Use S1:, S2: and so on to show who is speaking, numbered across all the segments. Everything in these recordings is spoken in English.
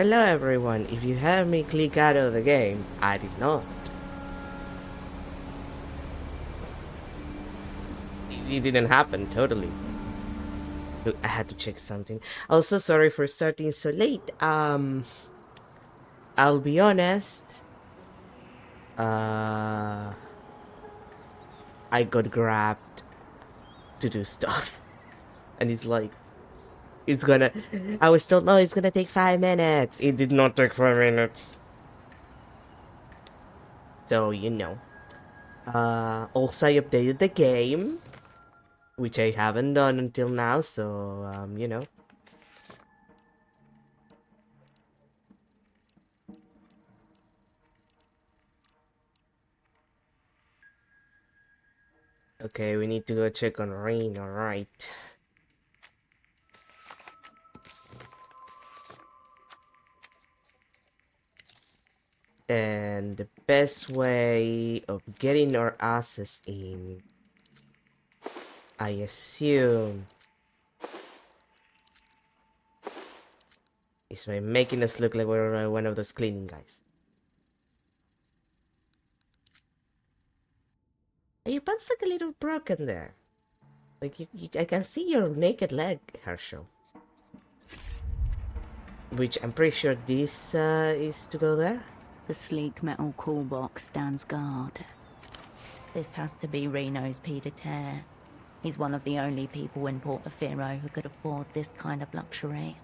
S1: Hello everyone, if you heard me click out of the game, I did not. It didn't happen, totally. Look, I had to check something. Also, sorry for starting so late. I'll be honest. I got grabbed to do stuff. And it's like, I was told, no, it's gonna take 5 minutes. It did not take 5 minutes. So, you know. Also, I updated the game, which I haven't done until now, so, you know. Okay, we need to go check on Rain, alright. And the best way of getting our asses in, I assume, is by making us look like we're one of those cleaning guys. Your pants look a little broken there. Like, I can see your naked leg, Herschel. Which I'm pretty sure this is to go there.
S2: The sleek metal call box stands guard. This has to be Reno's pied-à-terre. He's one of the only people in Portofino who could afford this kind of luxury.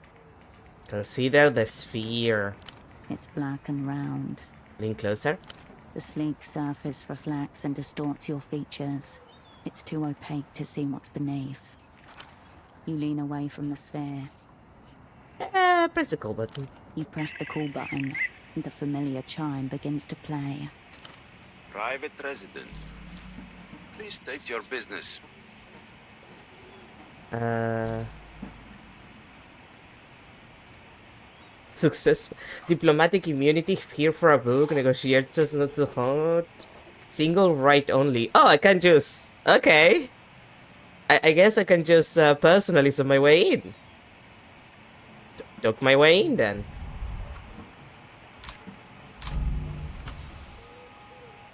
S1: Consider the sphere.
S2: It's black and round.
S1: Lean closer.
S2: The sleek surface reflects and distorts your features. It's too opaque to see what's beneath. You lean away from the sphere.
S1: Press the call button.
S2: You press the call button, and the familiar chime begins to play.
S3: Private residence. Please state your business.
S1: Success. Diplomatic immunity here for a book. Negotiators not to hunt. Single right only. Oh, I can just... Okay. I guess I can just personalize my way in. Took my way in then.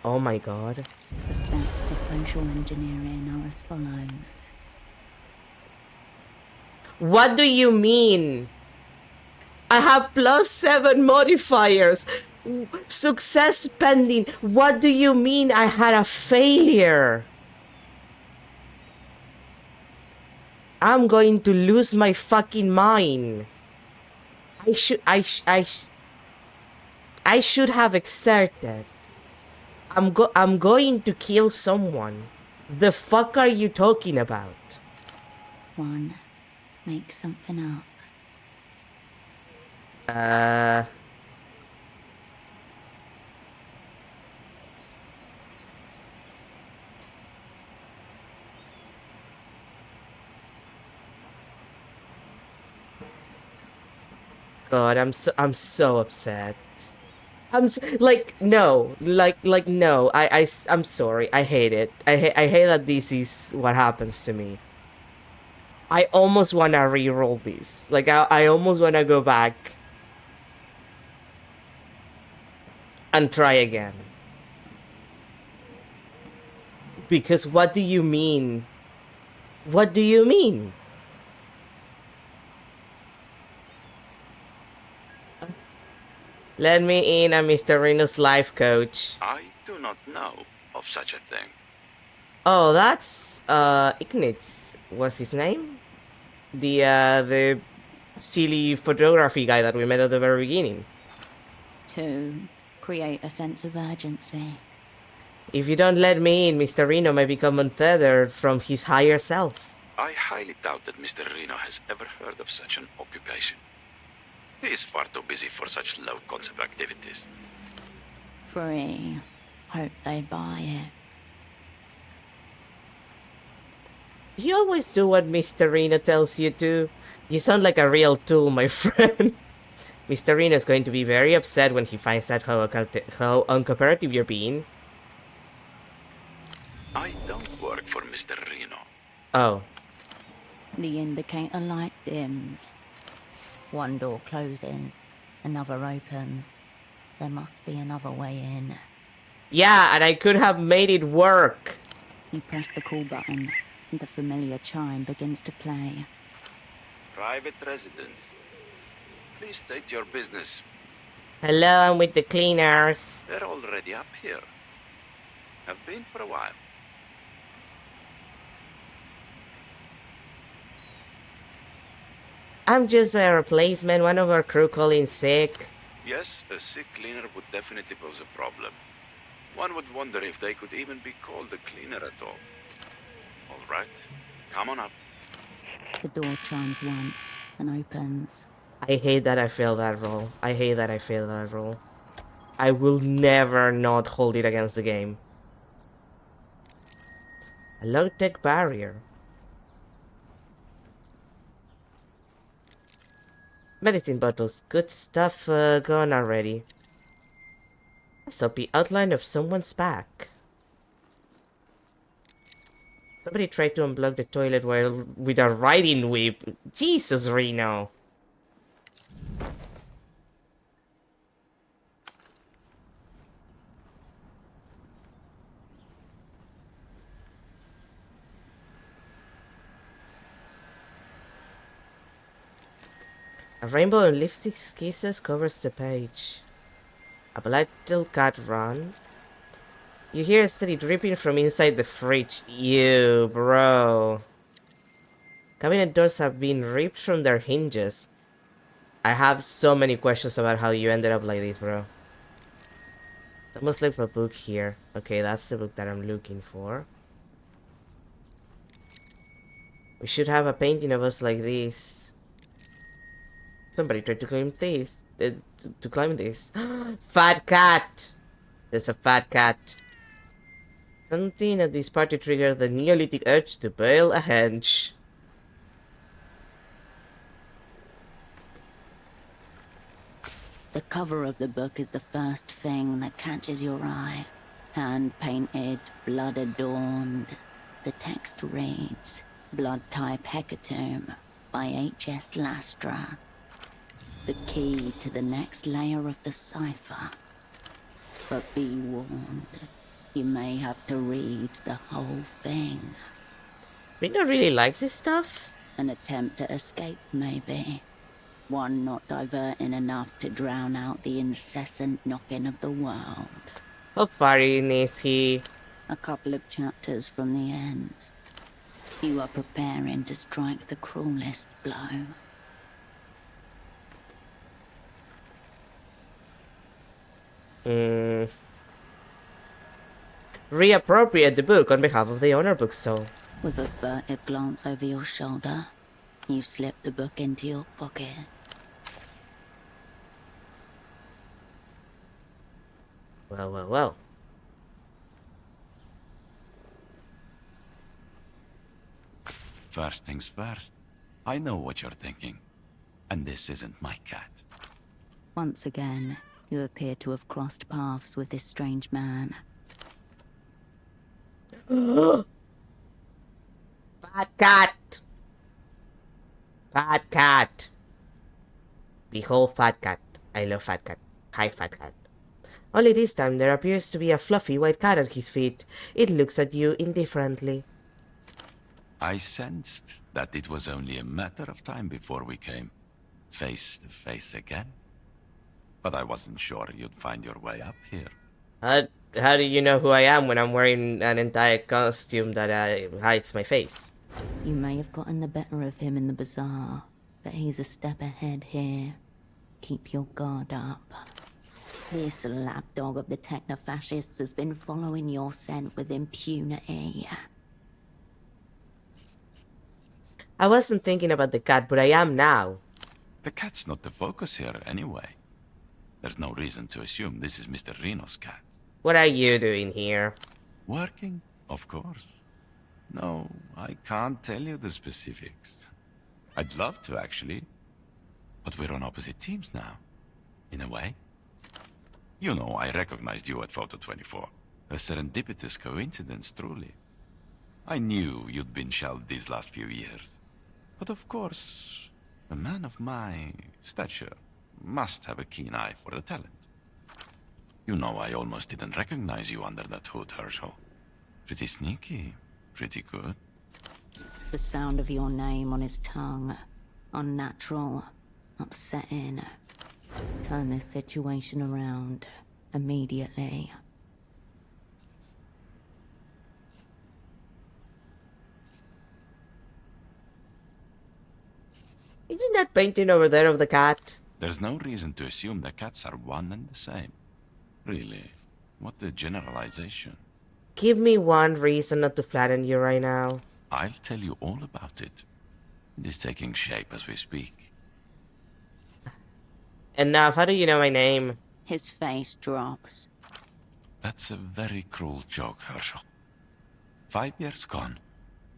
S1: Oh my god.
S2: The steps to social engineering are as follows.
S1: What do you mean? I have +7 modifiers. Success pending. What do you mean I had a failure? I'm going to lose my fucking mind. I should have exerted. I'm going to kill someone. The fuck are you talking about?
S2: 1. Make something up.
S1: God, I'm so upset. Like no, no. I'm sorry. I hate it. I hate that this is what happens to me. I almost wanna re-roll this. Like I almost wanna go back and try again. Because what do you mean? What do you mean? Let me in, I'm Mr. Reno's life coach.
S3: I do not know of such a thing.
S1: Oh, that's Ignitz. What's his name? The silly photography guy that we met at the very beginning.
S2: 2. Create a sense of urgency.
S1: If you don't let me in, Mr. Reno may become untethered from his higher self.
S3: I highly doubt that Mr. Reno has ever heard of such an occupation. He is far too busy for such low-concept activities.
S2: 3. Hope they buy it.
S1: You always do what Mr. Reno tells you to. You sound like a real tool, my friend. Mr. Reno is going to be very upset when he finds out how uncooperative you're being.
S3: I don't work for Mr. Reno.
S1: Oh.
S2: The indicator light dims. 1 door closes. Another opens. There must be another way in.
S1: Yeah, and I could have made it work.
S2: You press the call button, and the familiar chime begins to play.
S3: Private residence. Please state your business.
S1: Hello, I'm with the cleaners.
S3: They're already up here. Have been for a while.
S1: I'm just a replacement, one of our crew calling sick.
S3: Yes, a sick cleaner would definitely pose a problem. One would wonder if they could even be called a cleaner at all. All right, come on up.
S2: The door chimes once and opens.
S1: I hate that I failed that roll. I hate that I failed that roll. I will never not hold it against the game. A low-tech barrier. Medicine bottles. Good stuff gone already. A soapy outline of someone's back. Somebody tried to unblock the toilet while with a riding whip. Jesus, Reno. A rainbow of lipstick kisses covers the page. A black little cat run. You hear a steady dripping from inside the fridge. Ew, bro. Cabinet doors have been ripped from their hinges. I have so many questions about how you ended up like this, bro. It's almost like a book here. Okay, that's the book that I'm looking for. We should have a painting of us like this. Somebody tried to climb this. To climb this. Fat cat! There's a fat cat. Something at this party triggered the Neolithic urge to bail a hench.
S2: The cover of the book is the first thing that catches your eye. Hand-painted, blood-adorned. The text reads, Blood-type Hecatomb by H.S. Lastra. The key to the next layer of the cipher. But be warned, you may have to read the whole thing.
S1: Reno really likes this stuff?
S2: An attempt to escape, maybe. One not diverting enough to drown out the incessant knocking of the world.
S1: How far in is he?
S2: A couple of chapters from the end. You are preparing to strike the cruelest blow.
S1: Reappropriate the book on behalf of the owner bookstore.
S2: With a furtive glance over your shoulder, you slip the book into your pocket.
S1: Well, well, well.
S3: First things first. I know what you're thinking. And this isn't my cat.
S2: Once again, you appear to have crossed paths with this strange man.
S1: Fat cat! Fat cat! Behold Fat Cat. I love Fat Cat. Hi, Fat Cat. Only this time there appears to be a fluffy white cat at his feet. It looks at you indifferently.
S3: I sensed that it was only a matter of time before we came face to face again. But I wasn't sure you'd find your way up here.
S1: How do you know who I am when I'm wearing an entire costume that hides my face?
S2: You may have gotten the better of him in the bazaar, but he's a step ahead here. Keep your guard up. This lapdog of the techno-fascists has been following your scent with impunity.
S1: I wasn't thinking about the cat, but I am now.
S3: The cat's not the focus here anyway. There's no reason to assume this is Mr. Reno's cat.
S1: What are you doing here?
S3: Working, of course. No, I can't tell you the specifics. I'd love to, actually. But we're on opposite teams now, in a way. You know, I recognized you at Photo 24. A serendipitous coincidence, truly. I knew you'd been shelled these last few years. But of course, a man of my stature, must have a keen eye for the talent. You know, I almost didn't recognize you under that hood, Herschel. Pretty sneaky, pretty good.
S2: The sound of your name on his tongue. Unnatural. Upsetting. Turn this situation around. Immediately.
S1: Isn't that painting over there of the cat?
S3: There's no reason to assume the cats are one and the same. Really, what a generalization.
S1: Give me one reason not to flatten you right now.
S3: I'll tell you all about it. It is taking shape as we speak.
S1: Enough, how do you know my name?
S2: His face drops.
S3: That's a very cruel joke, Herschel. 5 years gone,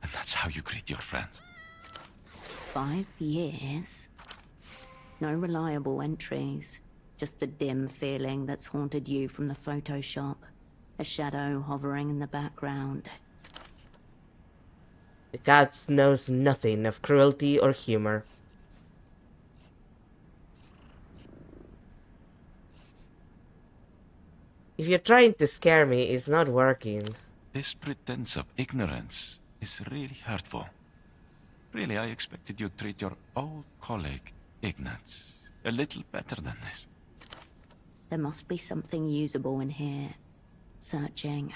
S3: and that's how you greet your friends.
S2: 5 years? No reliable entries. Just the dim feeling that's haunted you from the Photoshop. A shadow hovering in the background.
S1: The cat knows nothing of cruelty or humor. If you're trying to scare me, it's not working.
S3: This pretense of ignorance is really hurtful. Really, I expected you'd treat your old colleague, Ignatz, a little better than this.
S2: There must be something usable in here. Searching.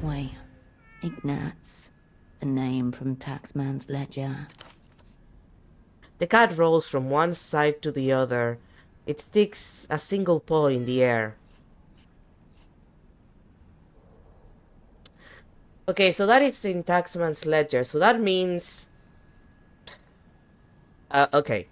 S2: Wait. Ignatz. The name from Taxman's ledger.
S1: The cat rolls from one side to the other. It sticks a single paw in the air. Okay, so that is in Taxman's ledger. So that means... okay.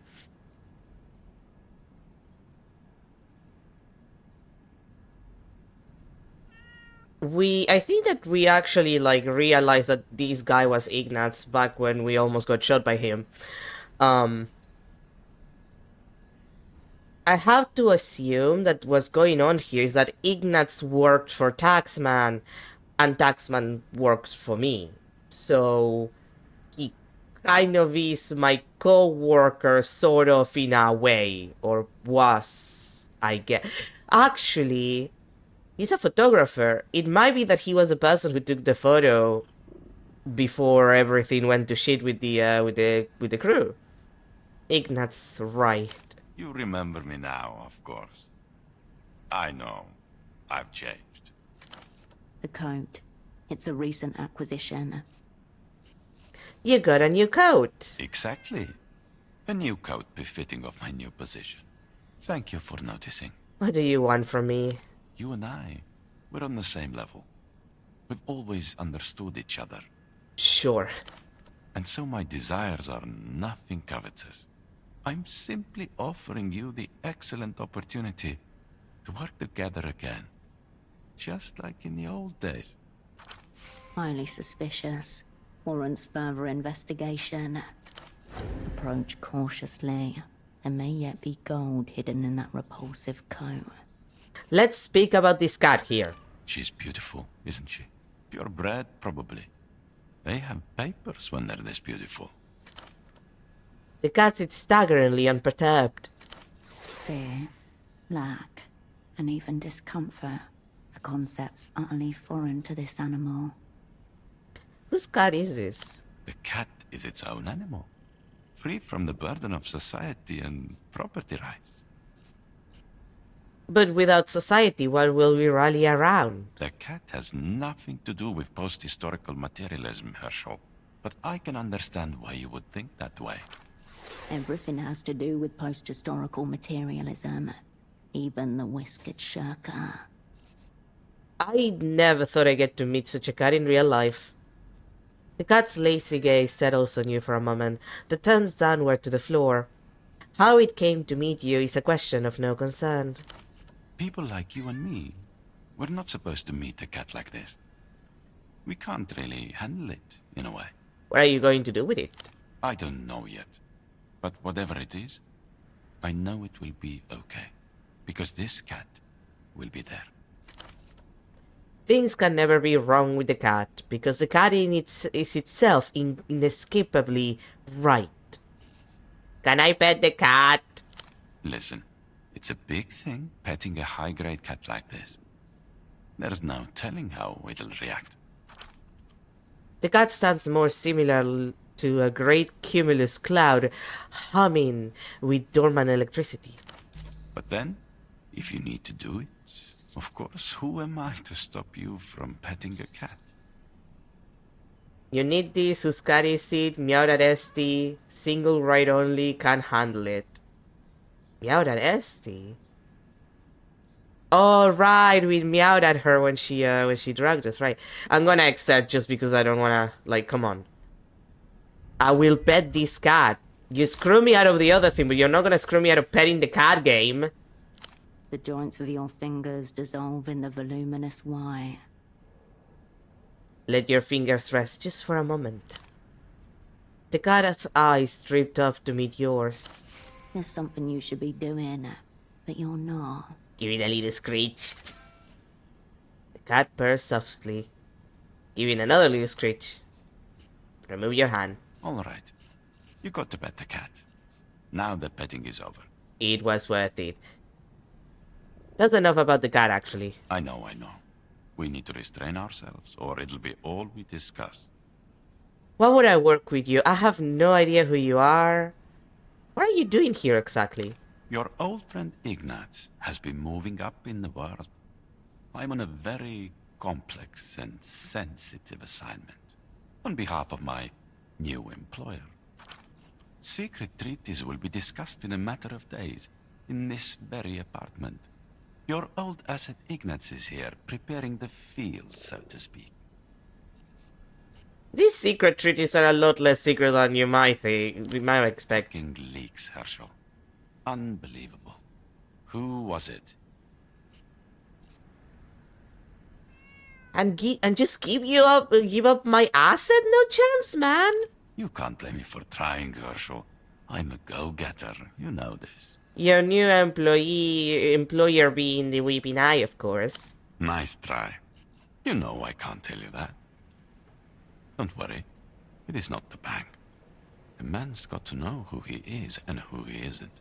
S1: I think that we actually, like, realized that this guy was Ignatz back when we almost got shot by him. I have to assume that what's going on here is that Ignatz worked for Taxman, and Taxman works for me. So he kind of is my co-worker, sort of, in a way. Or was, I guess. Actually, he's a photographer. It might be that he was the person who took the photo before everything went to shit with the crew. Ignatz, right.
S3: You remember me now, of course. I know. I've changed.
S2: The coat. It's a recent acquisition.
S1: You got a new coat.
S3: Exactly. A new coat befitting of my new position. Thank you for noticing.
S1: What do you want from me?
S3: You and I, we're on the same level. We've always understood each other.
S1: Sure.
S3: And so my desires are nothing covetous. I'm simply offering you the excellent opportunity to work together again. Just like in the old days.
S2: Highly suspicious. Warrants further investigation. Approach cautiously. There may yet be gold hidden in that repulsive coat.
S1: Let's speak about this cat here.
S3: She's beautiful, isn't she? Purebred, probably. They have papers when they're this beautiful.
S1: The cat sits staggeringly unperturbed.
S2: Fear, lack, and even discomfort are concepts utterly foreign to this animal.
S1: Whose cat is this?
S3: The cat is its own animal. Free from the burden of society and property rights.
S1: But without society, what will we rally around?
S3: The cat has nothing to do with post-historical materialism, Herschel. But I can understand why you would think that way.
S2: Everything has to do with post-historical materialism. Even the whiskered shirker.
S1: I never thought I'd get to meet such a cat in real life. The cat's lazy gaze settles on you for a moment, then turns downward to the floor. How it came to meet you is a question of no concern.
S3: People like you and me, we're not supposed to meet a cat like this. We can't really handle it, in a way.
S1: What are you going to do with it?
S3: I don't know yet. But whatever it is, I know it will be okay. Because this cat will be there.
S1: Things can never be wrong with the cat, because the cat is itself inescapably right. Can I pet the cat?
S3: Listen, It's a big thing, petting a high-grade cat like this. There's no telling how it'll react.
S1: The cat stands more similar to a great cumulus cloud humming with dormant electricity.
S3: But then, if you need to do it, of course, who am I to stop you from petting a cat?
S1: You need this, Euskadi seed, Meowed at ST, single ride only, can't handle it. Meowed at ST? Oh, right, we meowed at her when she drugged us, right. I'm gonna accept just because I don't wanna, like, come on. I will pet this cat. You screw me out of the other thing, but you're not gonna screw me out of petting the cat game.
S2: The joints of your fingers dissolve in the voluminous Y.
S1: Let your fingers rest just for a moment. The cat's eyes dripped off to meet yours.
S2: There's something you should be doing, but you're not.
S1: Give it a little screech. The cat purrs softly, giving another little screech. Remove your hand.
S3: All right. You got to pet the cat. Now the petting is over.
S1: It was worth it. That's enough about the cat, actually.
S3: I know. We need to restrain ourselves, or it'll be all we discuss.
S1: Why would I work with you? I have no idea who you are. What are you doing here exactly?
S3: Your old friend Ignatz has been moving up in the world. I'm on a very complex and sensitive assignment on behalf of my new employer. Secret treaties will be discussed in a matter of days in this very apartment. Your old asset Ignatz is here, preparing the field, so to speak.
S1: These secret treaties are a lot less secret than you might think, we might expect.
S3: King leaks, Herschel. Unbelievable. Who was it?
S1: And just give up my asset? No chance, man.
S3: You can't blame me for trying, Herschel. I'm a go-getter. You know this.
S1: Your new employer being the weeping eye, of course.
S3: Nice try. You know I can't tell you that. Don't worry. It is not the bank. A man's got to know who he is and who he isn't.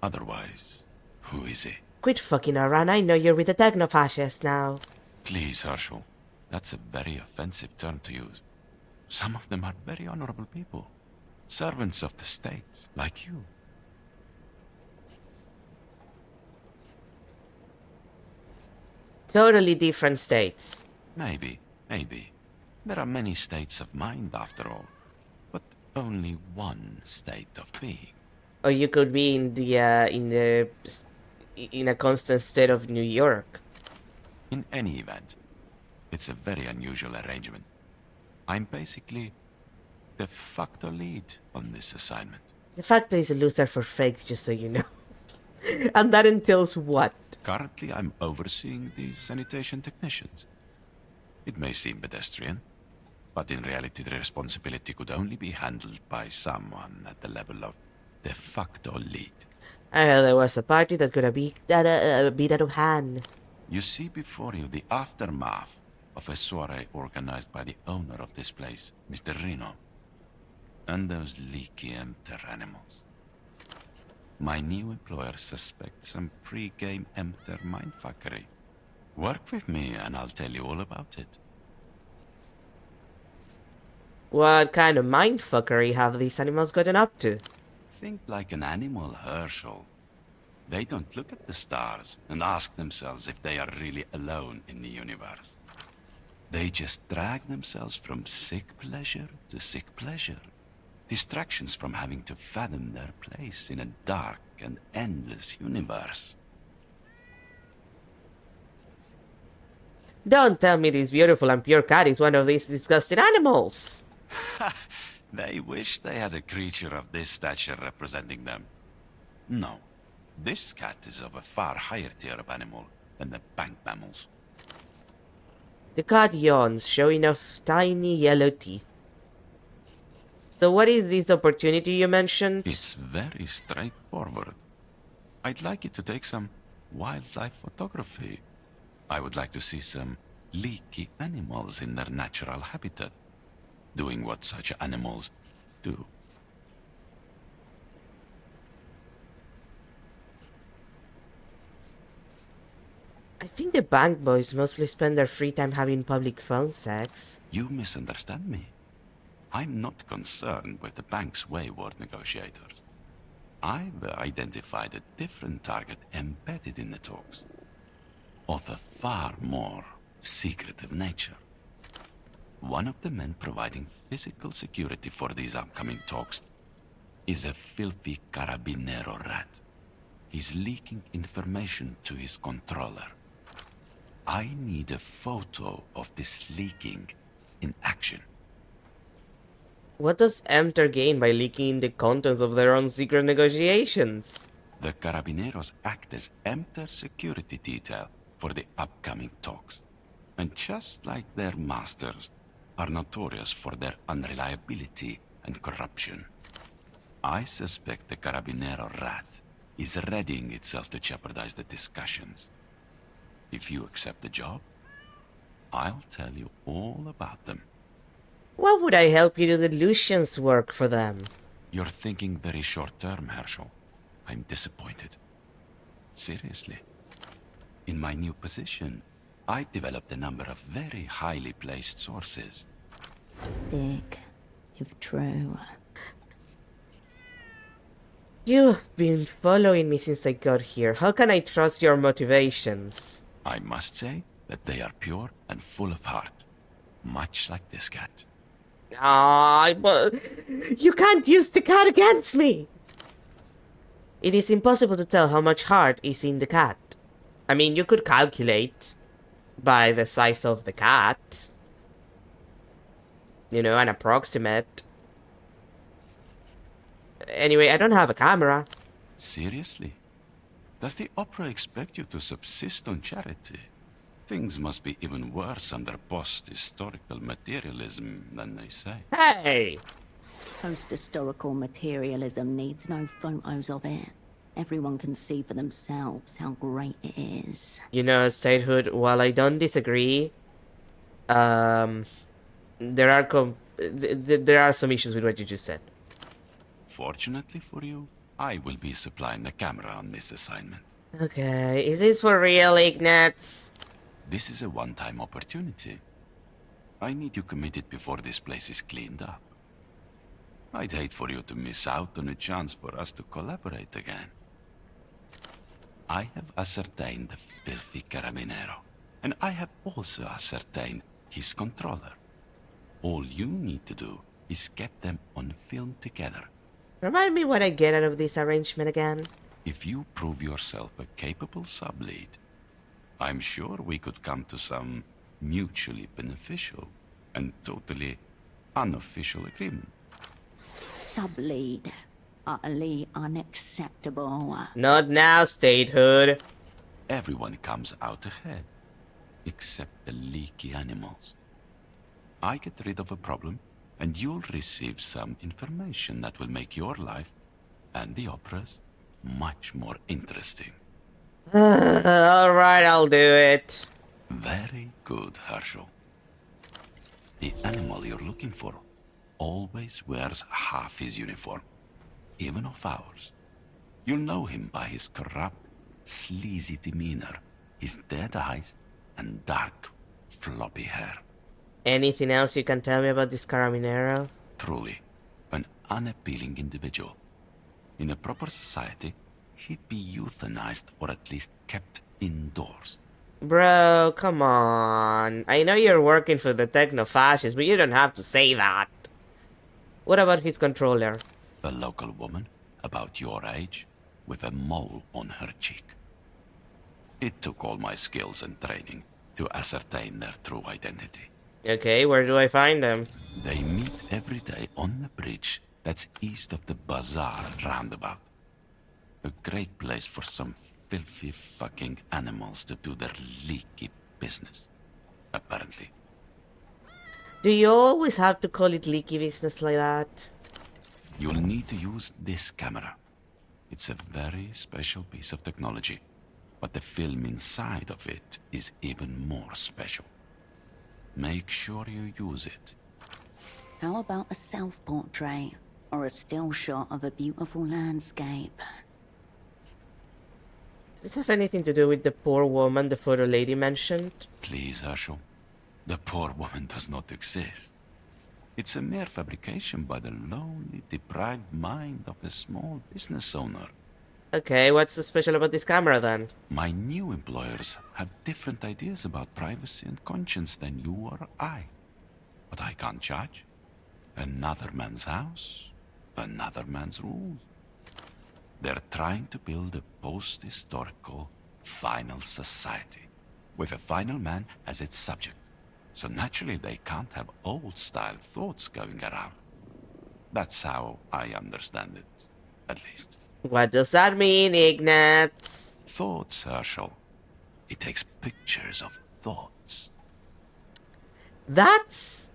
S3: Otherwise, who is he?
S1: Quit fucking around. I know you're with the techno-fascists now.
S3: Please, Herschel. That's a very offensive term to use. Some of them are very honorable people. Servants of the state, like you.
S1: Totally different states.
S3: Maybe. There are many states of mind, after all. But only one state of being.
S1: Or you could be in a constant state of New York.
S3: In any event, it's a very unusual arrangement. I'm basically de facto lead on this assignment.
S1: De facto is a loser for fakes, just so you know. And that entails what?
S3: Currently, I'm overseeing the sanitation technicians. It may seem pedestrian, but in reality the responsibility could only be handled by someone at the level of de facto lead.
S1: There was a party that could have beat out of hand.
S3: You see before you the aftermath of a soiree organized by the owner of this place, Mr. Reno, and those leaky empter animals. My new employer suspects some pre-game empter mindfuckery. Work with me and I'll tell you all about it.
S1: What kind of mindfuckery have these animals gotten up to?
S3: Think like an animal, Herschel. They don't look at the stars and ask themselves if they are really alone in the universe. They just drag themselves from sick pleasure to sick pleasure. Distractions from having to fathom their place in a dark and endless universe.
S1: Don't tell me this beautiful and pure cat is one of these disgusting animals.
S3: They wish they had a creature of this stature representing them. No, this cat is of a far higher tier of animal than the bank mammals.
S1: The cat yawns, showing off tiny yellow teeth. So what is this opportunity you mentioned?
S3: It's very straightforward. I'd like you to take some wildlife photography. I would like to see some leaky animals in their natural habitat, doing what such animals do.
S1: think the bank boys mostly spend their free time having public phone sex.
S3: You misunderstand me. I'm not concerned with the bank's wayward negotiators. I've identified a different target embedded in the talks, of a far more secretive nature. One of the men providing physical security for these upcoming talks is a filthy carabinero rat. He's leaking information to his controller. I need a photo of this leaking in action.
S1: What does Emter gain by leaking the contents of their own secret negotiations?
S3: The carabineros act as Emter security detail for the upcoming talks. And just like their masters, are notorious for their unreliability and corruption. I suspect the carabinero rat is readying itself to jeopardize the discussions. If you accept the job, I'll tell you all about them.
S1: Why would I help you do the Lucian's work for them?
S3: You're thinking very short term, Herschel. I'm disappointed. Seriously. In my new position, I've developed a number of very highly placed sources.
S2: Big, if true.
S1: You've been following me since I got here. How can I trust your motivations?
S3: I must say that they are pure and full of heart. Much like this cat.
S1: Ah, but you can't use the cat against me! It is impossible to tell how much heart is in the cat. I mean, you could calculate by the size of the cat. You know, an approximate. Anyway, I don't have a camera.
S3: Seriously? Does the opera expect you to subsist on charity? Things must be even worse under post-historical materialism than they say.
S1: Hey!
S2: Post-historical materialism needs no photos of it. Everyone can see for themselves how great it is.
S1: You know, statehood, while I don't disagree, there are some issues with what you just said.
S3: Fortunately for you, I will be supplying the camera on this assignment.
S1: Okay, is this for real, Ignatz?
S3: This is a one-time opportunity. I need you committed before this place is cleaned up. I'd hate for you to miss out on a chance for us to collaborate again. I have ascertained the filthy carabinero, and I have also ascertained his controller. All you need to do is get them on film together.
S1: Remind me what I get out of this arrangement again.
S3: If you prove yourself a capable sub-lead, I'm sure we could come to some mutually beneficial and totally unofficial agreement.
S2: Sub-lead. Utterly unacceptable.
S1: Not now, statehood.
S3: Everyone comes out ahead, except the leaky animals. I get rid of a problem, and you'll receive some information that will make your life and the opera's much more interesting.
S1: Alright, I'll do it.
S3: Very good, Herschel. The animal you're looking for always wears half his uniform, even of ours. You'll know him by his corrupt, sleazy demeanor, his dead eyes, and dark, floppy hair.
S1: Anything else you can tell me about this Carabinero?
S3: Truly, an unappealing individual. In a proper society, he'd be euthanized or at least kept indoors.
S1: Bro, come on. I know you're working for the techno-fascists, but you don't have to say that. What about his controller?
S3: A local woman, about your age, with a mole on her cheek. It took all my skills and training to ascertain their true identity.
S1: Okay, where do I find them?
S3: They meet every day on the bridge that's east of the bazaar roundabout. A great place for some filthy fucking animals to do their leaky business, apparently.
S1: Do you always have to call it leaky business like that?
S3: You'll need to use this camera. It's a very special piece of technology, but the film inside of it is even more special. Make sure you use it.
S2: How about a self-portrait? Or a still shot of a beautiful landscape?
S1: Does this have anything to do with the poor woman the photo lady mentioned?
S3: Please, Herschel. The poor woman does not exist. It's a mere fabrication by the lonely, deprived mind of a small business owner.
S1: Okay, what's so special about this camera then?
S3: My new employers have different ideas about privacy and conscience than you or I. But I can't judge. Another man's house, another man's rules. They're trying to build a post-historical final society, with a final man as its subject. So naturally they can't have old-style thoughts going around. That's how I understand it, at least.
S1: What does that mean, Ignatz?
S3: Thoughts, Herschel. It takes pictures of thoughts.
S1: That's...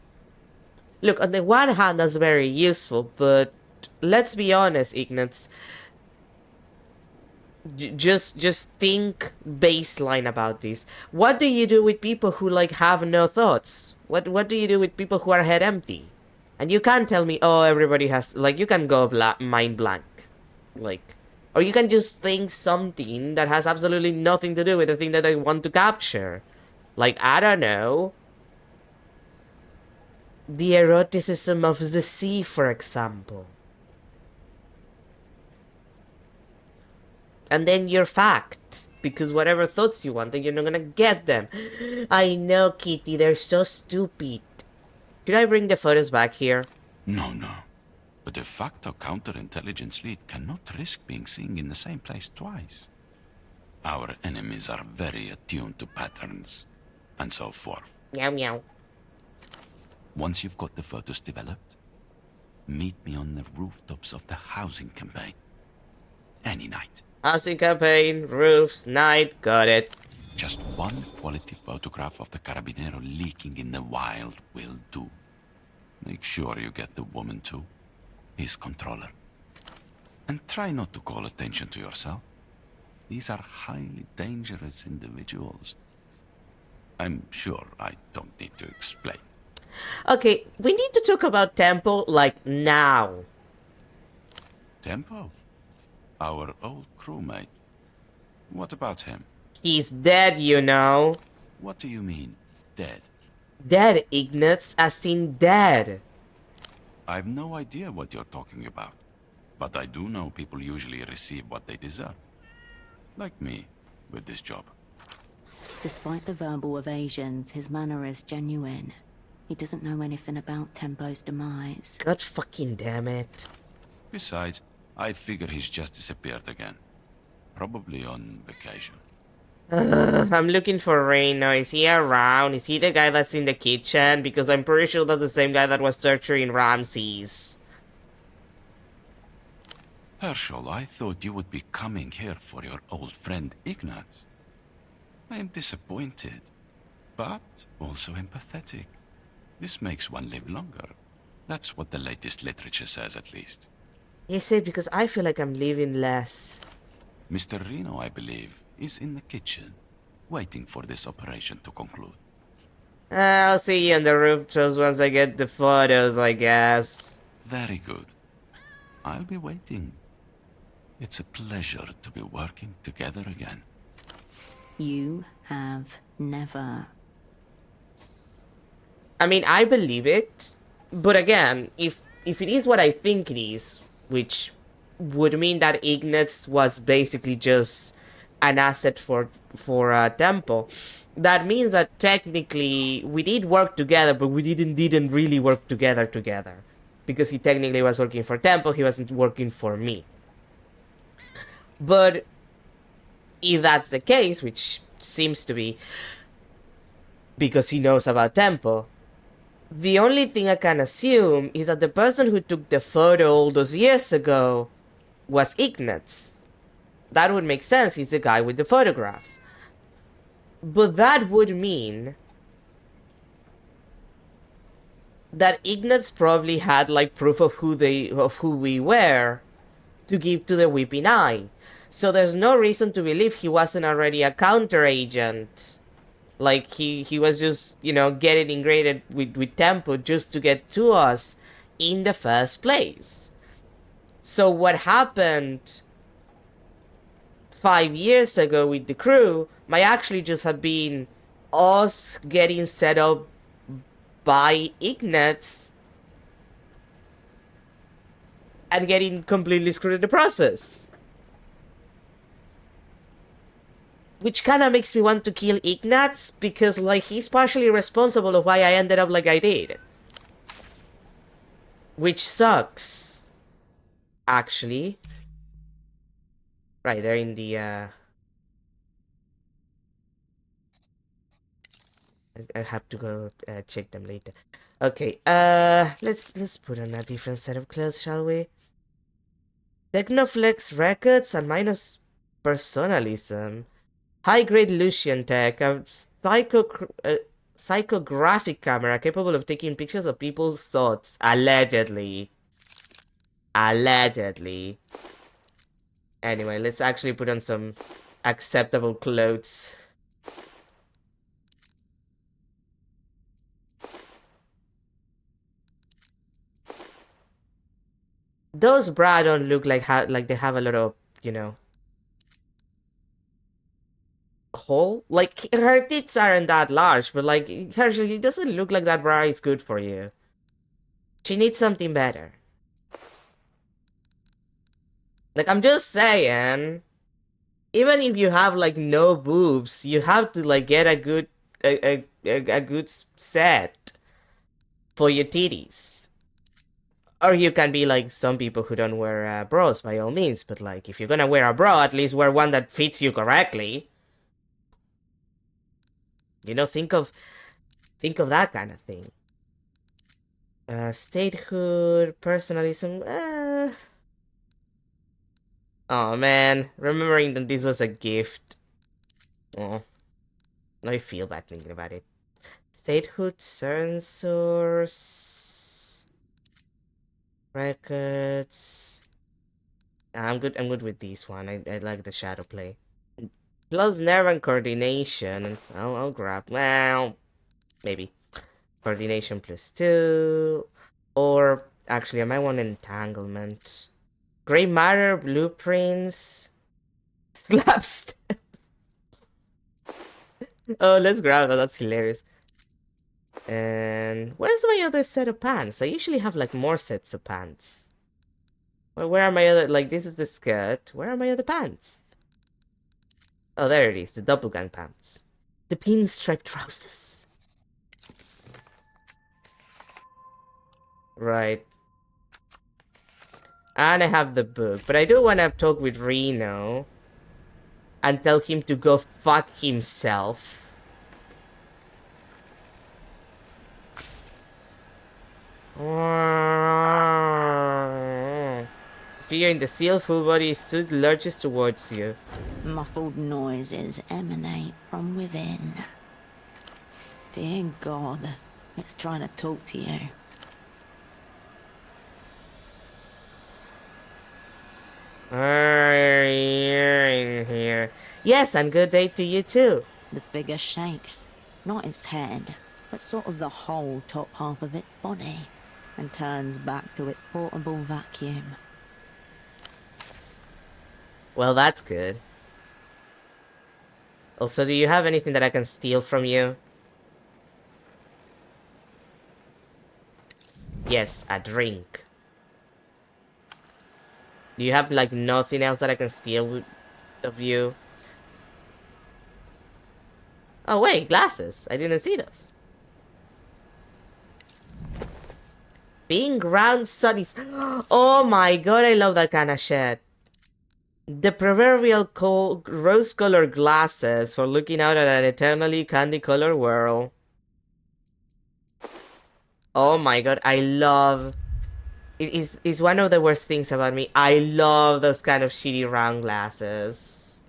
S1: Look, on the one hand, that's very useful, but let's be honest, Ignatz. Just think baseline about this. What do you do with people who, like, have no thoughts? What do you do with people who are head empty? And you can't tell me, oh, everybody has... Like, you can go mind blank. Like... Or you can just think something that has absolutely nothing to do with the thing that I want to capture. Like, I don't know... The eroticism of the sea, for example. And then you're fact. Because whatever thoughts you want, then you're not gonna get them. I know, Kitty, they're so stupid. Should I bring the photos back here?
S3: No. But de facto counterintelligence lead cannot risk being seen in the same place twice. Our enemies are very attuned to patterns, and so forth.
S1: Meow meow.
S3: Once you've got the photos developed, meet me on the rooftops of the housing campaign. Any night.
S1: Housing campaign, roofs, night, got it.
S3: Just one quality photograph of the Carabinero leaking in the wild will do. Make sure you get the woman too. His controller. And try not to call attention to yourself. These are highly dangerous individuals. I'm sure I don't need to explain.
S1: Okay, we need to talk about Tempo, like, now.
S3: Tempo? Our old crewmate. What about him?
S1: He's dead, you know.
S3: What do you mean, dead?
S1: Dead, Ignatz, as in dead.
S3: I've no idea what you're talking about. But I do know people usually receive what they deserve. Like me, with this job.
S2: Despite the verbal evasions, his manner is genuine. He doesn't know anything about Tempo's demise.
S1: God fucking damn it.
S3: Besides, I figure he's just disappeared again. Probably on vacation.
S1: I'm looking for Reno. Is he around? Is he the guy that's in the kitchen? Because I'm pretty sure that's the same guy that was torturing Ramses.
S3: Herschel, I thought you would be coming here for your old friend Ignatz. I am disappointed, but also empathetic. This makes one live longer. That's what the latest literature says, at least.
S1: Is it? Because I feel like I'm living less.
S3: Mr. Reno, I believe, is in the kitchen, waiting for this operation to conclude.
S1: I'll see you on the rooftops once I get the photos, I guess.
S3: Very good. I'll be waiting. It's a pleasure to be working together again.
S2: You have never.
S1: I mean, I believe it. But again, if it is what I think it is, which would mean that Ignatz was basically just an asset for Tempo, that means that technically we did work together, but we didn't really work together. Because he technically was working for Tempo, he wasn't working for me. But if that's the case, which seems to be, because he knows about Tempo, the only thing I can assume is that the person who took the photo all those years ago was Ignatz. That would make sense, he's the guy with the photographs. But that would mean that Ignatz probably had like proof of who we were to give to the Weeping Eye. So there's no reason to believe he wasn't already a counter agent. Like he was just, you know, getting integrated with Tempo just to get to us in the first place. So what happened 5 years ago with the crew might actually just have been us getting set up by Ignatz and getting completely screwed in the process. Which kind of makes me want to kill Ignatz, because, like, he's partially responsible of why I ended up like I did. Which sucks. Actually. Right, they're in the, I have to go check them later. Okay, let's put on a different set of clothes, shall we? Technoflex records and minus personalism. High-grade Lucian tech, a psychographic camera capable of taking pictures of people's thoughts. Allegedly. Allegedly. Anyway, let's actually put on some acceptable clothes. Those bra don't look like they have a lot of, you know, hole. Like, her tits aren't that large, but like, it doesn't look like that bra is good for you. She needs something better. Like, I'm just saying, even if you have like no boobs, you have to like get a good good set for your titties. Or you can be like some people who don't wear bras, by all means, but like, if you're gonna wear a bra, at least wear one that fits you correctly. You know, think of that kind of thing. Statehood, personalism, oh man, remembering that this was a gift. Oh, I feel bad thinking about it. Statehood, sensors, records. I'm good with this one. I like the shadow play. Plus nerve and coordination. I'll grab. Well, maybe. Coordination +2. Or actually, I might want entanglement. Gray matter, blueprints. Slap steps. Oh, let's grab that. That's hilarious. And where's my other set of pants? I usually have like more sets of pants. Well, where are my other, like, this is the skirt. Where are my other pants? Oh, there it is, the doppelgang pants. The pinstripe trousers. Right. And I have the book, but I do want to talk with Reno and tell him to go fuck himself. Fearing the seal, full body suit lurches towards you.
S2: Muffled noises emanate from within. Dear God, it's trying to talk to you.
S1: Are you in here? Yes, and good day to you too.
S2: The figure shakes, not its head, but sort of the whole top half of its body, and turns back to its portable vacuum.
S1: Well, that's good. Also, do you have anything that I can steal from you? Yes, a drink. Do you have, like, nothing else that I can steal of you? Oh, wait, glasses. I didn't see those. Being ground sunny. Oh my god, I love that kind of shit. The proverbial rose-colored glasses for looking out at an eternally candy-colored world. Oh my god, I love... It is one of the worst things about me. I love those kind of shitty round glasses.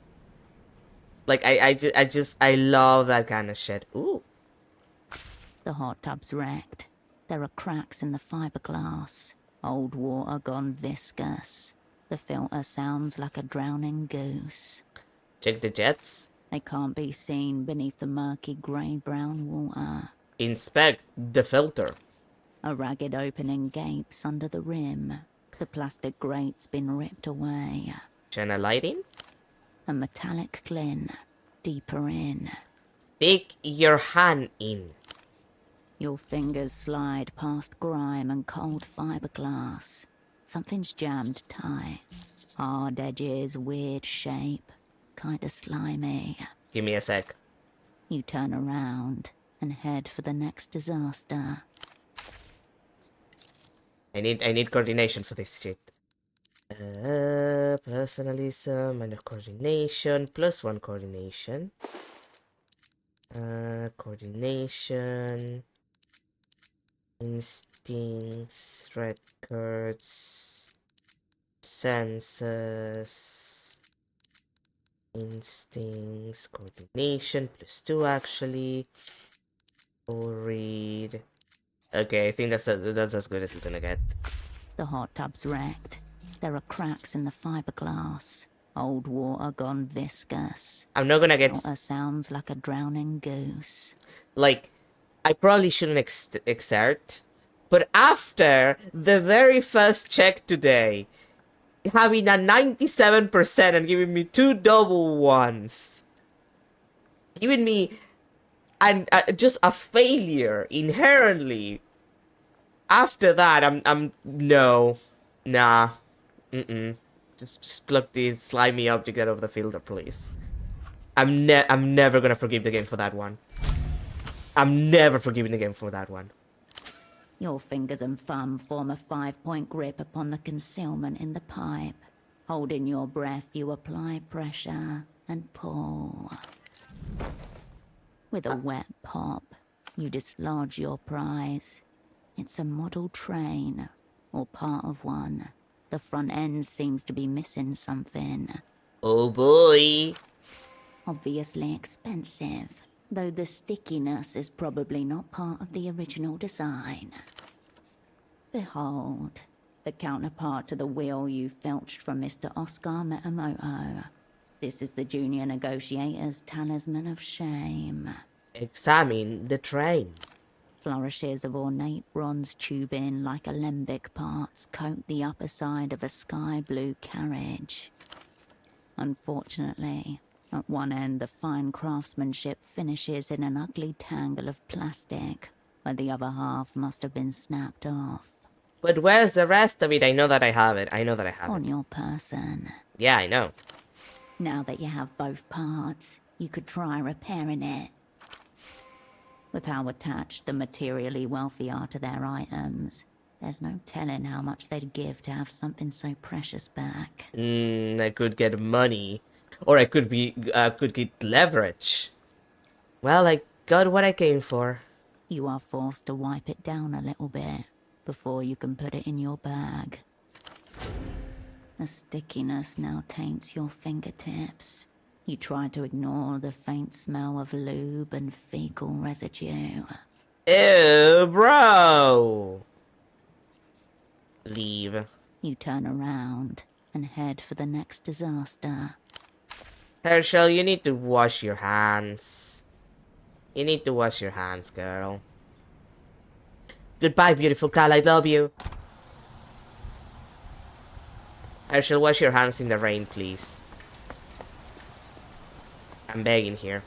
S1: Like, I love that kind of shit. Ooh.
S2: The hot tub's wrecked. There are cracks in the fiberglass. Old water gone viscous. The filter sounds like a drowning goose.
S1: Check the jets.
S2: They can't be seen beneath the murky grey-brown water.
S1: Inspect the filter.
S2: A ragged opening gapes under the rim. The plastic grate's been ripped away.
S1: Shine a light in?
S2: A metallic glint, deeper in.
S1: Stick your hand in.
S2: Your fingers slide past grime and cold fiberglass. Something's jammed tight. Hard edges, weird shape, kinda slimy.
S1: Give me a sec.
S2: You turn around and head for the next disaster.
S1: I need coordination for this shit. Personalism and coordination plus 1 coordination. Coordination. Instincts, records, senses, instincts, coordination plus 2 actually. Read. Okay, I think that's as good as it's gonna get.
S2: The hot tub's wrecked. There are cracks in the fiberglass. Old water gone viscous.
S1: I'm not gonna get
S2: Water sounds like a drowning goose.
S1: like. I probably shouldn't exert, but after the very first check today, having a 97% and giving me 2 double ones, giving me just a failure inherently. After that, I'm no, nah, just pluck this slimy object out of the filter, please. I'm never gonna forgive the game for that one. I'm never forgiving the game for that one.
S2: Your fingers and thumb form a 5-point grip upon the concealment in the pipe. Holding your breath, you apply pressure and pull. With a wet pop, you dislodge your prize. It's a model train, or part of one. The front end seems to be missing something.
S1: Oh boy.
S2: Obviously expensive, though the stickiness is probably not part of the original design. Behold, the counterpart to the wheel you filched from Mr. Oscar Metamoto. This is the junior negotiator's talisman of shame.
S1: Examine the train.
S2: Flourishes of ornate bronze tubing like alembic parts coat the upper side of a sky blue carriage. Unfortunately, at one end the fine craftsmanship finishes in an ugly tangle of plastic, where the other half must have been snapped off.
S1: But where's the rest of it? I know that I have it.
S2: On your person.
S1: Yeah, I know.
S2: Now that you have both parts, you could try repairing it. With how attached the materially wealthy are to their items, there's no telling how much they'd give to have something so precious back.
S1: I could get money. Or I could get leverage. Well, I got what I came for.
S2: You are forced to wipe it down a little bit before you can put it in your bag. The stickiness now taints your fingertips. You try to ignore the faint smell of lube and fecal residue.
S1: Ew, bro! Leave.
S2: You turn around and head for the next disaster.
S1: Herschel, you need to wash your hands. You need to wash your hands, girl. Goodbye, beautiful Cal, I love you. Herschel, wash your hands in the rain, please. I'm begging here.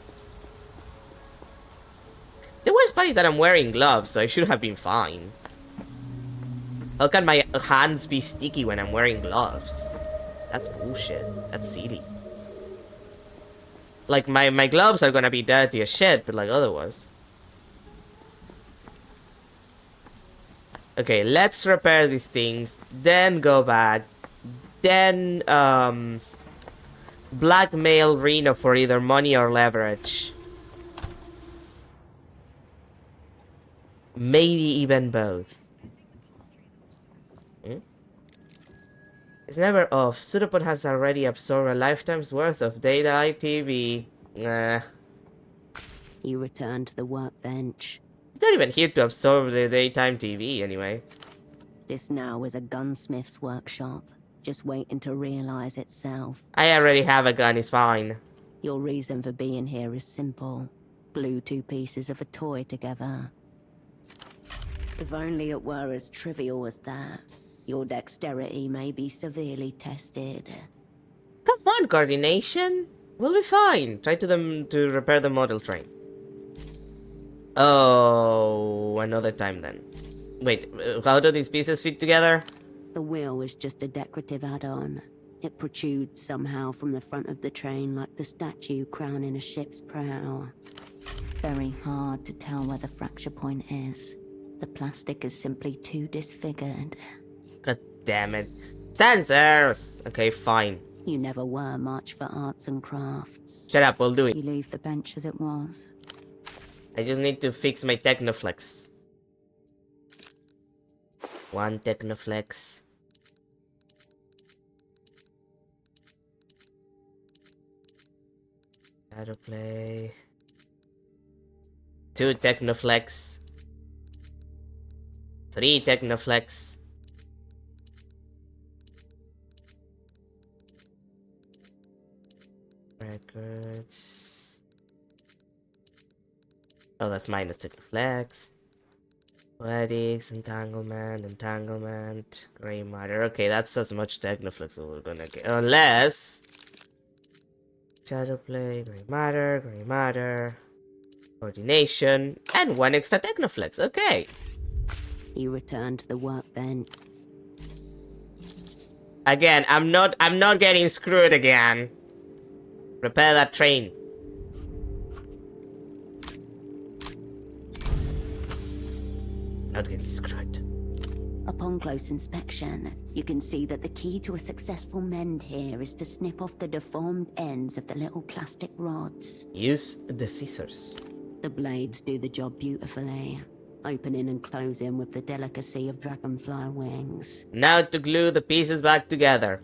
S1: The worst part is that I'm wearing gloves, so I should have been fine. How can my hands be sticky when I'm wearing gloves? That's bullshit. That's silly. Like, my gloves are gonna be dirty as shit, but like otherwise. Okay, let's repair these things, then go back, then, blackmail Reno for either money or leverage. Maybe even both. It's never off. Pseudopod has already absorbed a lifetime's worth of daylight TV. Nah.
S2: You return to the workbench.
S1: It's not even here to absorb the daytime TV, anyway.
S2: This now is a gunsmith's workshop. Just waiting to realize itself.
S1: I already have a gun, it's fine.
S2: Your reason for being here is simple. Glue 2 pieces of a toy together. If only it were as trivial as that. Your dexterity may be severely tested.
S1: Come on, coordination. We'll be fine. Try to repair the model train. Oh, another time then. Wait, how do these pieces fit together?
S2: The wheel is just a decorative add-on. It protrudes somehow from the front of the train like the statue crowning a ship's prow. Very hard to tell where the fracture point is. The plastic is simply too disfigured.
S1: God damn it. Sensors! Okay, fine.
S2: You never were much for arts and crafts.
S1: Shut up, we'll do it.
S2: You leave the bench as it was.
S1: I just need to fix my Technoflex. One Technoflex. Shadowplay. Two Technoflex. Three Technoflex. Records. Oh, that's minus Technoflex. Poetics, entanglement, gray matter. Okay, that's as much Technoflex as we're gonna get. Unless Shadowplay, gray matter, coordination, and one extra Technoflex. Okay.
S2: You return to the workbench.
S1: Again, I'm not getting screwed again. Repair that train. Not getting screwed.
S2: Upon close inspection, you can see that the key to a successful mend here is to snip off the deformed ends of the little plastic rods.
S1: Use the scissors.
S2: The blades do the job beautifully, opening and closing with the delicacy of dragonfly wings.
S1: Now to glue the pieces back together.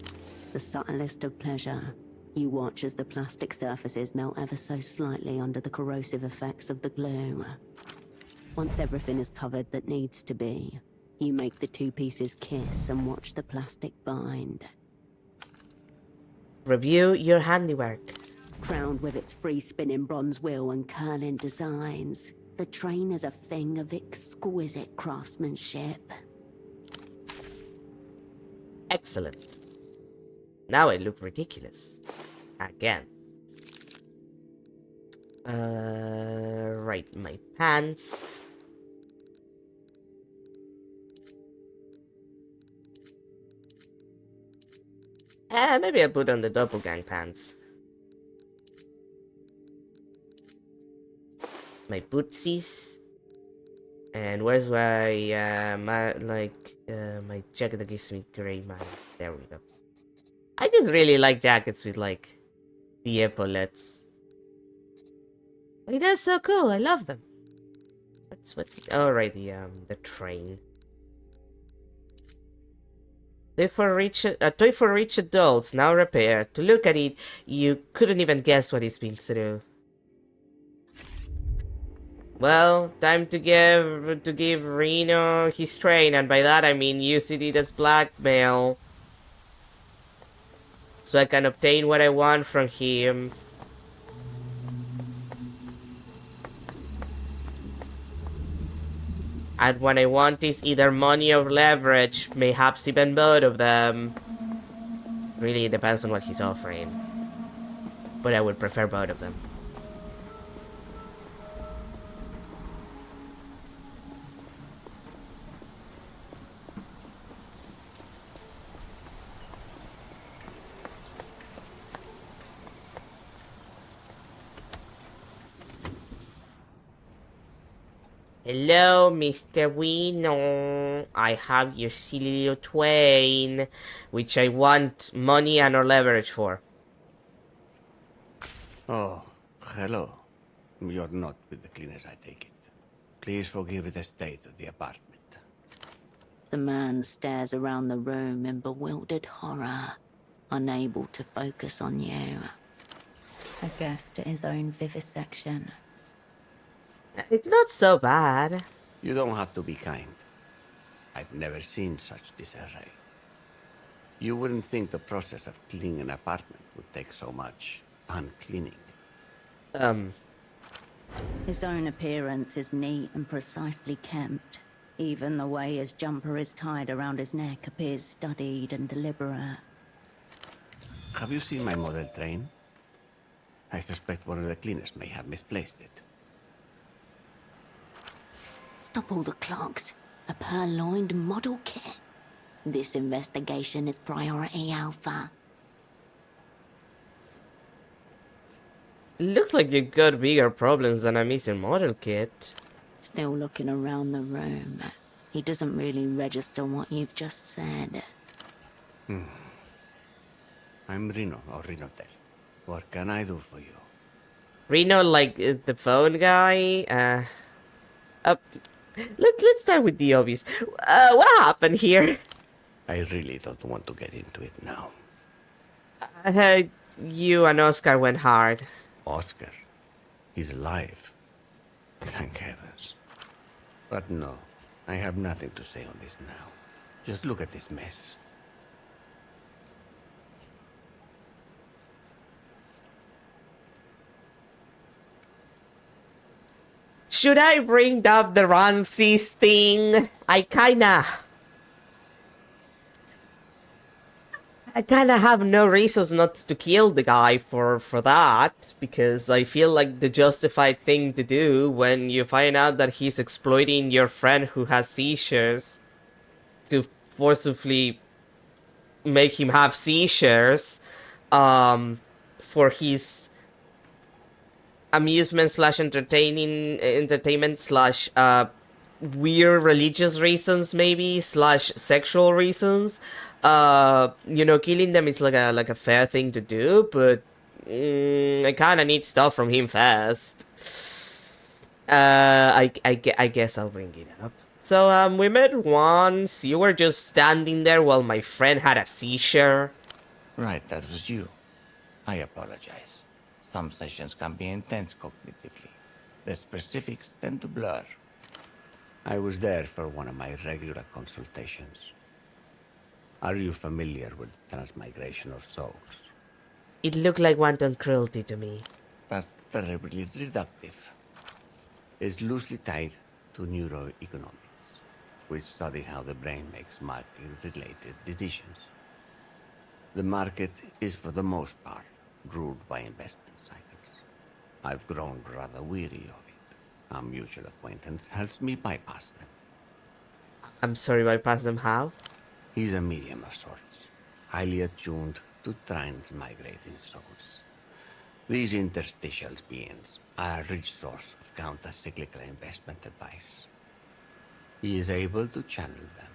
S2: The subtlest of pleasure. You watch as the plastic surfaces melt ever so slightly under the corrosive effects of the glue. Once everything is covered that needs to be, you make the two pieces kiss and watch the plastic bind.
S1: Review your handiwork.
S2: Crowned with its free-spinning bronze wheel and curling designs, the train is a thing of exquisite craftsmanship.
S1: Excellent. Now I look ridiculous. Again. Right, my pants. Maybe I'll put on the doppelgang pants. My bootsies. And where's my, my jacket that gives me gray matter? There we go. I just really like jackets with, like, the epaulets. Like, they're so cool, I love them. What's, alright, the train. A toy for rich adults, now repaired. To look at it, you couldn't even guess what it's been through. Well, time to give Reno his train, and by that I mean using it as blackmail. So I can obtain what I want from him. And what I want is either money or leverage, mayhaps even both of them. Really, it depends on what he's offering. But I would prefer both of them. Hello, Mr. Wino. I have your silly little train, which I want money and or leverage for.
S4: Oh, hello. You're not with the cleaners, I take it. Please forgive the state of the apartment.
S2: The man stares around the room in bewildered horror, unable to focus on you. A guest at his own vivisection.
S1: It's not so bad.
S4: You don't have to be kind. I've never seen such disarray. You wouldn't think the process of cleaning an apartment would take so much uncleaning.
S2: His own appearance is neat and precisely kempt. Even the way his jumper is tied around his neck appears studied and deliberate.
S4: Have you seen my model train? I suspect one of the cleaners may have misplaced it.
S2: Stop all the clocks. A purloined model kit. This investigation is priority alpha.
S1: Looks like you got bigger problems than a missing model kit.
S2: Still looking around the room. He doesn't really register what you've just said.
S4: I'm Reno, or Rinotel. What can I do for you?
S1: Reno, like the phone guy. Let's start with the obvious. What happened here?
S4: I really don't want to get into it now.
S1: I heard you and Oscar went hard.
S4: Oscar, he's alive. Thank heavens. But no, I have nothing to say on this now. Just look at this mess.
S1: Should I bring up the Ramses thing? I kinda have no reasons not to kill the guy for that, because I feel like the justified thing to do when you find out that he's exploiting your friend who has seizures to forcibly make him have seizures for his amusement slash entertainment slash weird religious reasons, maybe, slash sexual reasons. You know, killing them is like a fair thing to do, but I kind of need stuff from him first. I guess I'll bring it up. So we met once. You were just standing there while my friend had a seizure.
S4: Right, that was you. I apologize. Some sessions can be intense cognitively. The specifics tend to blur. I was there for one of my regular consultations. Are you familiar with transmigration of souls?
S1: It looked like wanton cruelty to me.
S4: That's terribly reductive. It's loosely tied to neuroeconomics, which study how the brain makes market-related decisions. The market is, for the most part, ruled by investment cycles. I've grown rather weary of it. A mutual acquaintance helps me bypass them.
S1: I'm sorry, bypass them how?
S4: He's a medium of sorts, highly attuned to transmigrating souls. These interstitial beings are a rich source of counter-cyclical investment advice. He is able to channel them.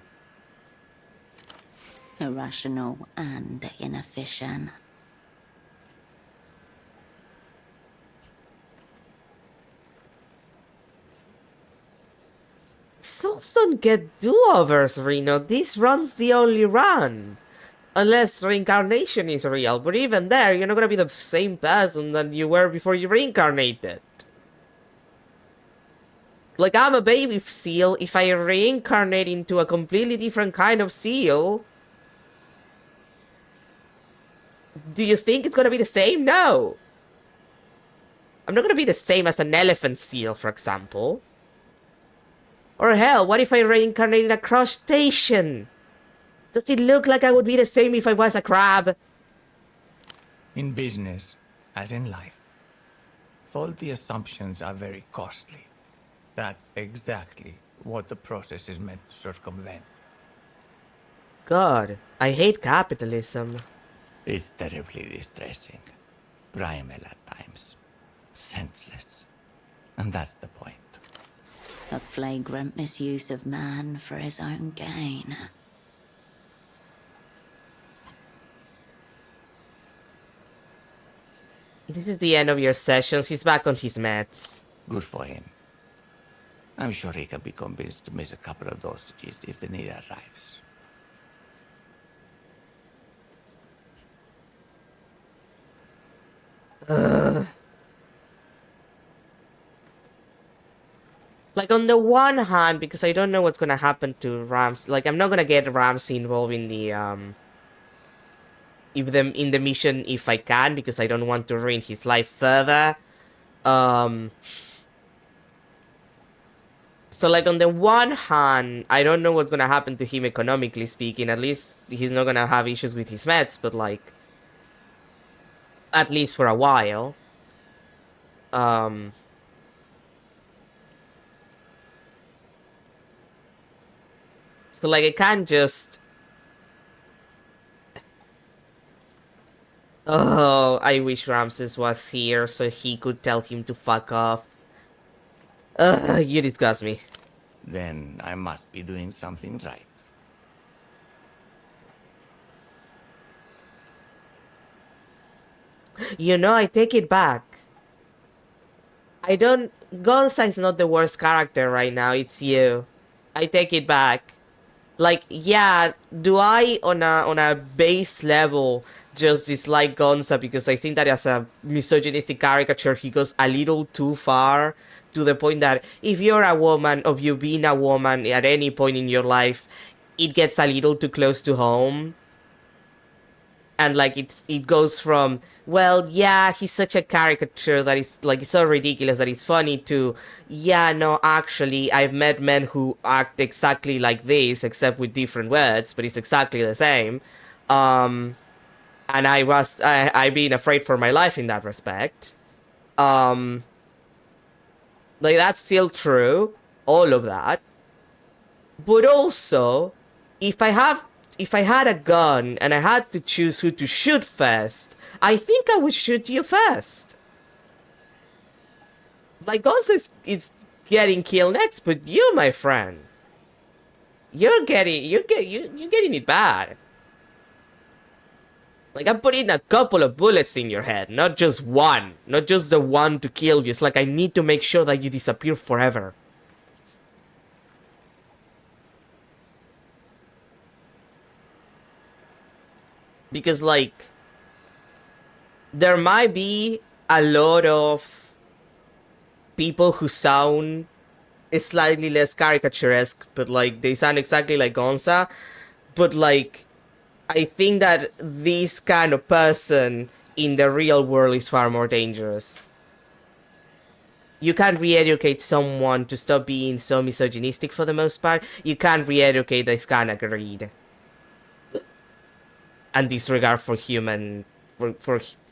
S2: Irrational and inefficient.
S1: Souls don't get do-overs, Reno. This run's the only run. Unless reincarnation is real, but even there, you're not gonna be the same person that you were before you reincarnated. Like, I'm a baby seal. If I reincarnate into a completely different kind of seal, do you think it's gonna be the same? No. I'm not gonna be the same as an elephant seal, for example. Or hell, what if I reincarnate in a crustacean? Does it look like I would be the same if I was a crab?
S5: In business, as in life, faulty assumptions are very costly. That's exactly what the process is meant to circumvent.
S1: God, I hate capitalism.
S4: It's terribly distressing, primal at times, senseless. And that's the point.
S2: A flagrant misuse of man for his own gain.
S1: This is the end of your sessions. He's back on his meds.
S4: Good for him. I'm sure he can be convinced to miss a couple of dosages if the need arrives.
S1: Like, on the one hand, because I don't know what's gonna happen to Rams, like, I'm not gonna get Ramsey involved in the, in the mission if I can, because I don't want to ruin his life further. So, like, on the one hand, I don't know what's gonna happen to him economically speaking. At least he's not gonna have issues with his meds, but, like, At least for a while. So like I can't just. Oh, I wish Ramses was here so he could tell him to fuck off. You disgust me.
S5: Then I must be doing something right.
S1: You know, I take it back. I don't. Gonza is not the worst character right now, it's you. I take it back. Like, yeah, do I on a base level just dislike Gonza because I think that as a misogynistic caricature he goes a little too far to the point that if you're a woman, of you being a woman at any point in your life, it gets a little too close to home. And like it goes from, well, yeah, he's such a caricature that is like so ridiculous that it's funny, to, yeah, no, actually I've met men who act exactly like this except with different words, but it's exactly the same. And I've been afraid for my life in that respect. Like that's still true, all of that. But also, if I had a gun and I had to choose who to shoot first, I think I would shoot you first. Like, Gonza is getting killed next, but you, my friend, you're getting it bad. Like, I'm putting a couple of bullets in your head, not just one, not just the one to kill you. It's like I need to make sure that you disappear forever. Because, like, there might be a lot of people who sound slightly less caricaturesque, but, like, they sound exactly like Gonza. But, like, I think that this kind of person in the real world is far more dangerous. You can't re-educate someone to stop being so misogynistic for the most part. You can't re-educate this kind of greed and disregard for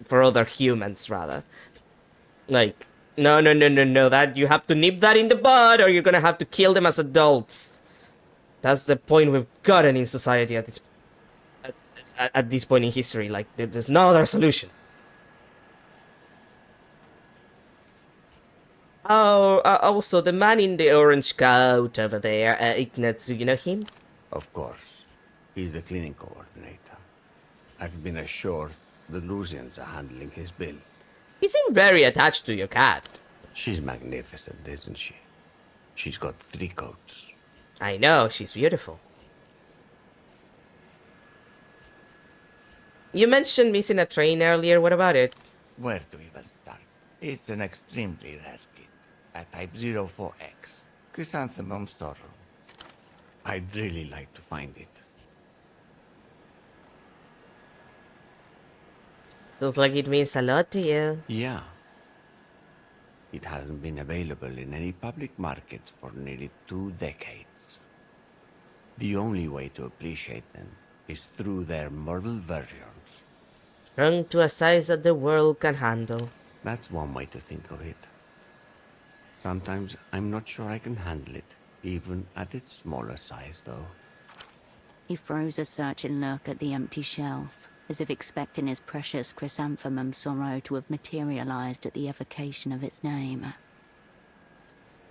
S1: for other humans, rather. Like, no, that you have to nip that in the bud, or you're gonna have to kill them as adults. That's the point we've gotten in society at this point in history. Like, there's no other solution. Oh, also, the man in the orange coat over there, Ignat, do you know him?
S4: Of course. He's the cleaning coordinator. I've been assured the Lusians are handling his bill.
S1: He seemed very attached to your cat.
S4: She's magnificent, isn't she? She's got 3 coats.
S1: I know, she's beautiful. You mentioned missing a train earlier, what about it?
S5: Where to even start? It's an extremely rare kit. A Type 04X. Chrysanthemum sorrel.
S4: I'd really like to find it.
S1: Sounds like it means a lot to you.
S4: Yeah. It hasn't been available in any public markets for nearly 2 decades. The only way to appreciate them is through their model versions.
S1: Shrunk to a size that the world can handle.
S4: That's one way to think of it. Sometimes I'm not sure I can handle it, even at its smaller size, though.
S2: He throws a searching look at the empty shelf, as if expecting his precious chrysanthemum sorrow to have materialized at the evocation of its name.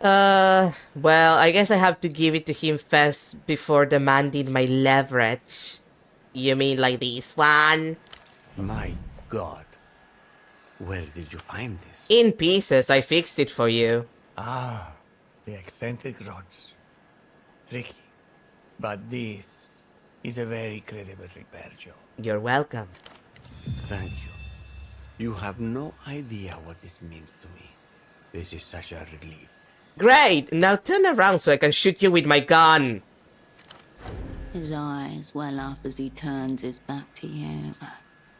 S1: Well, I guess I have to give it to him first before demanding my leverage. You mean like this one?
S4: My God. Where did you find this?
S1: In pieces, I fixed it for you.
S5: Ah, the eccentric rods. Tricky. But this is a very credible repair job.
S1: You're welcome.
S4: Thank you. You have no idea what this means to me. This is such a relief.
S1: Great! Now turn around so I can shoot you with my gun.
S2: His eyes well up as he turns his back to you,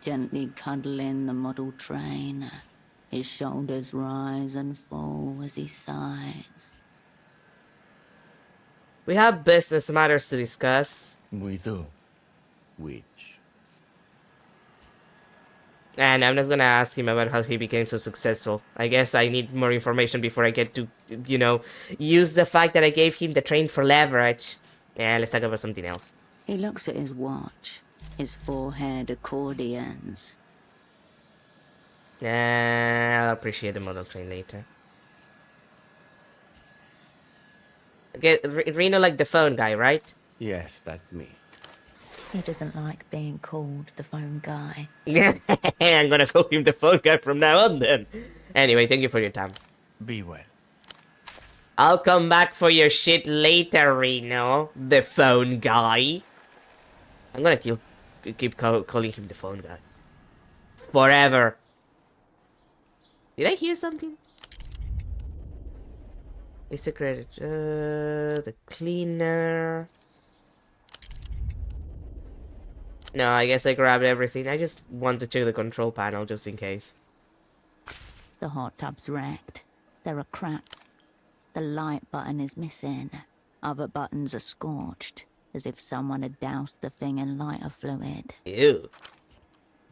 S2: gently cuddling the model train. His shoulders rise and fall as he sighs.
S1: We have business matters to discuss.
S5: We do.
S4: Which?
S1: And I'm not gonna ask him about how he became so successful. I guess I need more information before I get to, use the fact that I gave him the train for leverage. Yeah, let's talk about something else.
S2: He looks at his watch, his forehead accordions.
S1: I'll appreciate the model train later. Get Reno like the phone guy, right?
S4: Yes, that's me.
S2: He doesn't like being called the phone guy.
S1: I'm gonna call him the phone guy from now on then. Anyway, thank you for your time.
S5: Be well.
S1: I'll come back for your shit later, Reno. The phone guy. I'm gonna keep calling him the phone guy. Forever. Did I hear something? Is the credit? The cleaner. No, I guess I grabbed everything. I just want to check the control panel just in case.
S2: The hot tub's wrecked. There are cracks. The light button is missing. Other buttons are scorched, as if someone had doused the thing in lighter fluid.
S1: Ew.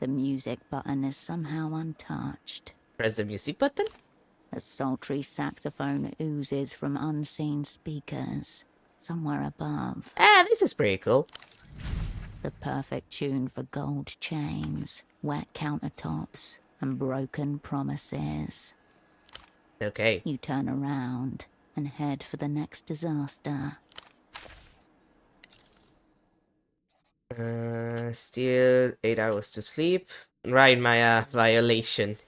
S2: The music button is somehow untouched.
S1: Press the music button?
S2: A sultry saxophone oozes from unseen speakers, somewhere above.
S1: Ah, this is pretty cool.
S2: The perfect tune for gold chains, wet countertops, and broken promises.
S1: Okay.
S2: You turn around and head for the next disaster.
S1: Still 8 hours to sleep. Right, my violation.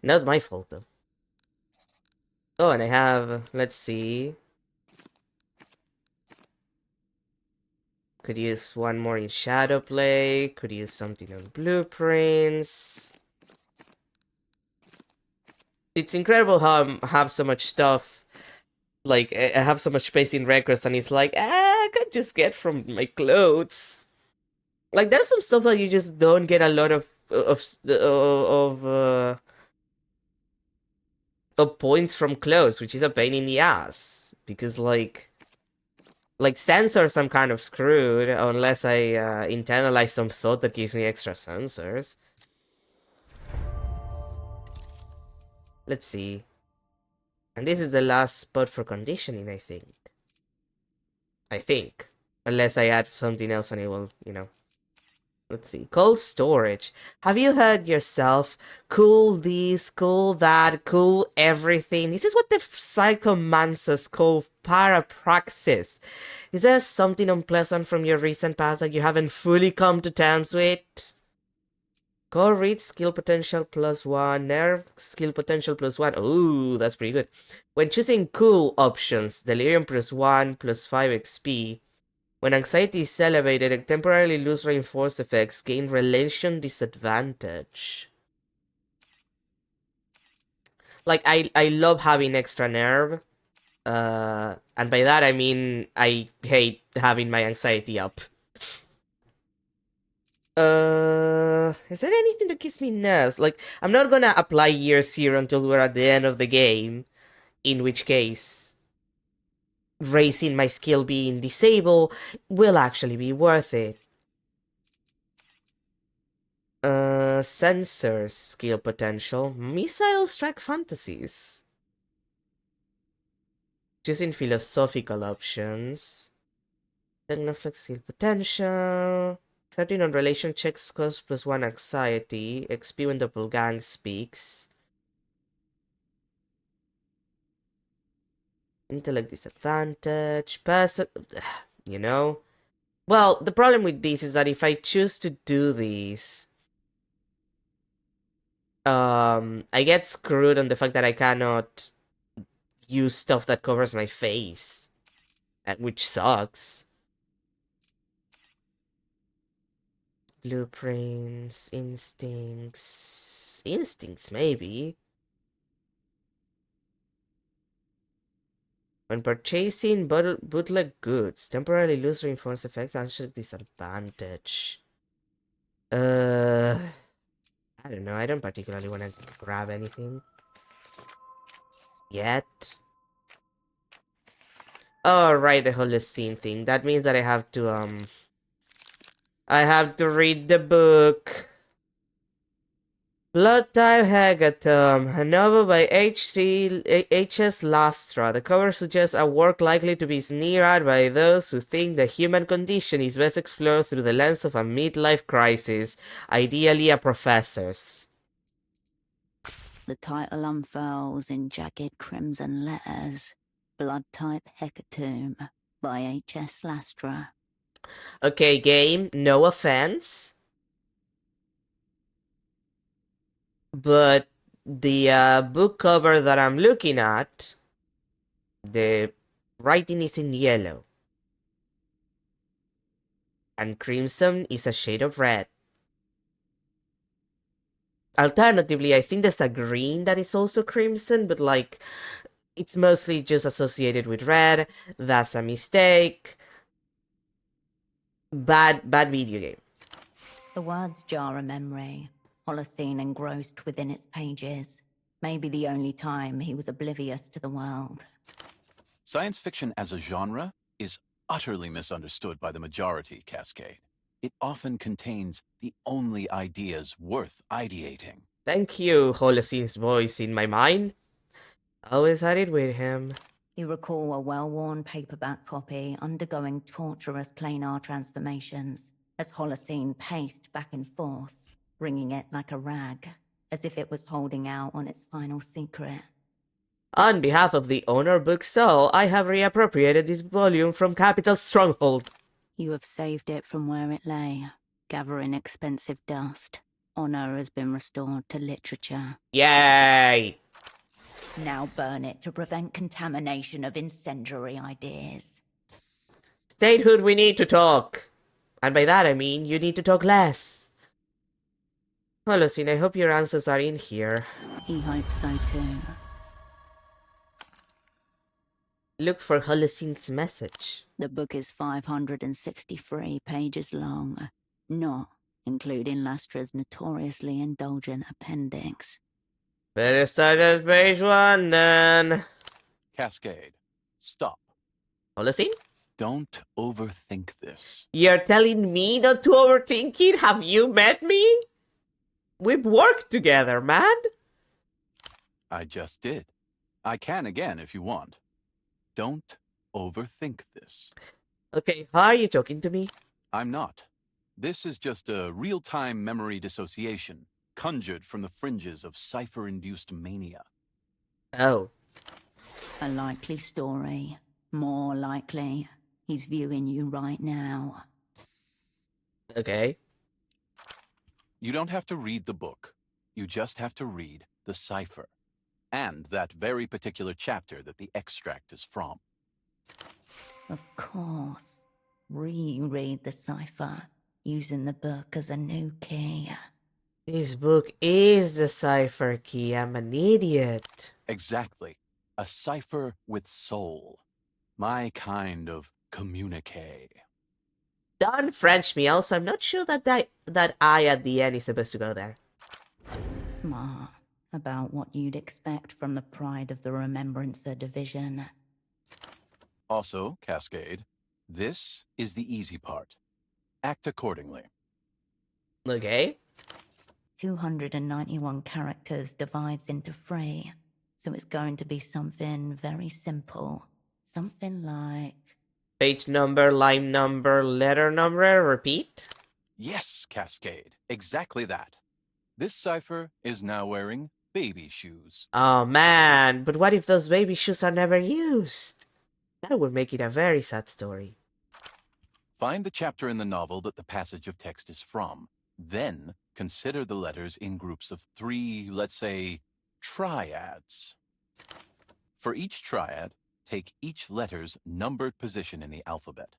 S1: Not my fault though. Oh, and I have, let's see. Could use one more in Shadowplay. Could use something on Blueprints. It's incredible how I have so much stuff. Like, I have so much space in records, and it's like, I could just get from my clothes. Like, there's some stuff that you just don't get a lot of points from clothes, which is a pain in the ass. Because, like sensors, I'm kind of screwed unless I internalize some thought that gives me extra sensors. Let's see. And this is the last spot for conditioning, I think. Unless I add something else and it will, Let's see. Cold storage. Have you heard yourself? Cool this, cool that, cool everything. This is what the psychomancers call parapraxis. Is there something unpleasant from your recent past that you haven't fully come to terms with? Core reach skill potential +1, nerve skill potential +1. Ooh, that's pretty good. When choosing cool options, delirium +1, +5 XP. When anxiety is elevated and temporarily lose reinforced effects, gain relation disadvantage. Like, I love having extra nerve. And by that I mean I hate having my anxiety up. Is there anything that gives me nerves? Like, I'm not gonna apply years here until we're at the end of the game. In which case, raising my skill being disabled will actually be worth it. Sensors, skill potential, missile strike fantasies. Choosing philosophical options. Technoflex skill potential. Accepting on relation checks cost +1 anxiety. XP when doppelgang speaks. Intellect disadvantage. Well, the problem with this is that if I choose to do these, I get screwed on the fact that I cannot use stuff that covers my face, which sucks. Blueprints, instincts, maybe. When purchasing bootleg goods, temporarily lose reinforced effect, actually disadvantage. I don't know. I don't particularly want to grab anything yet. Oh, right, the Holocene thing. That means that I have to read the book. Blood Type Hecatomb, a novel by H.S. Lastra. The cover suggests a work likely to be sneered at by those who think the human condition is best explored through the lens of a midlife crisis, ideally a professor's.
S2: The title unfurls in jagged crimson letters. Blood Type Hecatomb by H.S. Lastra.
S1: Okay, game, no offense. But the book cover that I'm looking at, the writing is in yellow. And crimson is a shade of red. Alternatively, I think there's a green that is also crimson, but like, it's mostly just associated with red. That's a mistake. Bad video game.
S2: The words jar a memory. Holocene engrossed within its pages. Maybe the only time he was oblivious to the world.
S6: Science fiction as a genre is utterly misunderstood by the majority, Cascade. It often contains the only ideas worth ideating.
S1: Thank you, Holocene's voice in my mind. Always had it with him.
S2: You recall a well-worn paperback copy undergoing torturous planar transformations as Holocene paced back and forth, wringing it like a rag, as if it was holding out on its final secret.
S1: On behalf of the owner Bookstall, I have reappropriated this volume from Capital's stronghold.
S2: You have saved it from where it lay, gathering expensive dust. Honor has been restored to literature.
S1: Yay!
S2: Now burn it to prevent contamination of incendiary ideas.
S1: Statehood, we need to talk. And by that I mean, you need to talk less. Holocene, I hope your answers are in here.
S2: He hopes so too.
S1: Look for Holocene's message.
S2: The book is 563 pages long, not including Lastra's notoriously indulgent appendix.
S1: Better start at page 1 then.
S6: Cascade, stop.
S1: Holocene?
S6: Don't overthink this.
S1: You're telling me not to overthink it? Have you met me? We've worked together, man.
S6: I just did. I can again if you want. Don't overthink this.
S1: Okay, how are you talking to me?
S6: I'm not. This is just a real-time memory dissociation, conjured from the fringes of cipher-induced mania.
S1: Oh.
S2: A likely story. More likely. He's viewing you right now.
S1: Okay.
S6: You don't have to read the book. You just have to read the cipher. And that very particular chapter that the extract is from.
S2: Of course. Reread the cipher, using the book as a new key.
S1: This book is the cipher key. I'm an idiot.
S6: Exactly. A cipher with soul. My kind of communique.
S1: Don't French me. Also, I'm not sure that that I at the end is supposed to go there.
S2: Smart. About what you'd expect from the Pride of the Remembrancer division.
S6: Also, Cascade, this is the easy part. Act accordingly.
S1: Okay.
S2: 291 characters divides into 3, so it's going to be something very simple. Something like...
S1: Page number, line number, letter number, repeat?
S6: Yes, Cascade, exactly that. This cipher is now wearing baby shoes.
S1: Oh man, but what if those baby shoes are never used? That would make it a very sad story.
S6: Find the chapter in the novel that the passage of text is from. Then consider the letters in groups of 3, let's say, triads. For each triad, take each letter's numbered position in the alphabet.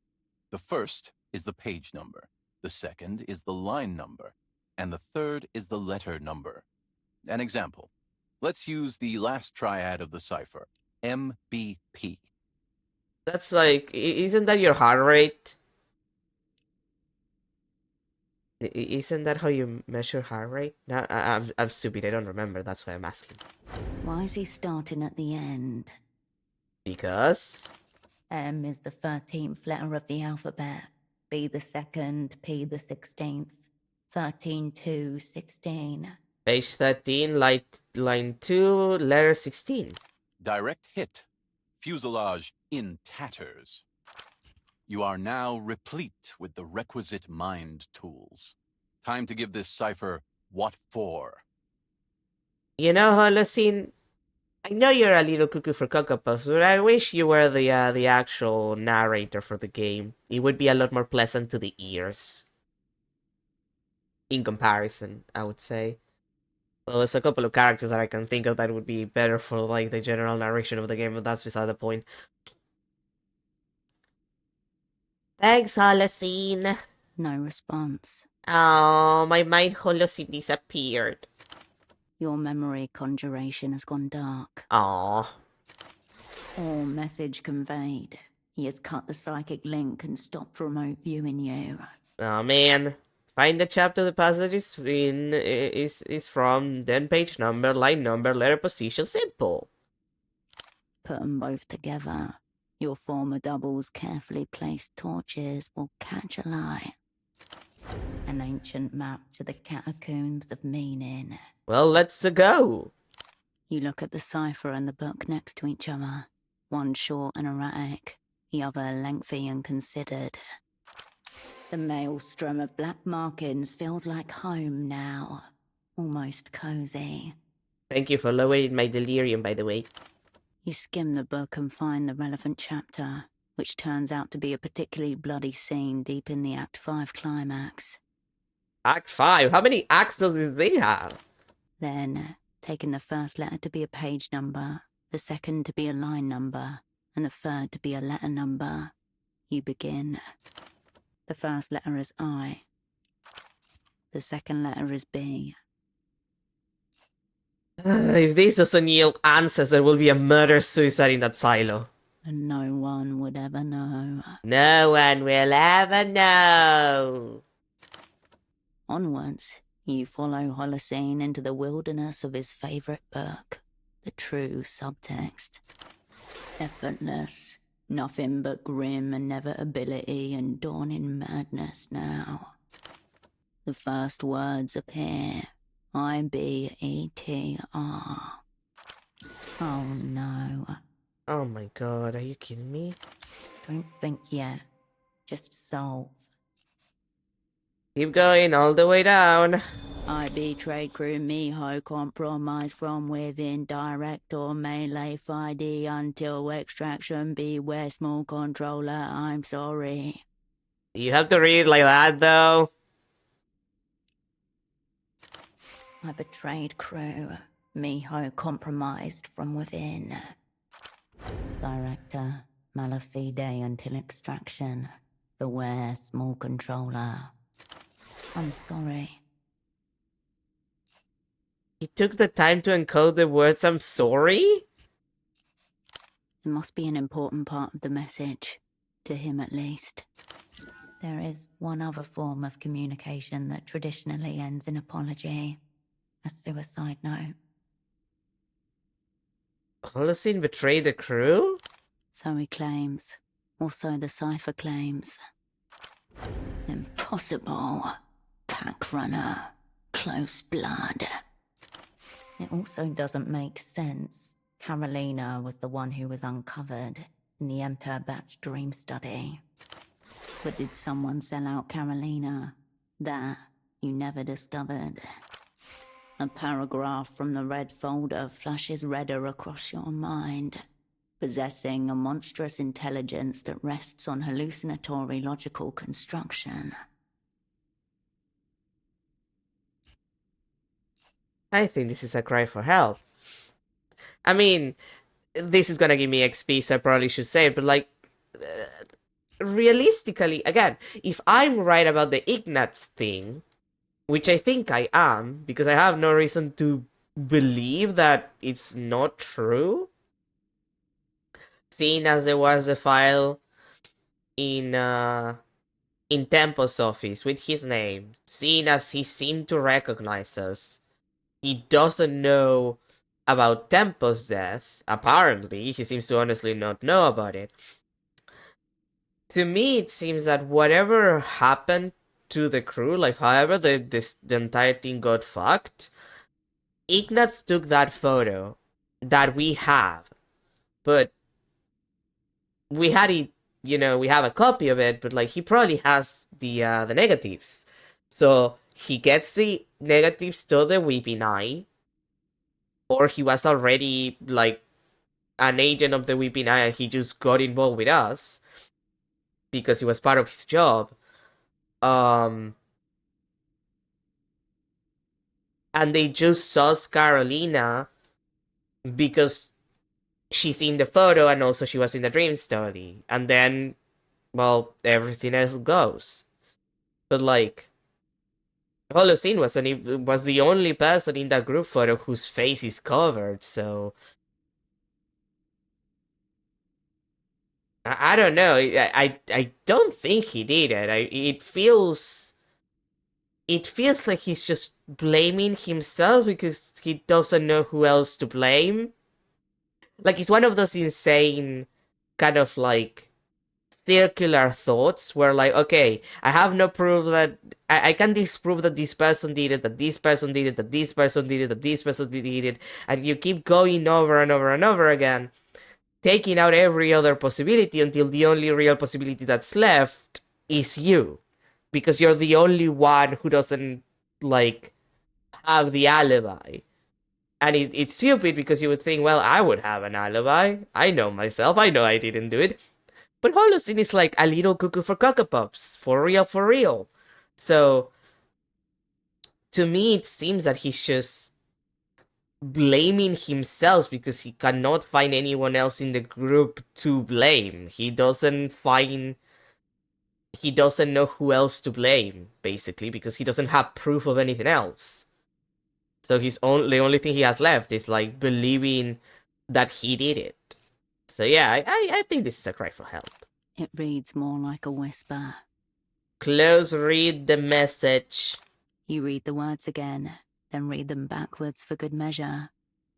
S6: The first is the page number, the second is the line number, and the third is the letter number. An example. Let's use the last triad of the cipher, MBP.
S1: That's like, isn't that your heart rate? Isn't that how you measure heart rate? No, I'm stupid. I don't remember. That's why I'm asking.
S2: Why is he starting at the end?
S1: Because
S2: M is the 13th letter of the alphabet. B the 2nd, P the 16th. 13, 2, 16.
S1: Page 13, line 2, letter 16.
S6: Direct hit. Fuselage in tatters. You are now replete with the requisite mind tools. Time to give this cipher what for.
S1: You know, Holocene, I know you're a little cuckoo for Cocoa Puffs, but I wish you were the actual narrator for the game. It would be a lot more pleasant to the ears. In comparison, I would say. Well, there's a couple of characters that I can think of that would be better for like the general narration of the game, but that's beside the point. Thanks, Holocene.
S2: No response.
S1: Oh, my mind Holocene disappeared.
S2: Your memory conjuration has gone dark.
S1: Aw.
S2: All message conveyed. He has cut the psychic link and stopped remote viewing you.
S1: Oh man. Find the chapter the passage is from, then page number, line number, letter position, simple.
S2: Put them both together. Your former double's carefully placed torches will catch a light. An ancient map to the catacombs of meaning.
S1: Well, let's go.
S2: You look at the cipher and the book next to each other. One short and erratic, the other lengthy and considered. The maelstrom of black markings feels like home now. Almost cozy.
S1: Thank you for lowering my delirium, by the way.
S2: You skim the book and find the relevant chapter, which turns out to be a particularly bloody scene deep in the Act 5 climax.
S1: Act 5? How many acts does they have?
S2: Then, taking the first letter to be a page number, the second to be a line number, and the third to be a letter number, you begin. The first letter is I. The second letter is B.
S1: If this doesn't yield answers, there will be a murder-suicide in that silo.
S2: And no one would ever know.
S1: No one will ever know.
S2: Onwards, you follow Holocene into the wilderness of his favourite book, the true subtext. Effortless, nothing but grim inevitability and dawning madness now. The first words appear, IBETR. Oh no.
S1: Oh my god, are you kidding me?
S2: Don't think yet. Just solve.
S1: Keep going all the way down.
S2: I betrayed crew Miho, compromise from within, direct or melee FID until extraction, beware small controller, I'm sorry.
S1: You have to read it like that, though.
S2: I betrayed crew, Miho compromised from within. Director, malafide until extraction, beware small controller. I'm sorry.
S1: He took the time to encode the words I'm sorry?
S2: It must be an important part of the message, to him at least. There is one other form of communication that traditionally ends in apology. A suicide note.
S1: Holocene betrayed the crew?
S2: So he claims. Also the cipher claims. Impossible. Pack runner. Close blood. It also doesn't make sense. Carolina was the one who was uncovered in the Emter Batch dream study. But did someone sell out Carolina? That you never discovered. A paragraph from the red folder flashes redder across your mind. Possessing a monstrous intelligence that rests on hallucinatory logical construction.
S1: I think this is a cry for help. I mean, this is gonna give me XP, so I probably should say it, but like, realistically, again, if I'm right about the Ignatz thing, which I think I am, because I have no reason to believe that it's not true, seeing as there was a file in Tempo's office with his name, seeing as he seemed to recognize us, he doesn't know about Tempo's death. Apparently, he seems to honestly not know about it. To me, it seems that whatever happened to the crew, like however the entire thing got fucked, Ignatz took that photo that we have, but we had it, we have a copy of it, but like he probably has the negatives. So he gets the negatives to the Weeping Eye, or he was already like an agent of the Weeping Eye and he just got involved with us because it was part of his job. And they just saw Carolina because she's in the photo and also she was in the dream study. And then, well, everything else goes. But like, Holocene was the only person in that group photo whose face is covered, so I don't know. I don't think he did it. It feels like he's just blaming himself because he doesn't know who else to blame. Like, it's one of those insane kind of like circular thoughts where like, okay, I have no proof that I can disprove that this person did it, that this person did it, that this person did it, that this person did it, and you keep going over and over and over again, taking out every other possibility until the only real possibility that's left is you, because you're the only one who doesn't like have the alibi. And it's stupid because you would think, well, I would have an alibi. I know myself. I know I didn't do it. But Holocene is like a little cuckoo for Cocoa Puffs. For real, for real. So, to me, it seems that he's just blaming himself because he cannot find anyone else in the group to blame. He doesn't know who else to blame, basically, because he doesn't have proof of anything else. So the only thing he has left is like believing that he did it. So yeah, I think this is a cry for help.
S2: It reads more like a whisper.
S1: Close read the message.
S2: You read the words again, then read them backwards for good measure.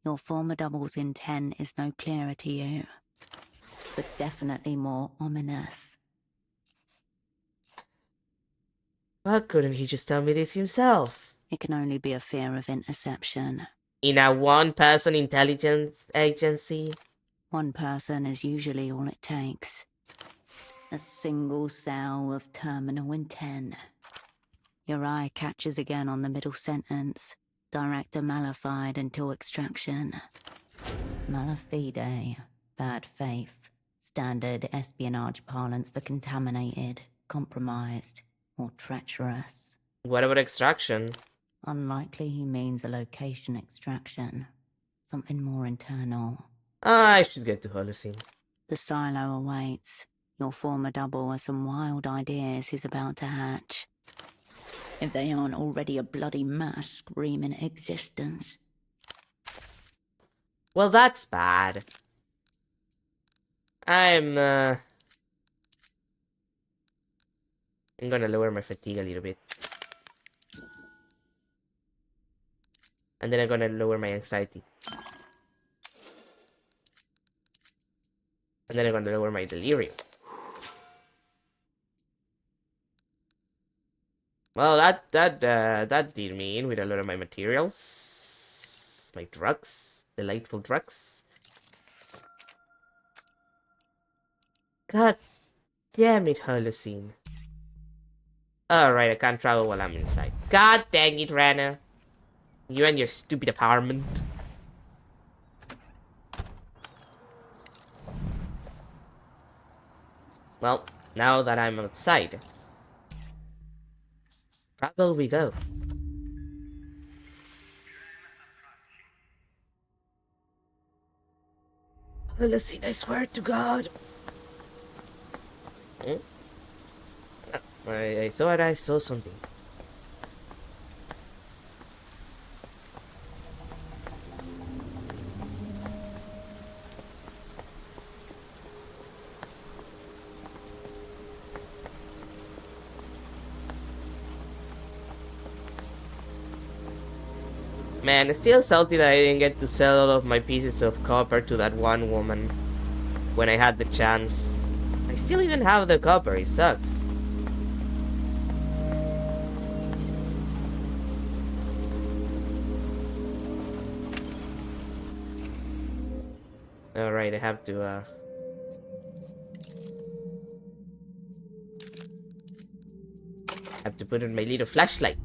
S2: Your former double's intent is no clearer to you, but definitely more ominous.
S1: Why couldn't he just tell me this himself?
S2: It can only be a fear of interception.
S1: In a one-person intelligence agency?
S2: One person is usually all it takes. A single cell of terminal intent. Your eye catches again on the middle sentence. Director malafide until extraction. Malafide, bad faith. Standard espionage parlance for contaminated, compromised, or treacherous.
S1: What about extraction?
S2: Unlikely he means a location extraction. Something more internal.
S1: I should get to Holocene.
S2: The silo awaits. Your former double has some wild ideas he's about to hatch. If they aren't already a bloody mass screaming existence.
S1: Well, that's bad. I'm gonna lower my fatigue a little bit. And then I'm gonna lower my anxiety. And then I'm gonna lower my delirium. Well, that did me in with a lot of my materials. My drugs. Delightful drugs. God damn it, Holocene. Alright, I can't travel while I'm inside. God dang it, Rana. You and your stupid apartment. Well, now that I'm outside, travel we go. Holocene, I swear to God. I thought I saw something. Man, it's still salty that I didn't get to sell all of my pieces of copper to that one woman when I had the chance. I still even have the copper, it sucks. Alright, I have to, put on my little flashlight.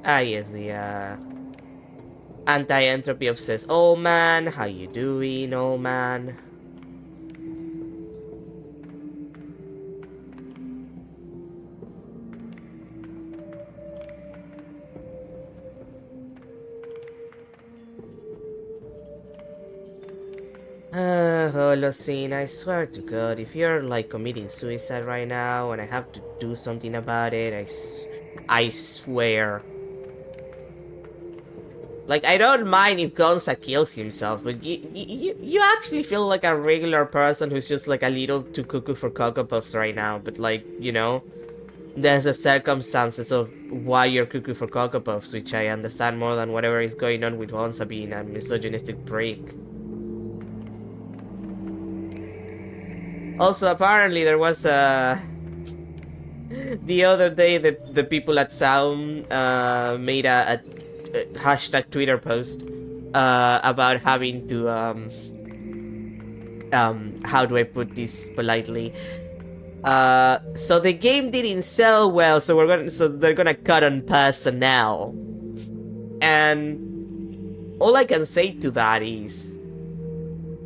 S1: Ah, yes, the, anti-entropy obsessed old man. How you doing, old man? Holocene, I swear to God, if you're like committing suicide right now and I have to do something about it, I swear. Like, I don't mind if Gonza kills himself, but you actually feel like a regular person who's just like a little too cuckoo for Cocoa Puffs right now, but like, you know, there's the circumstances of why you're cuckoo for Cocoa Puffs, which I understand more than whatever is going on with Gonza being a misogynistic prick. Also, apparently there was the other day the people at Sound made a hashtag Twitter post about having to how do I put this politely? So the game didn't sell well, so they're gonna cut on personnel. And all I can say to that is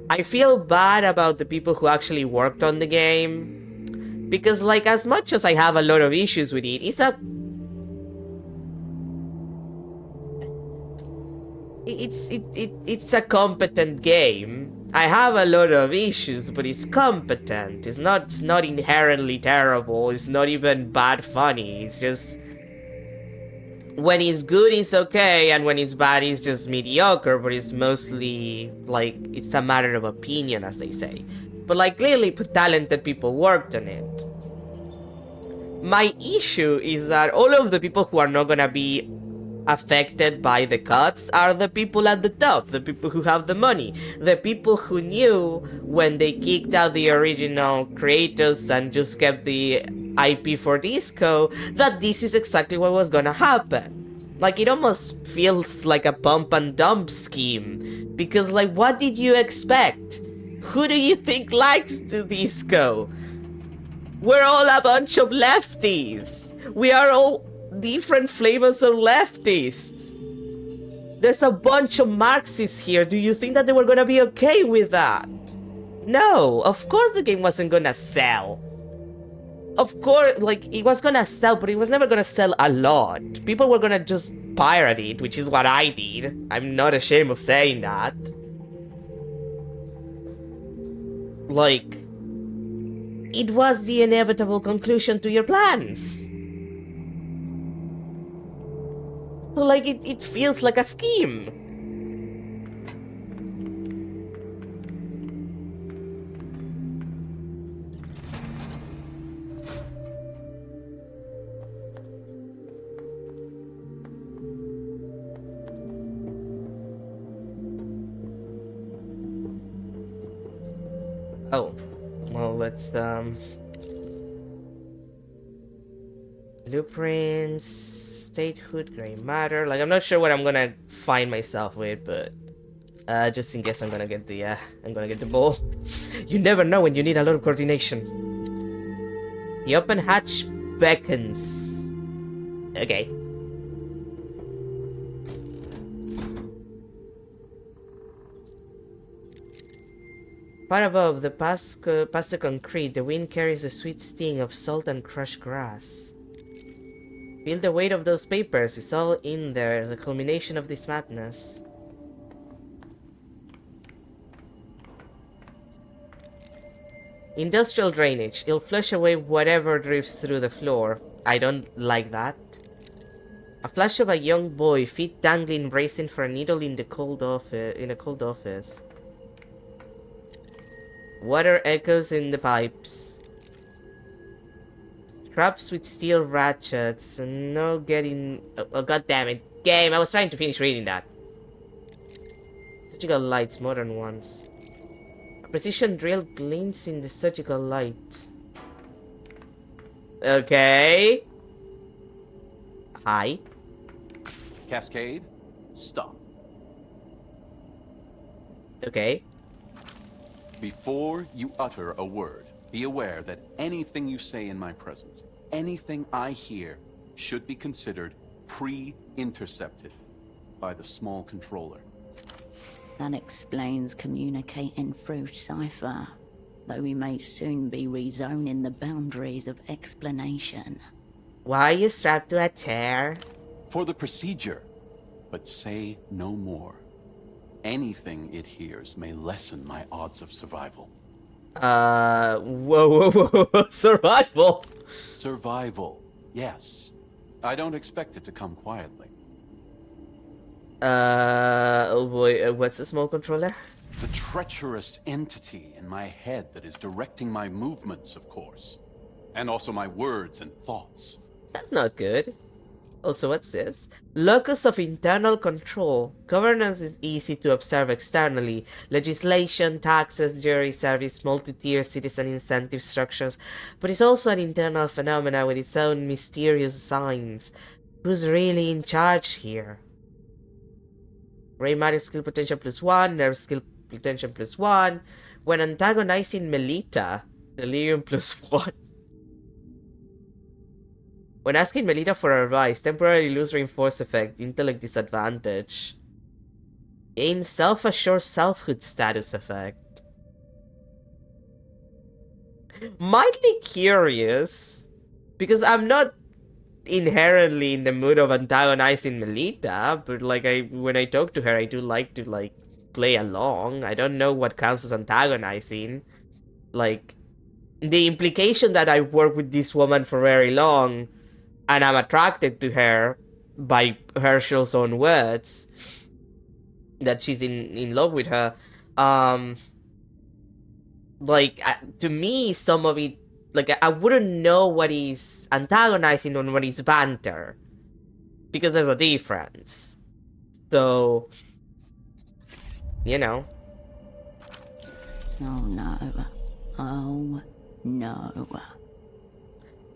S1: I feel bad about the people who actually worked on the game, because like as much as I have a lot of issues with it, it's a competent game. I have a lot of issues, but it's competent. It's not inherently terrible. It's not even bad funny. It's just when it's good, it's okay, and when it's bad, it's just mediocre, but it's mostly, like, it's a matter of opinion, as they say. But, like, clearly talented people worked on it. My issue is that all of the people who are not gonna be affected by the cuts are the people at the top, the people who have the money, the people who knew when they kicked out the original creators and just kept the IP for Disco that this is exactly what was gonna happen. Like, it almost feels like a pump and dump scheme, because like, what did you expect? Who do you think likes the Disco? We're all a bunch of lefties. We are all different flavors of leftists. There's a bunch of Marxists here. Do you think that they were gonna be okay with that? No, of course the game wasn't gonna sell. Of course, like, it was gonna sell, but it was never gonna sell a lot. People were gonna just pirate it, which is what I did. I'm not ashamed of saying that. Like, it was the inevitable conclusion to your plans. Like, it feels like a scheme. Oh, well, let's, blueprints, statehood, gray matter. Like, I'm not sure what I'm gonna find myself with, but just in case I'm gonna get the ball. You never know when you need a lot of coordination. The open hatch beckons. Okay. Far above, past the concrete, the wind carries the sweet sting of salt and crushed grass. Feel the weight of those papers, it's all in there, the culmination of this madness. Industrial drainage, it'll flush away whatever drifts through the floor. I don't like that. A flash of a young boy, feet dangling, bracing for a needle in a cold office. Water echoes in the pipes. Crabs with steel ratchets. No getting... Oh, god damn it. Game, I was trying to finish reading that. Surgical lights, modern ones. A precision drill glints in the surgical light. Okay. Hi.
S6: Cascade, stop.
S1: Okay.
S6: Before you utter a word, be aware that anything you say in my presence, anything I hear, should be considered pre-intercepted by the small controller.
S2: That explains communicating through cipher, though we may soon be rezoning the boundaries of explanation.
S1: Why are you strapped to a chair?
S6: For the procedure, but say no more. Anything it hears may lessen my odds of survival.
S1: Whoa. Survival.
S6: Survival, yes. I don't expect it to come quietly.
S1: Oh boy, what's the small controller?
S6: The treacherous entity in my head that is directing my movements, of course. And also my words and thoughts.
S1: That's not good. Also, what's this? Locus of internal control. Governance is easy to observe externally. Legislation, taxes, jury service, multi-tier citizen incentive structures. But it's also an internal phenomena with its own mysterious signs. Who's really in charge here? Ray Mario skill potential +1, nerve skill potential +1. When antagonizing Melita, delirium +1. When asking Melita for advice, temporarily lose reinforce effect, intellect disadvantage. Gain self-assured selfhood status effect. Mildly curious, because I'm not inherently in the mood of antagonizing Melita, but like when I talk to her, I do like to like play along. I don't know what counts as antagonizing. Like, the implication that I work with this woman for very long and I'm attracted to her by Herschel's own words, that she's in love with her. Like, to me, some of it, like, I wouldn't know what is antagonizing and what is banter, because there's a difference. So, you know.
S2: Oh no. Oh no.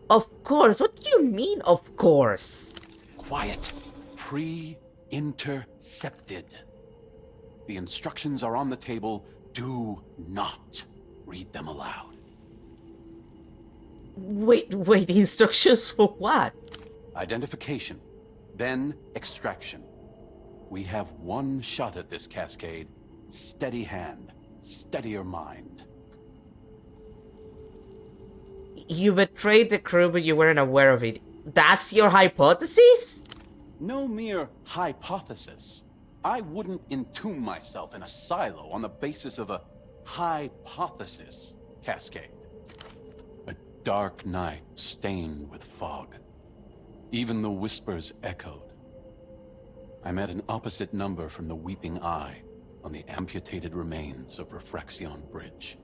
S1: Of course, what do you mean, of course?
S6: Quiet. Pre-intercepted. The instructions are on the table. Do not read them aloud.
S1: Wait, instructions for what?
S6: Identification, then extraction. We have one shot at this, Cascade. Steady hand, steadier mind.
S1: You betrayed the crew, but you weren't aware of it. That's your hypothesis?
S6: No mere hypothesis. I wouldn't entomb myself in a silo on the basis of a hypothesis, Cascade. A dark night stained with fog. Even the whispers echoed. I met an opposite number from the Weeping Eye on the amputated remains of Refraction Bridge.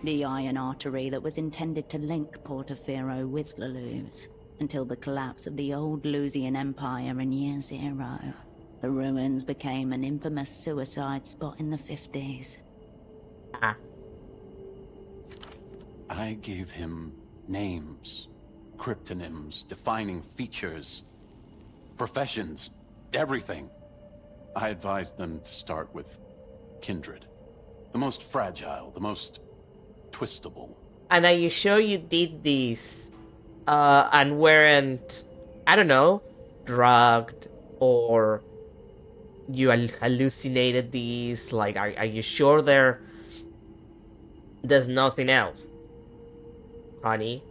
S2: The iron artery that was intended to link Portofino with Lelouch until the collapse of the old Lusian Empire in Year Zero. The ruins became an infamous suicide spot in the 50s.
S6: I gave him names, cryptonyms, defining features, professions, everything. I advised them to start with Kindred. The most fragile, the most twistable.
S1: And are you sure you did this and weren't, I don't know, drugged, or you hallucinated these? Like, are you sure there's nothing else? Honey?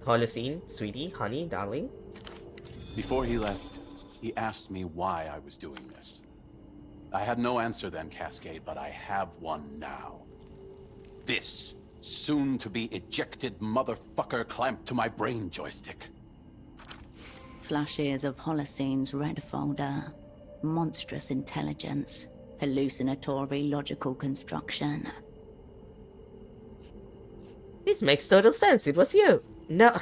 S1: Holocene? Sweetie? Honey? Darling?
S6: Before he left, he asked me why I was doing this. I had no answer then, Cascade, but I have one now. This soon-to-be ejected motherfucker clamped to my brain joystick.
S2: Flashes of Holocene's red folder. Monstrous intelligence. Hallucinatory logical construction.
S1: This makes total sense. It was you. No,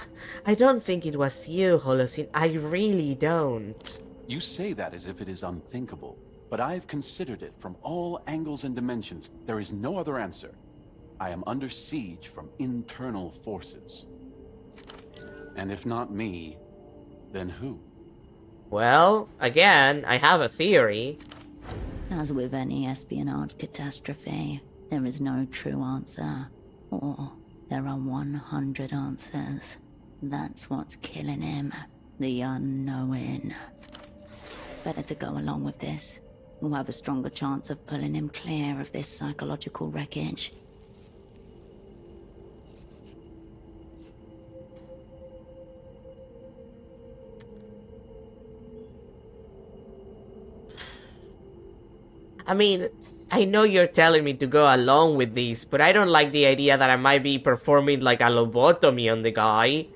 S1: I don't think it was you, Holocene. I really don't.
S6: You say that as if it is unthinkable, but I've considered it from all angles and dimensions. There is no other answer. I am under siege from internal forces. And if not me, then who?
S1: Well, again, I have a theory.
S2: As with any espionage catastrophe, there is no true answer. Or there are 100 answers. That's what's killing him. The unknowing. Better to go along with this. We'll have a stronger chance of pulling him clear of this psychological wreckage.
S1: I mean, I know you're telling me to go along with this, but I don't like the idea that I might be performing like a lobotomy on the guy.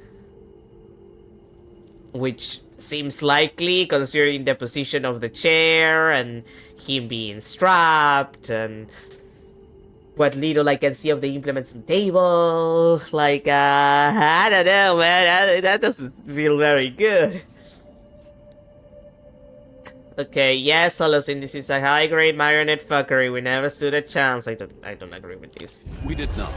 S1: Which seems likely considering the position of the chair and him being strapped and what little I can see of the implements on the table. Like, I don't know, man. That doesn't feel very good. Okay, yes, Holocene, this is a high-grade marionette fuckery. We never stood a chance. I don't agree with this.
S6: We did not.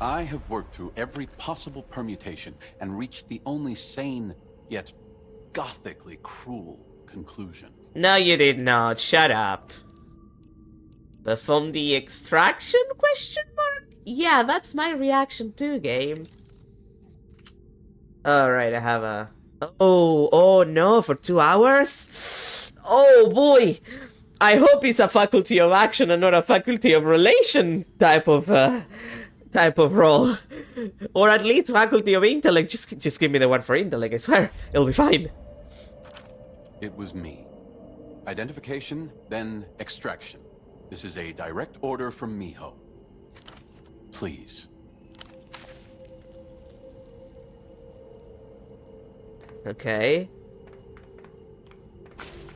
S6: I have worked through every possible permutation and reached the only sane, yet gothically cruel conclusion.
S1: No, you did not. Shut up. Perform the extraction? Question mark? Yeah, that's my reaction too, game. Alright, I have a... Oh no, for 2 hours? Oh boy! I hope it's a faculty of action and not a faculty of relation type of role. Or at least faculty of intellect. Just give me the one for intellect, I swear. It'll be fine.
S6: It was me. Identification, then extraction. This is a direct order from Miho. Please.
S1: Okay.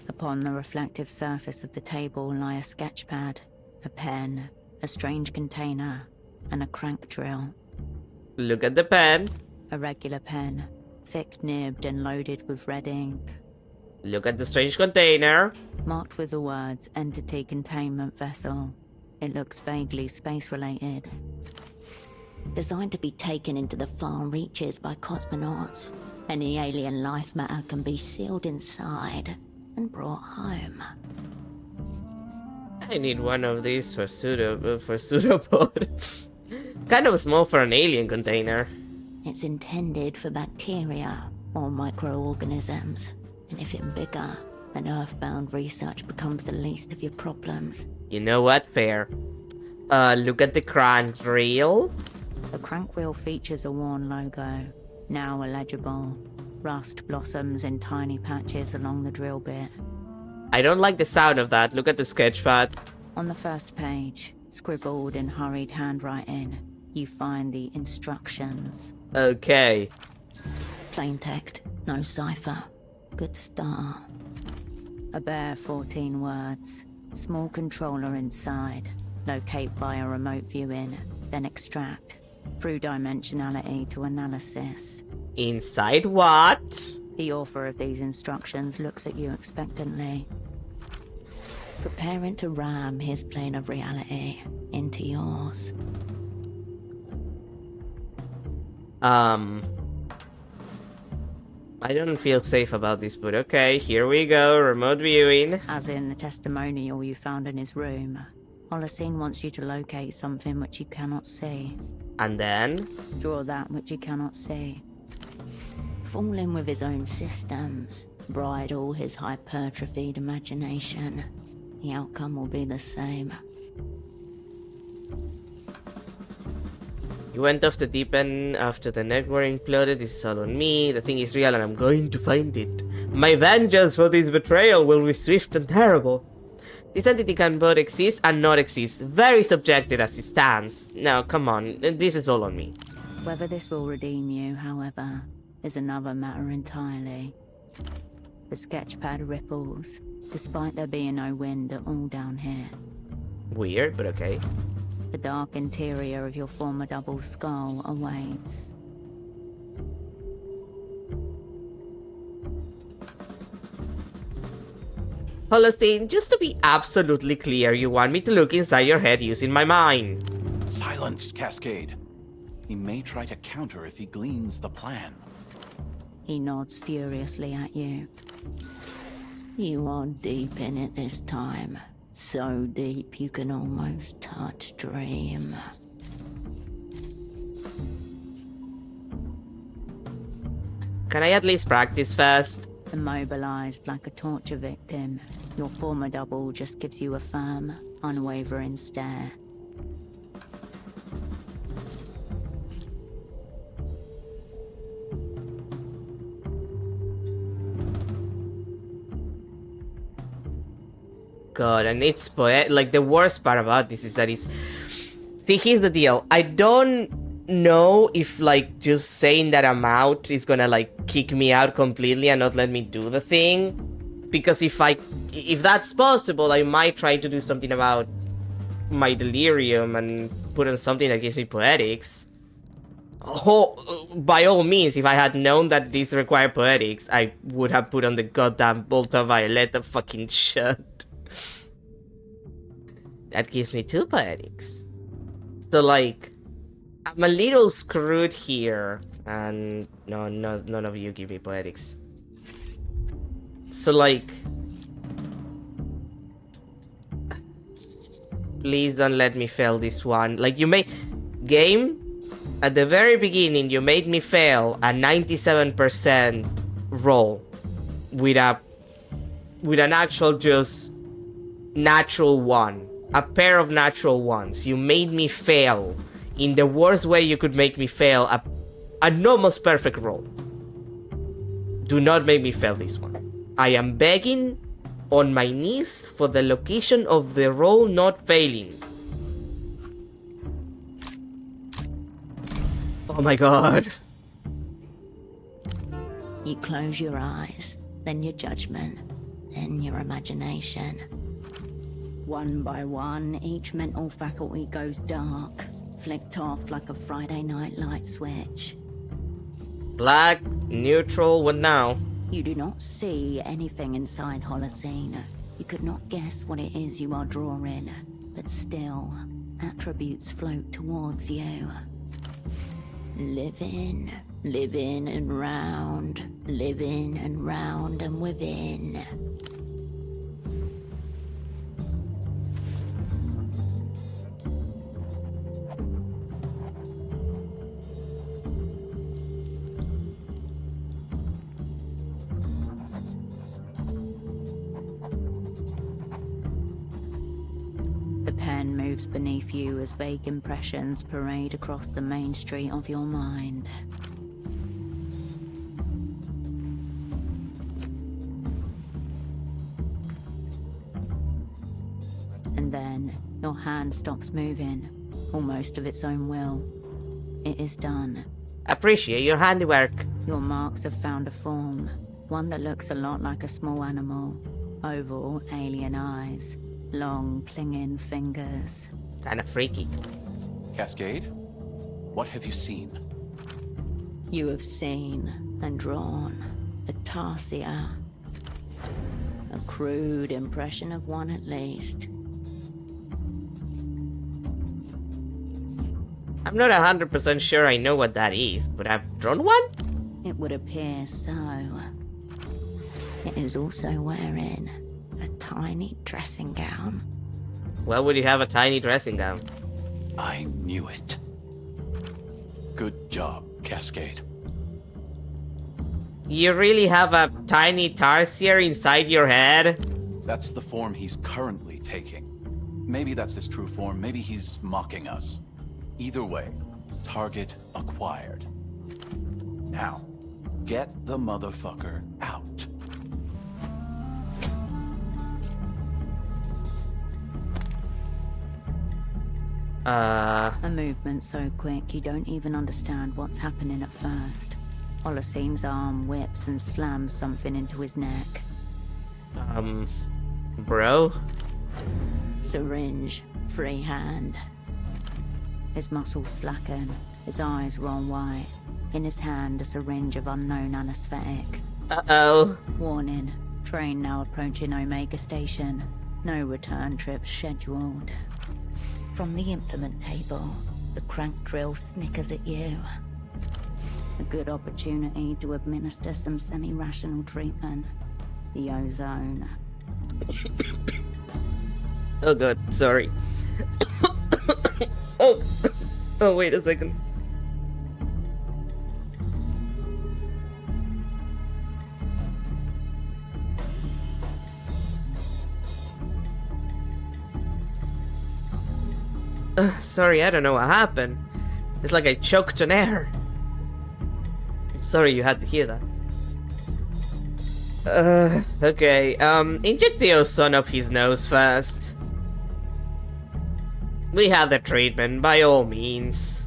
S2: Upon the reflective surface of the table lie a sketchpad, a pen, a strange container, and a crank drill.
S1: Look at the pen.
S2: A regular pen, thick-nibbed and loaded with red ink.
S1: Look at the strange container.
S2: Marked with the words Entity Containment Vessel. It looks vaguely space-related. Designed to be taken into the far reaches by cosmonauts. Any alien life matter can be sealed inside and brought home.
S1: I need one of these for pseudopod. Kind of small for an alien container.
S2: It's intended for bacteria or microorganisms. And if it's bigger, then Earthbound research becomes the least of your problems.
S1: You know what? Fair. Look at the crank drill.
S2: The crank wheel features a worn logo, now illegible. Rust blossoms in tiny patches along the drill bit.
S1: I don't like the sound of that. Look at the sketchpad.
S2: On the first page, scribbled in hurried handwriting, you find the instructions.
S1: Okay.
S2: Plain text, no cipher. Good start. A bare 14 words. Small controller inside. Locate via remote viewing, then extract. Through dimensionality to analysis.
S1: Inside what?
S2: The author of these instructions looks at you expectantly. Preparing to ram his plane of reality into yours.
S1: I don't feel safe about this, but okay, here we go, remote viewing.
S2: As in the testimonial you found in his room. Holocene wants you to locate something which you cannot see.
S1: And then?
S2: Draw that which you cannot see. Fall in with his own systems. Bridle his hypertrophied imagination. The outcome will be the same.
S1: You went off the deep end after the network imploded. This is all on me. The thing is real and I'm going to find it. My vengeance for this betrayal will be swift and terrible. This entity can both exist and not exist. Very subjective as it stands. Now, come on. This is all on me.
S2: Whether this will redeem you, however, is another matter entirely. The sketchpad ripples, despite there being no wind at all down here.
S1: Weird, but okay.
S2: The The dark interior of your former double skull awaits.
S1: Holocene, just to be absolutely clear, you want me to look inside your head using my mind.
S6: Silence, Cascade. He may try to counter if he gleans the plan.
S2: He nods furiously at you. You are deep in it this time. So deep you can almost touch Dream.
S1: Can I at least practice first?
S2: Immobilized like a torture victim, your former double just gives you a firm, unwavering stare.
S1: God, and it's like the worst part about this is that it's. See, here's the deal. I don't know if like just saying that I'm out is gonna like kick me out completely and not let me do the thing. Because if that's possible, I might try to do something about my delirium and put on something that gives me poetics. Oh, by all means, if I had known that this required poetics, I would have put on the goddamn Volta Violetta fucking shirt. That gives me 2 poetics. So like, I'm a little screwed here, and no, none of you give me poetics. So like, please don't let me fail this one. Like game, at the very beginning you made me fail a 97% roll with an actual just natural one. A pair of natural ones. You made me fail in the worst way you could make me fail an almost perfect roll. Do not make me fail this one. I am begging on my knees for the location of the roll not failing. Oh my god.
S2: You close your eyes, then your judgment, then your imagination. One by one, each mental faculty goes dark, flicked off like a Friday night light switch.
S1: Black, neutral, what now?
S2: You do not see anything inside Holocene. You could not guess what it is you are drawing, but still, attributes float towards you. Living and round and within. The pen moves beneath you as vague impressions parade across the main street of your mind. And then your hand stops moving, almost of its own will. It is done.
S1: Appreciate your handiwork.
S2: Your marks have found a form, one that looks a lot like a small animal. Oval, alien eyes, long, clinging fingers.
S1: Kinda freaky.
S6: Cascade, what have you seen?
S2: You have seen and drawn a tarsia. A crude impression of one at least.
S1: I'm not 100% sure I know what that is, but I've drawn one?
S2: It would appear so. It is also wearing a tiny dressing gown.
S1: Why would you have a tiny dressing gown?
S6: I knew it. Good job, Cascade.
S1: You really have a tiny tarsier inside your head?
S6: That's the form he's currently taking. Maybe that's his true form, maybe he's mocking us. Either way, target acquired. Now, get the motherfucker out.
S2: A movement so quick you don't even understand what's happening at first. Holocene's arm whips and slams something into his neck.
S1: Bro?
S2: Syringe, free hand. His muscles slacken, his eyes roll white. In his hand, a syringe of unknown anesthetic.
S1: Uh-oh.
S2: Warning, train now approaching Omega Station. No return trip scheduled. From the implement table, the crank drill snickers at you. A good opportunity to administer some semi-rational treatment. The ozone.
S1: Oh god, sorry. Oh, oh, wait a second. Sorry, I don't know what happened. It's like I choked on air. Sorry you had to hear that. Okay, inject the ozone up his nose first. We have the treatment, by all means.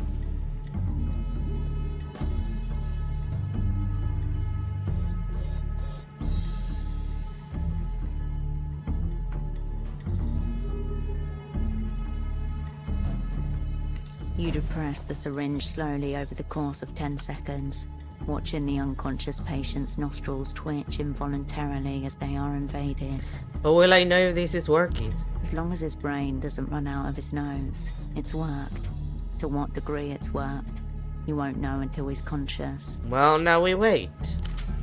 S2: You depress the syringe slowly over the course of 10 seconds, watching the unconscious patient's nostrils twitch involuntarily as they are invaded.
S1: But will I know if this is working?
S2: As long as his brain doesn't run out of his nose, it's worked. To what degree it's worked, you won't know until he's conscious.
S1: Well, now we wait.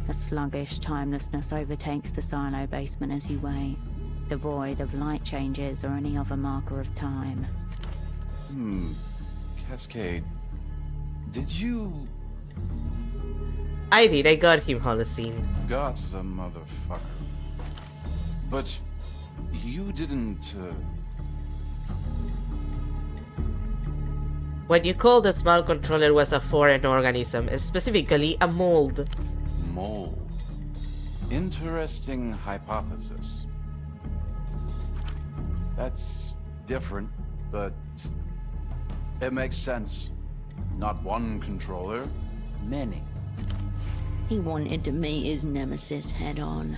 S2: A sluggish timelessness overtakes the silo basement as you wait, devoid of light changes or any other marker of time.
S6: Cascade, did you...
S1: I did, I got him, Holocene.
S6: Got the motherfucker. But you didn't,
S1: What you called the small controller was a foreign organism, specifically a mold.
S6: mold. Interesting hypothesis. That's different, but it makes sense. Not one controller, many.
S2: He wanted to meet his nemesis head on.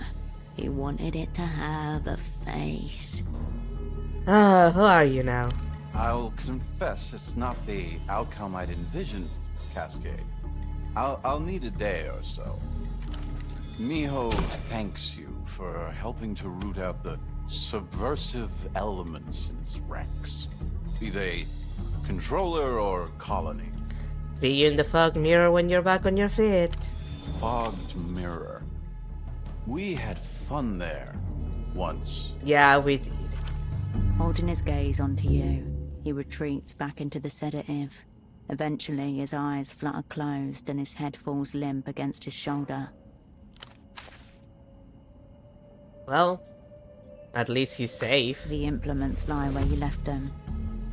S2: He wanted it to have a face.
S1: Who are you now?
S6: I'll confess it's not the outcome I'd envisioned, Cascade. I'll need a day or so. Miho thanks you for helping to root out the subversive elements in its ranks. Be they controller or colony.
S1: See you in the fog mirror when you're back on your feet.
S6: Fogged mirror. We had fun there once.
S1: Yeah, we did.
S2: Holding his gaze onto you, he retreats back into the sedative. Eventually, his eyes flutter closed and his head falls limp against his shoulder.
S1: Well, at least he's safe.
S2: The implements lie where you left them.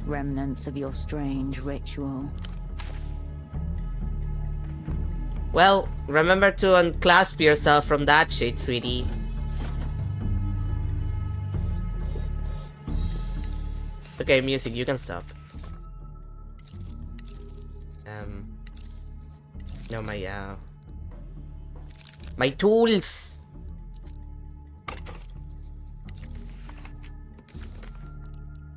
S2: Remnants of your strange ritual.
S1: Well, remember to unclasp yourself from that shit, sweetie. Okay, music, you can stop. No, my tools!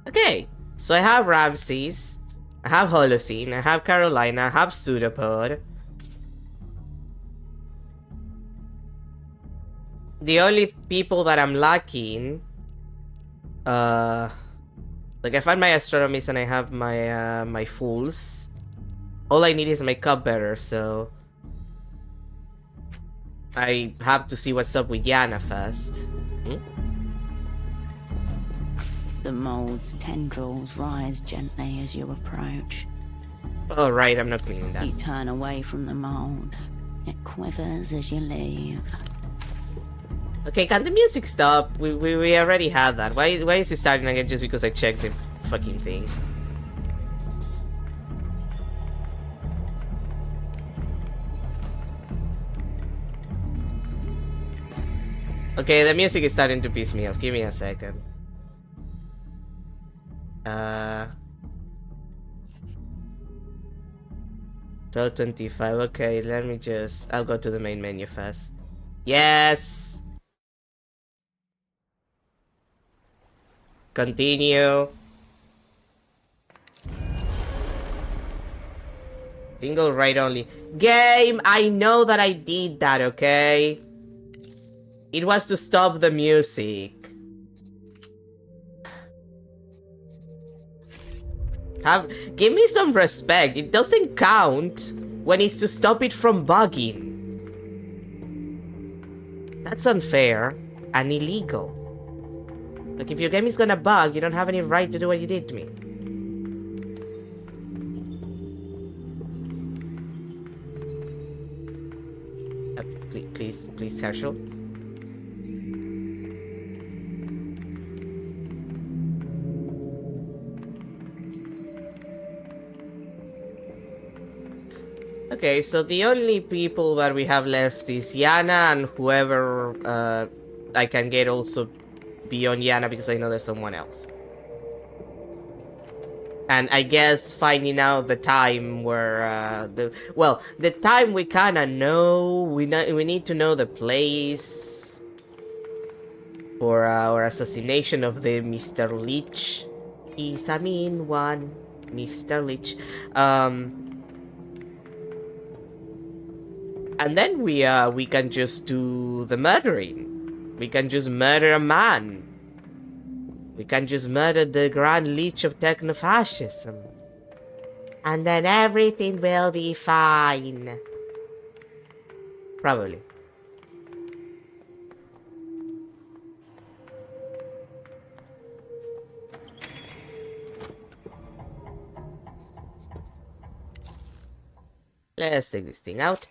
S1: Okay, so I have Ramses, I have Holocene, I have Carolina, I have Pseudopod. The only people that I'm lacking, like I find my astronomies and I have my my fools. All I need is my cupbearer, so I have to see what's up with Yana first.
S2: The mold's tendrils rise gently as you approach.
S1: Oh right, I'm not cleaning that.
S2: You turn away from the mold. It quivers as you leave.
S1: Okay, can the music stop? We already had that. Why is it starting again just because I checked the fucking thing? Okay, the music is starting to piss me off. Give me a second. 12:25. Okay, let me just... I'll go to the main menu first. Yes! Continue. Single ride only. Game, I know that I did that, okay? It was to stop the music. Give me some respect. It doesn't count when it's to stop it from bugging. That's unfair and illegal. Like, if your game is gonna bug, you don't have any right to do what you did to me. Please, Herschel. Okay, so the only people that we have left is Yana and whoever I can get also beyond Yana, because I know there's someone else. And I guess finding out the time where the time we kinda know. We need to know the place for our assassination of the Mr. Leech. He's a mean one, Mr. Leech. And then we can just do the murdering. We can just murder a man. We can just murder the Grand Leech of Technofascism. And then everything will be fine. Probably. Let's take this thing out.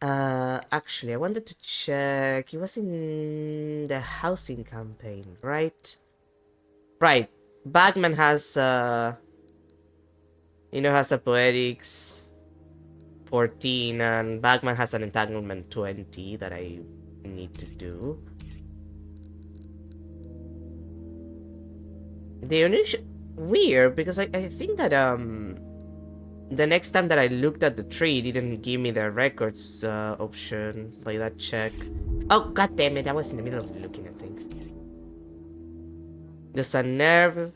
S1: Actually, I wanted to check. It was in the housing campaign, right? Right. Bagman has, has a poetics 14, and Bagman has an entanglement 20 that I need to do. The initial weird, because I think that the next time that I looked at the tree, it didn't give me the records option, like that check. Oh, god damn it, I was in the middle of looking at things. There's a nerve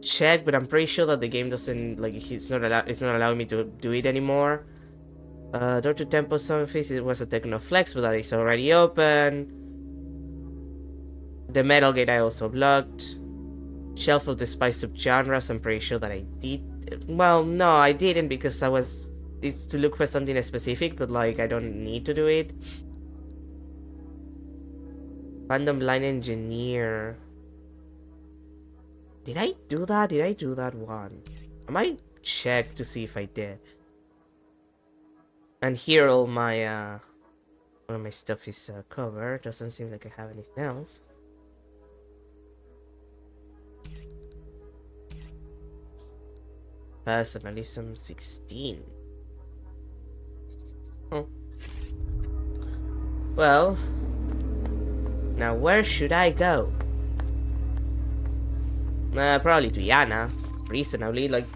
S1: check, but I'm pretty sure that the game doesn't, like, it's not allowing me to do it anymore. Door to Temple Surface, it was a Technoflex, but that is already open. The metal gate I also blocked. Shelf of the Spice subgenres, I'm pretty sure that I did. Well, no, I didn't, because it's to look for something specific, but like I don't need to do it. Random line engineer. Did I do that? Did I do that one? I might check to see if I did. And here all my stuff is covered. Doesn't seem like I have anything else. Personalism 16. Oh. Well, now where should I go? Probably to Yana, reasonably, like...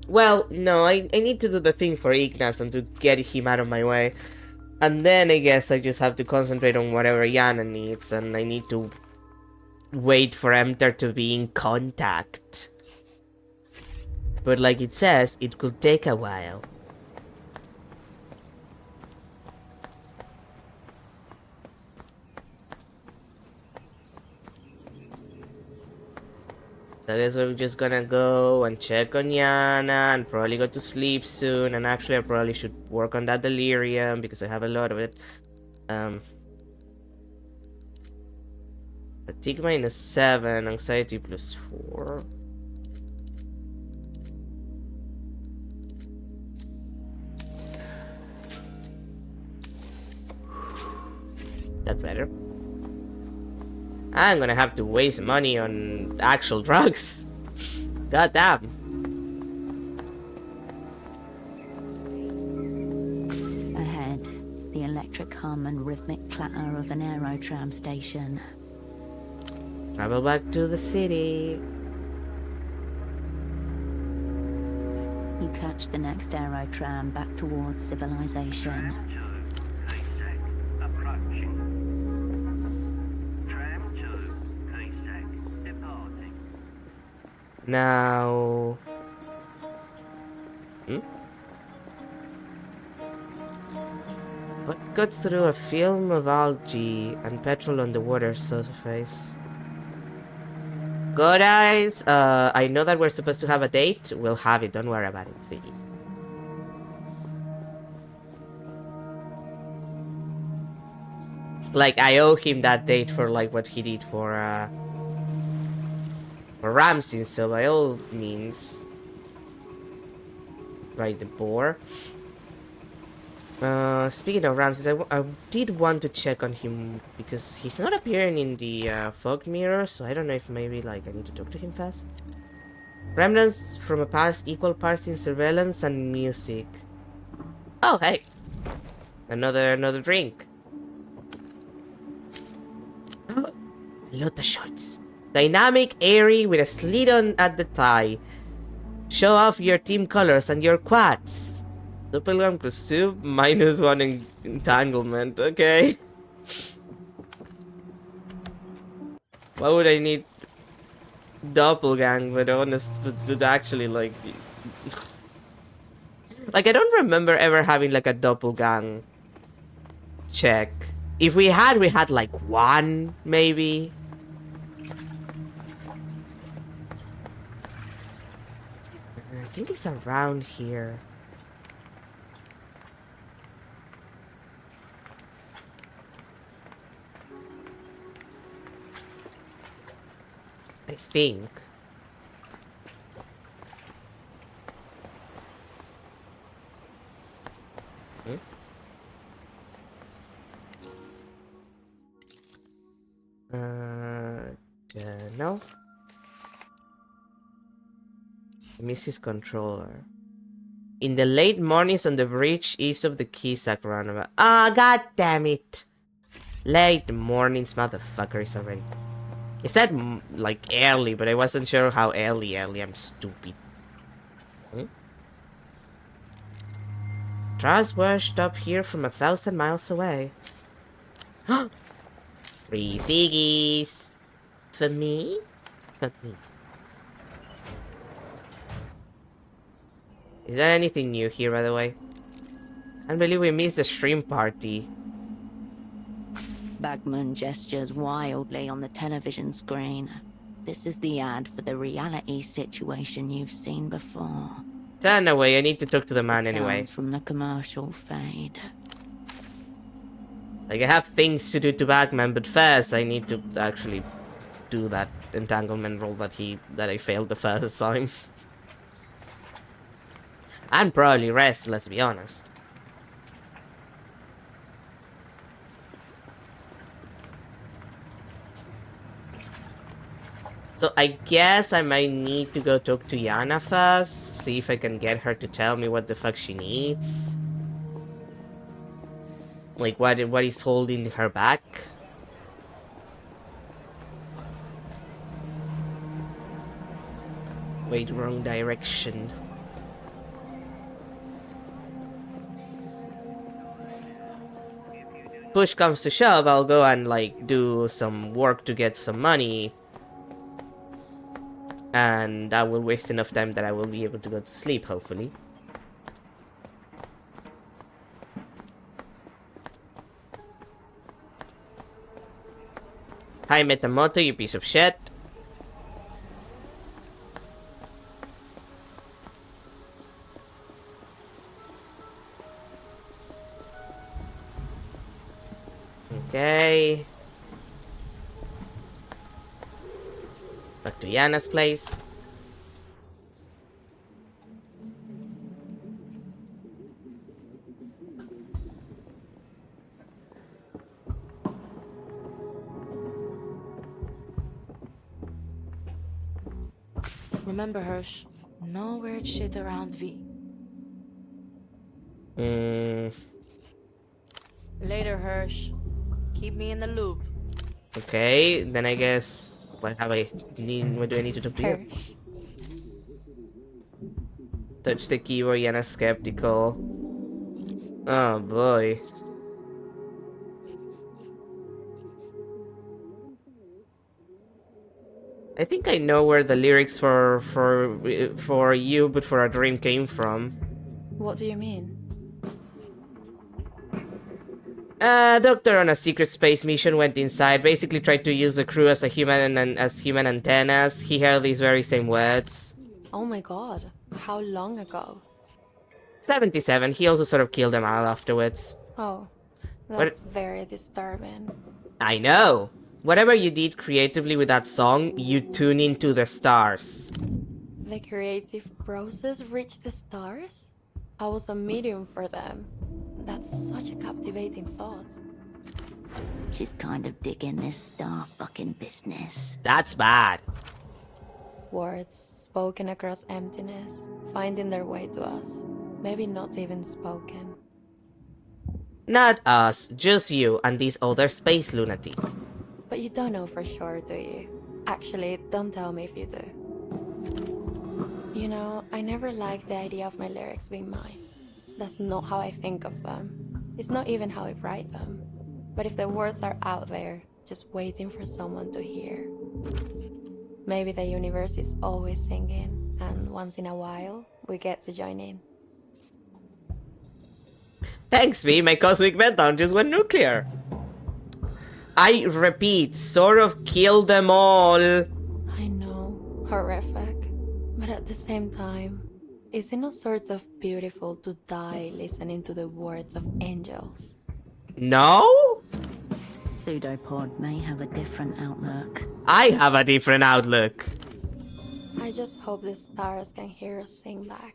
S1: Well, no, I need to do the thing for Ignace and to get him out of my way. And then I guess I just have to concentrate on whatever Yana needs, and I need to wait for Emter to be in contact. But like it says, it could take a while. So I guess we're just gonna go and check on Yana and probably go to sleep soon. And actually I probably should work on that delirium because I have a lot of it. Fatigue -7, anxiety +4. That's better. I'm gonna have to waste money on actual drugs. God damn.
S2: Ahead, the electric hum and rhythmic clatter of an aerotram station.
S1: Travel back to the city.
S2: You catch the next aerotram back towards civilization.
S1: Now... What cuts through a film of algae and petrol on the water surface? Good eyes. I know that we're supposed to have a date. We'll have it. Don't worry about it, sweetie. Like, I owe him that date for, like, what he did for Ramsey, so by all means... Right, the boar. Speaking of Ramses, I did want to check on him because he's not appearing in the fog mirror, so I don't know if maybe like I need to talk to him first. Remnants from a past, equal parts in surveillance and music. Oh, hey, another drink. Lotus shorts, dynamic, airy, with a slit on at the thigh. Show off your team colors and your quads. Doppelgang plus 2, minus 1 in entanglement. Okay. Why would I need doppelgang, but honest, but actually like... Like, I don't remember ever having like a doppelgang check. If we had like one, maybe. I think it's around here. I think. No. Mrs. Controller. In the late mornings on the bridge east of the Kisak roundabout. Ah, god damn it. Late mornings, motherfucker, is already. It said like early, but I wasn't sure how early. I'm stupid. Trust washed up here from 1,000 miles away. Free ciggies. For me? For me. Is there anything new here, by the way? I believe we missed the stream party.
S2: Bagman gestures wildly on the television screen. This is the ad for the reality situation you've seen before.
S1: Turn away, I need to talk to the man anyway.
S2: Sounds from the commercial fade.
S1: Like, I have things to do to Bagman, but first I need to actually do that entanglement roll that I failed the first time. And probably rest, let's be honest. So I guess I might need to go talk to Yana first, see if I can get her to tell me what the fuck she needs. Like what is holding her back. Wait, wrong direction. Push comes to shove, I'll go and like do some work to get some money. And I will waste enough time that I will be able to go to sleep, hopefully. Hi, Metamoto, you piece of shit. Okay. Back to Yana's place.
S7: Remember, Hirsch, no weird shit around V. Later, Hirsch. Keep me in the loop.
S1: Okay, then I guess what do I need to talk to you?
S7: Hirsch.
S1: Touch the keyboard, Yana skeptical. Oh boy. I think I know where the lyrics for You But For a Dream came from.
S7: What do you mean?
S1: A doctor on a secret space mission went inside, basically tried to use the crew as a human and as human antennas. He heard these very same words.
S7: Oh my god. How long ago?
S1: 77, he also sort of killed them all afterwards.
S7: Oh,
S1: What-
S7: that's very disturbing.
S1: I know! Whatever you did creatively with that song, you tune into the stars.
S7: The creative process reached the stars? I was a medium for them. That's such a captivating thought.
S2: She's kind of digging this star fucking business.
S1: That's bad.
S7: Words spoken across emptiness, finding their way to us. Maybe not even spoken.
S1: Not us, just you and this other space lunatic.
S7: But you don't know for sure, do you? Actually, don't tell me if you do. You know, I never liked the idea of my lyrics being mine. That's not how I think of them. It's not even how I write them. But if the words are out there, just waiting for someone to hear. Maybe the universe is always singing, and once in a while, we get to join in.
S1: Thanks, me, my cosmic meltdown just went nuclear. I repeat, sort of killed them all.
S7: I know, horrific. But at the same time, is it not sort of beautiful to die listening to the words of angels?
S1: No?
S2: Pseudopod may have a different outlook.
S1: I have a different outlook.
S7: I just hope the stars can hear us sing back.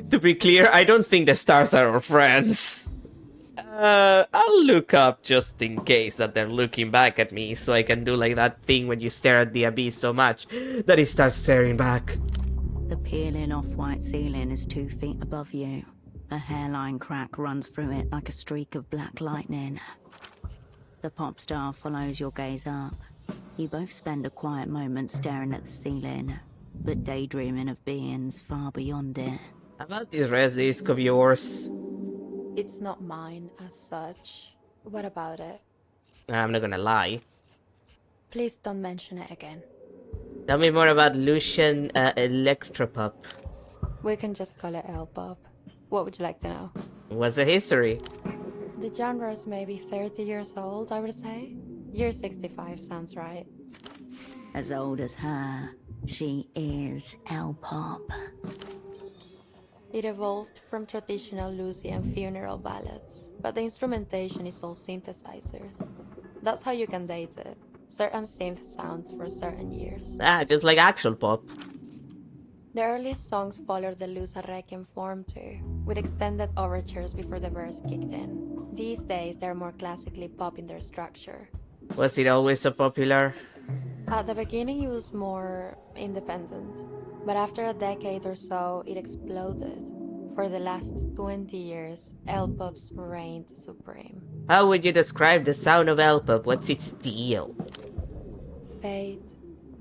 S1: To be clear, I don't think the stars are our friends. I'll look up just in case that they're looking back at me, so I can do like that thing when you stare at the abyss so much that it starts staring back.
S2: The peeling off-white ceiling is 2 feet above you. A hairline crack runs through it like a streak of black lightning. The pop star follows your gaze up. You both spend a quiet moment staring at the ceiling, but daydreaming of beings far beyond it.
S1: How about this res disc of yours?
S7: It's not mine as such. What about it?
S1: I'm not gonna lie.
S7: Please don't mention it again.
S1: Tell me more about Lucian Electropop.
S7: We can just call it L-pop. What would you like to know?
S1: What's the history?
S7: The genre is maybe 30 years old, I would say. Year 65 sounds right.
S2: As old as her, she is L-pop.
S7: It evolved from traditional Lucian funeral ballads, but the instrumentation is all synthesizers. That's how you can date it. Certain synth sounds for certain years.
S1: Ah, just like actual pop.
S7: The earliest songs followed the Lusa Requiem form too, with extended overtures before the verse kicked in. These days, they're more classically pop in their structure.
S1: Was it always so popular?
S7: At the beginning, it was more independent, but after a decade or so, it exploded. For the last 20 years, L-pop's reigned supreme.
S1: How would you describe the sound of L-pop? What's its deal?
S7: Fade,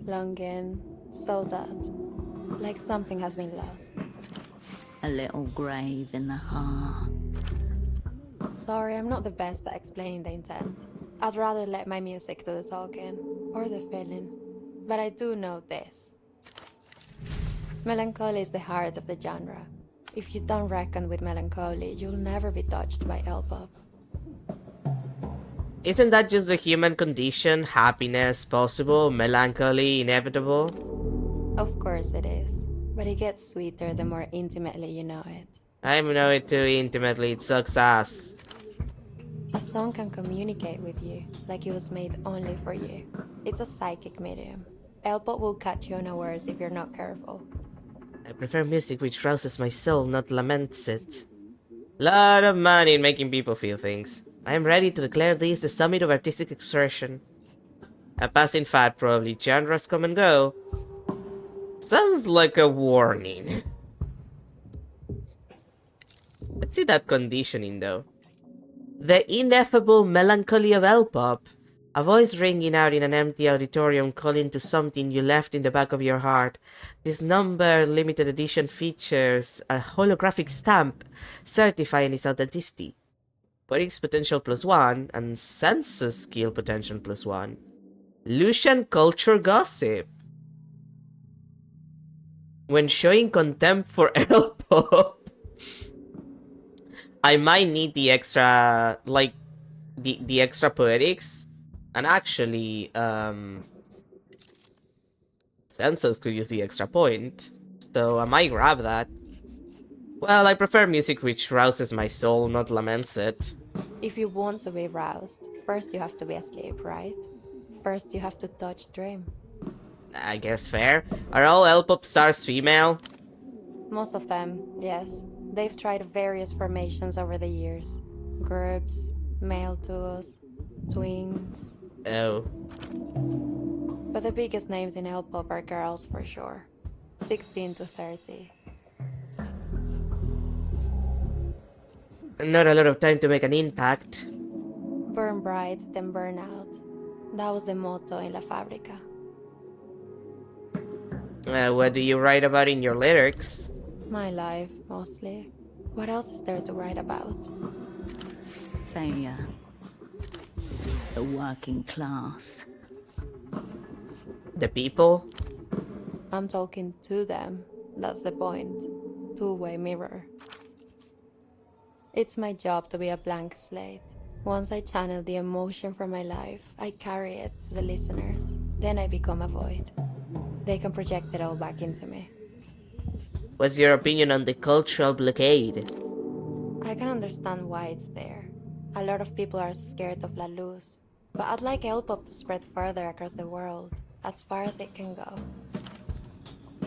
S7: longing, so that, like something has been lost.
S2: A little grave in the heart.
S7: Sorry, I'm not the best at explaining the intent. I'd rather let my music do the talking, or the feeling. But I do know this. Melancholy is the heart of the genre. If you don't reckon with melancholy, you'll never be touched by L-pop.
S1: Isn't that just the human condition? Happiness possible, melancholy inevitable?
S7: Of course it is, but it gets sweeter the more intimately you know it.
S1: I know it too intimately, it sucks ass.
S7: A song can communicate with you, like it was made only for you. It's a psychic medium. L-pop will catch you unawares if you're not careful.
S1: I prefer music which rouses my soul, not laments it. Lot of money in making people feel things. I am ready to declare this the summit of artistic expression. A passing fad probably, genres come and go. Sounds like a warning. Let's see that conditioning though. The ineffable melancholy of L-pop. A voice ringing out in an empty auditorium calling to something you left in the back of your heart. This number limited edition features a holographic stamp certifying its authenticity. Poetics potential +1 and census skill potential +1. Lucian culture gossip. When showing contempt for L-pop, I might need the extra, like, the extra poetics. And actually, census could use the extra point. So I might grab that. Well, I prefer music which rouses my soul, not laments it.
S7: If you want to be roused, first you have to be asleep, right? First you have to touch Dream.
S1: I guess fair. Are all L-pop stars female?
S7: Most of them, yes. They've tried various formations over the years. Groups, male duos, twins.
S1: Oh.
S7: But the biggest names in L-pop are girls for sure. 16 to 30.
S1: Not a lot of time to make an impact.
S7: Burn bright, then burn out. That was the motto in La Fábrica.
S1: What do you write about in your lyrics?
S7: My life, mostly. What else is there to write about?
S2: Failure. The working class.
S1: The people?
S7: I'm talking to them. That's the point. Two-way mirror. It's my job to be a blank slate. Once I channel the emotion from my life, I carry it to the listeners. Then I become a void. They can project it all back into me.
S1: What's your opinion on the cultural blockade?
S7: I can understand why it's there. A lot of people are scared of La Luz. But I'd like L-pop to spread further across the world, as far as it can go.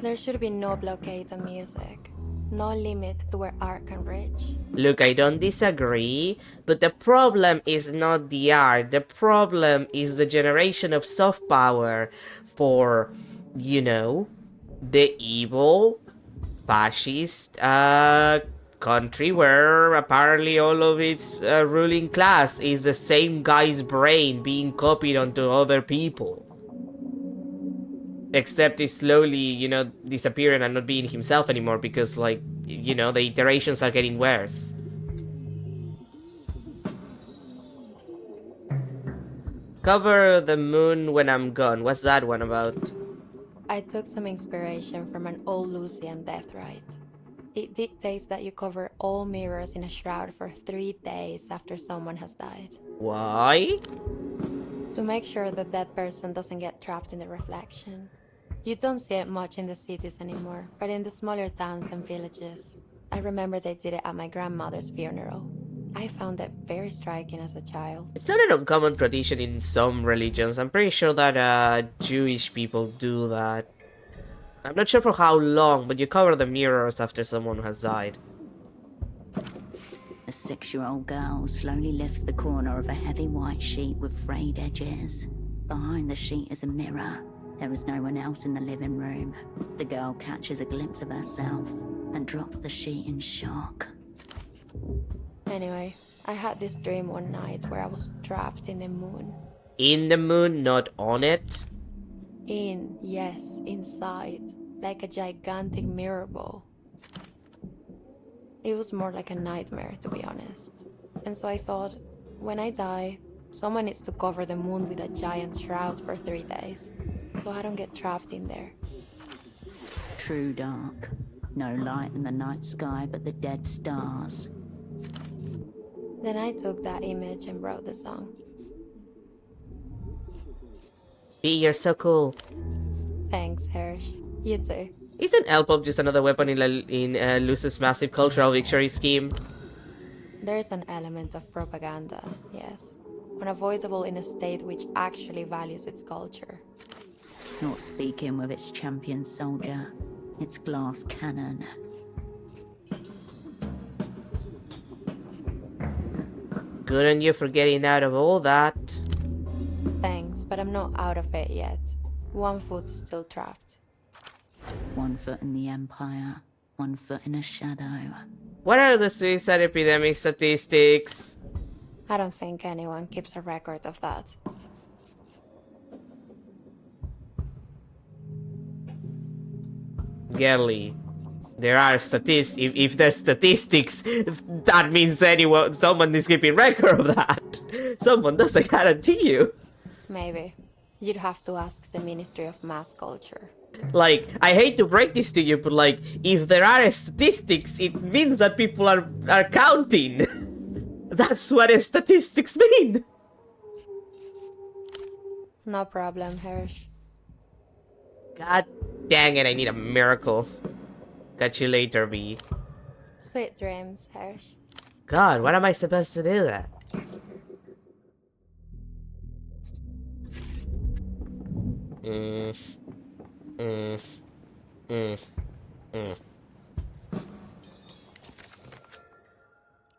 S7: There should be no blockade on music. No limit to where art can reach.
S1: Look, I don't disagree, but the problem is not the art. The problem is the generation of soft power for, you know, the evil, fascist country where apparently all of its ruling class is the same guy's brain being copied onto other people. Except he's slowly, you know, disappearing and not being himself anymore because, like, you know, the iterations are getting worse. Cover the moon when I'm gone. What's that one about?
S7: I took some inspiration from an old Lucian death rite. It dictates that you cover all mirrors in a shroud for 3 days after someone has died.
S1: Why?
S7: To make sure that that person doesn't get trapped in the reflection. You don't see it much in the cities anymore, but in the smaller towns and villages. I remember they did it at my grandmother's funeral. I found it very striking as a child.
S1: It's not an uncommon tradition in some religions. I'm pretty sure that Jewish people do that. I'm not sure for how long, but you cover the mirrors after someone has died.
S2: A 6-year-old girl slowly lifts the corner of a heavy white sheet with frayed edges. Behind the sheet is a mirror. There is no one else in the living room. The girl catches a glimpse of herself and drops the sheet in shock.
S7: Anyway, I had this dream one night where I was trapped in the moon.
S1: In the moon, not on it?
S7: Yes, inside, like a gigantic mirror ball. It was more like a nightmare, to be honest. And so I thought, when I die, someone needs to cover the moon with a giant shroud for 3 days, so I don't get trapped in there.
S2: True dark. No light in the night sky but the dead stars.
S7: Then I took that image and wrote the song.
S1: B, you're so cool.
S7: Thanks, Hirsch. You too.
S1: Isn't L-pop just another weapon in Luz's massive cultural victory scheme?
S7: There is an element of propaganda, yes. Unavoidable in a state which actually values its culture.
S2: Not speaking with its champion soldier, its glass cannon.
S1: Good on you for getting out of all that.
S7: Thanks, but I'm not out of it yet. One foot is still trapped.
S2: 1 foot in the Empire, 1 foot in a shadow.
S1: What are the suicide epidemic statistics?
S7: I don't think anyone keeps a record of that.
S1: Girly. There are if there's statistics, that means someone is keeping record of that. Someone does, I guarantee you.
S7: Maybe. You'd have to ask the Ministry of Mass Culture.
S1: Like, I hate to break this to you, but like, if there are statistics, it means that people are counting. That's what statistics mean.
S7: No problem, Hirsch.
S1: God dang it, I need a miracle. Catch you later, B.
S7: Sweet dreams, Hirsch.
S1: God, what am I supposed to do that?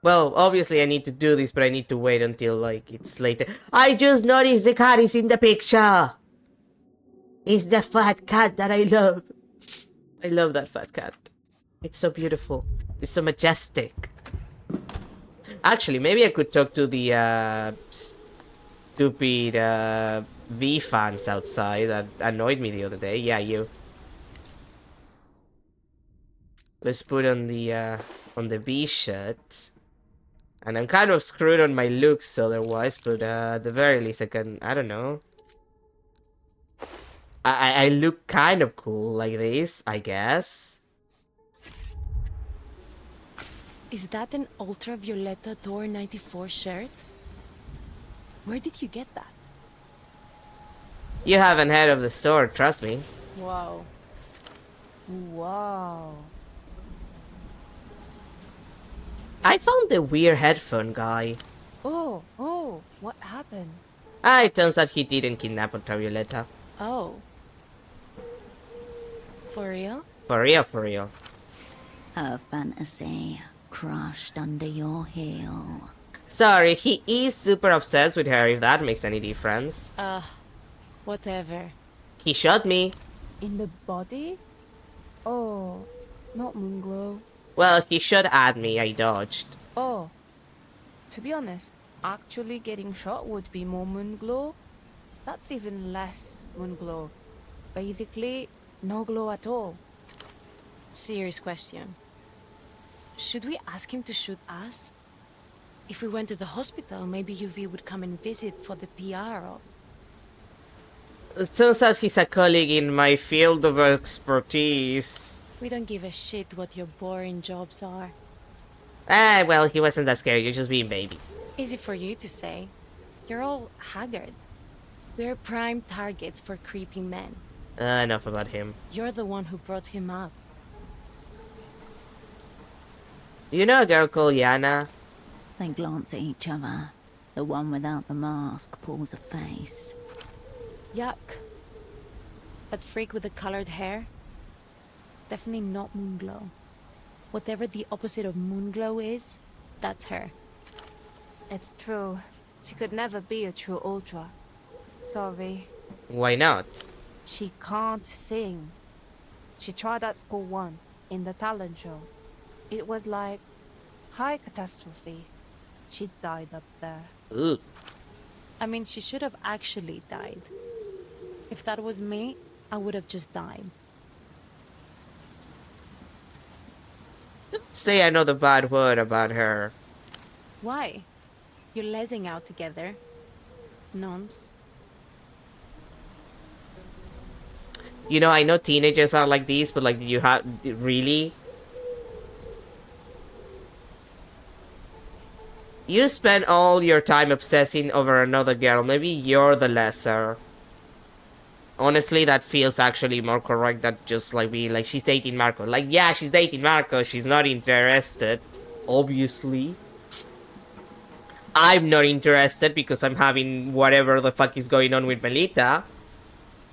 S1: Well, obviously I need to do this, but I need to wait until, like, it's later. I just noticed the cat is in the picture! It's the fat cat that I love. I love that fat cat. It's so beautiful. It's so majestic. Actually, maybe I could talk to the, stupid, V fans outside that annoyed me the other day. Yeah, you. Let's put on the V shirt. And I'm kind of screwed on my looks otherwise, but at the very least I can, I don't know. I look kind of cool like this, I guess.
S8: Is that an Ultravioleta Door 94 shirt? Where did you get that?
S1: You haven't heard of the store, trust me.
S8: Wow. Wow.
S1: I found the weird headphone guy.
S8: Oh, what happened?
S1: It turns out he didn't kidnap Ultravioleta.
S8: Oh. For real?
S1: For real, for real.
S2: Her fantasy crushed under your heel.
S1: Sorry, he is super obsessed with her, if that makes any difference.
S8: Whatever.
S1: He shot me.
S8: In the body? Oh, not Moonglow.
S1: Well, he shot at me, I dodged.
S8: Oh. To be honest, actually getting shot would be more Moonglow. That's even less Moonglow. Basically, no glow at all. Serious question. Should we ask him to shoot us? If we went to the hospital, maybe UV would come and visit for the PR or...
S1: It turns out he's a colleague in my field of expertise.
S8: We don't give a shit what your boring jobs are.
S1: Well, he wasn't that scary, you're just being babies.
S8: Easy for you to say. You're all haggard. We're prime targets for creepy men.
S1: Enough about him.
S8: You're the one who brought him up.
S1: You know a girl called Yana?
S2: They glance at each other. The one without the mask pulls a face.
S8: Yuck. That freak with the colored hair? Definitely not Moonglow. Whatever the opposite of Moonglow is, that's her.
S9: It's true. She could never be a true Ultra. Sorry.
S1: Why not?
S9: She can't sing. She tried at school once, in the talent show. It was like high catastrophe. She died up there.
S1: Ooh.
S8: I mean, she should have actually died. If that was me, I would have just died.
S1: Don't say another bad word about her.
S8: Why? You're lezzing out together. Nonce.
S1: You know, I know teenagers are like these, but like, you have... Really? You spend all your time obsessing over another girl. Maybe you're the lesser. Honestly, that feels actually more correct than just like being like, she's dating Marco. Like, yeah, she's dating Marco. She's not interested. Obviously. I'm not interested because I'm having whatever the fuck is going on with Melita.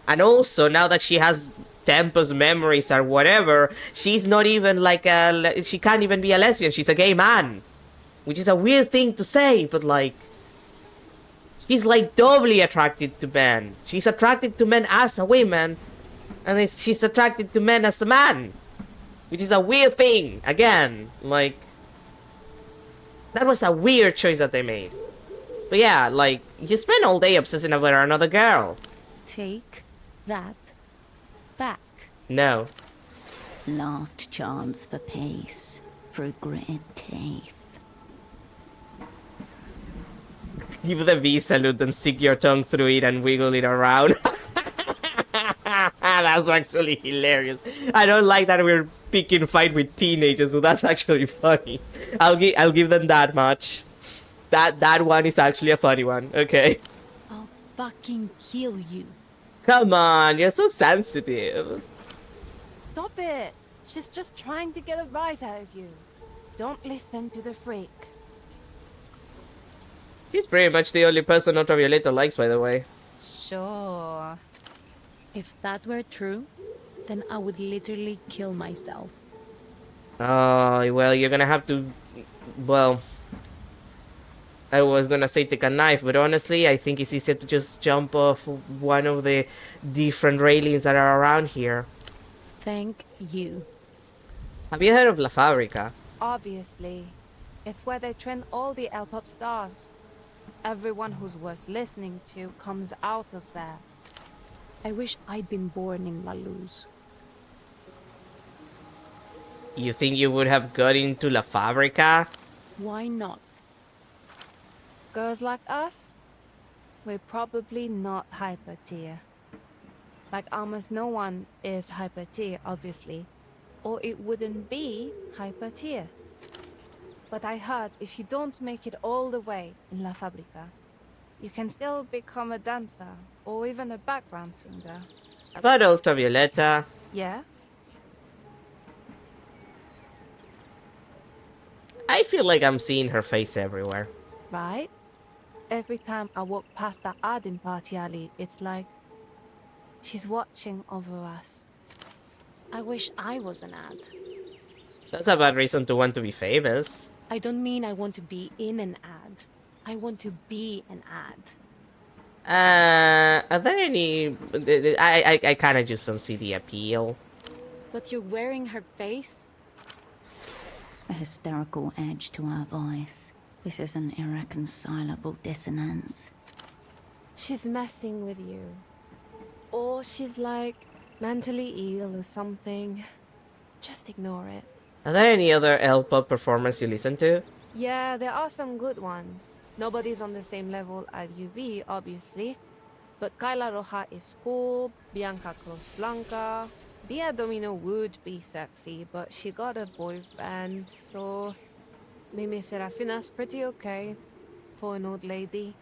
S1: And also, now that she has Tempest memories or whatever, she's not even like a... She can't even be a lesbian. She's a gay man. Which is a weird thing to say, but like... She's like doubly attracted to men. She's attracted to men as a woman. And she's attracted to men as a man. Which is a weird thing. Again, like... That was a weird choice that they made. But yeah, like, you spend all day obsessing over another girl.
S8: Take that back.
S1: No.
S2: Last chance for peace through gritted teeth.
S1: Give the V salute and stick your tongue through it and wiggle it around. That's actually hilarious. I don't like that we're picking fight with teenagers, so that's actually funny. I'll give them that much. That one is actually a funny one. Okay.
S9: I'll fucking kill you.
S1: Come on, you're so sensitive.
S9: Stop it. She's just trying to get a rise out of you. Don't listen to the freak.
S1: She's pretty much the only person Ultravioleta likes, by the way.
S9: Sure. If that were true, then I would literally kill myself.
S1: Oh, well, you're gonna have to... Well... I was gonna say take a knife, but honestly, I think it's easier to just jump off one of the different railings that are around here.
S9: Thank you.
S1: Have you heard of La Fabrica?
S8: Obviously. It's where they train all the L-pop stars. Everyone who's worth listening to comes out of there.
S9: I wish I'd been born in La Luz.
S1: You think you would have got into La Fabrica?
S9: Why not?
S8: Girls like us? We're probably not hyper tier. Like almost no one is hyper tier, obviously. Or it wouldn't be hyper tier. But I heard if you don't make it all the way in La Fabrica, you can still become a dancer or even a background singer.
S1: But Ultravioleta...
S8: Yeah?
S1: I feel like I'm seeing her face everywhere.
S8: Right? Every time I walk past that ad in Party Alley, it's like she's watching over us.
S9: I wish I was an ad.
S1: That's a bad reason to want to be famous.
S9: I don't mean I want to be in an ad. I want to be an ad.
S1: Are there any... I kind of just don't see the appeal.
S9: But you're wearing her face?
S2: A hysterical edge to her voice. This is an irreconcilable dissonance.
S8: She's messing with you. Or she's like mentally ill or something. Just ignore it.
S1: Are there any other L-pop performers you listen to?
S8: Yeah, there are some good ones. Nobody's on the same level as UV, obviously. But Kyla Roja is cool, Bianca Cruz Blanca. Bia Domino would be sexy, but she got a boyfriend, so... Mimi Serafina's pretty okay for an old lady.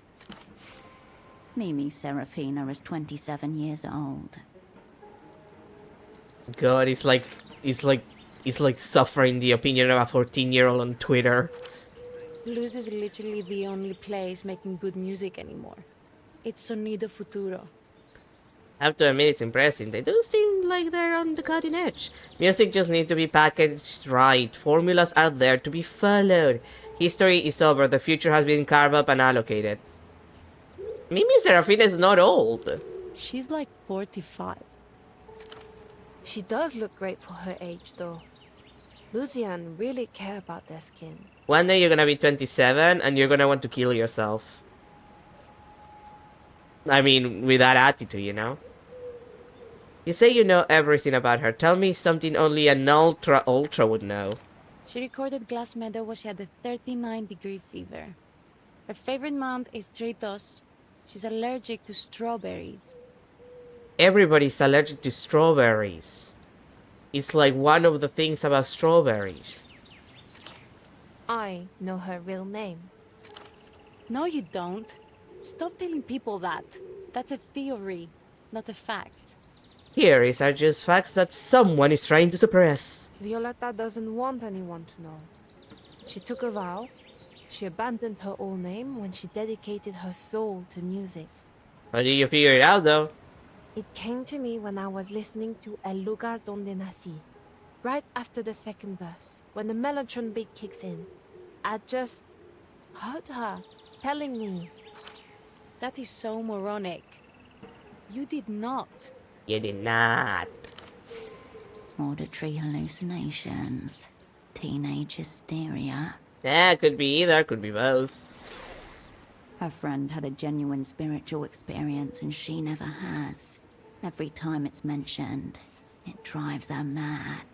S2: Mimi Serafina is 27 years old.
S1: God, it's like suffering the opinion of a 14-year-old on Twitter.
S9: Luz is literally the only place making good music anymore. It's Sonido Futuro.
S1: I have to admit it's impressive. They do seem like they're on the cutting edge. Music just needs to be packaged right. Formulas are there to be followed. History is over. The future has been carved up and allocated. Mimi Serafina is not old.
S9: She's like 45.
S8: She does look great for her age, though. Lucian really care about their skin.
S1: One day you're gonna be 27 and you're gonna want to kill yourself. I mean, with that attitude, you know? You say you know everything about her. Tell me something only an ultra would know.
S9: She recorded Glass Meadow when she had a 39-degree fever. Her favorite month is Tritos. She's allergic to strawberries.
S1: Everybody's allergic to strawberries. It's like one of the things about strawberries.
S8: I know her real name.
S9: No, you don't. Stop telling people that. That's a theory, not a fact.
S1: Theories are just facts that someone is trying to suppress.
S8: Violetta doesn't want anyone to know. She took a vow. She abandoned her old name when she dedicated her soul to music.
S1: How did you figure it out, though?
S8: It came to me when I was listening to El Lugar Donde Nací. Right after the second verse, when the mellotron beat kicks in. I just heard her telling me.
S9: That is so moronic. You did not.
S1: You did not.
S2: Auditory hallucinations. Teenage hysteria.
S1: Yeah, could be either, could be both.
S2: Her friend had a genuine spiritual experience and she never has. Every time it's mentioned, it drives her mad.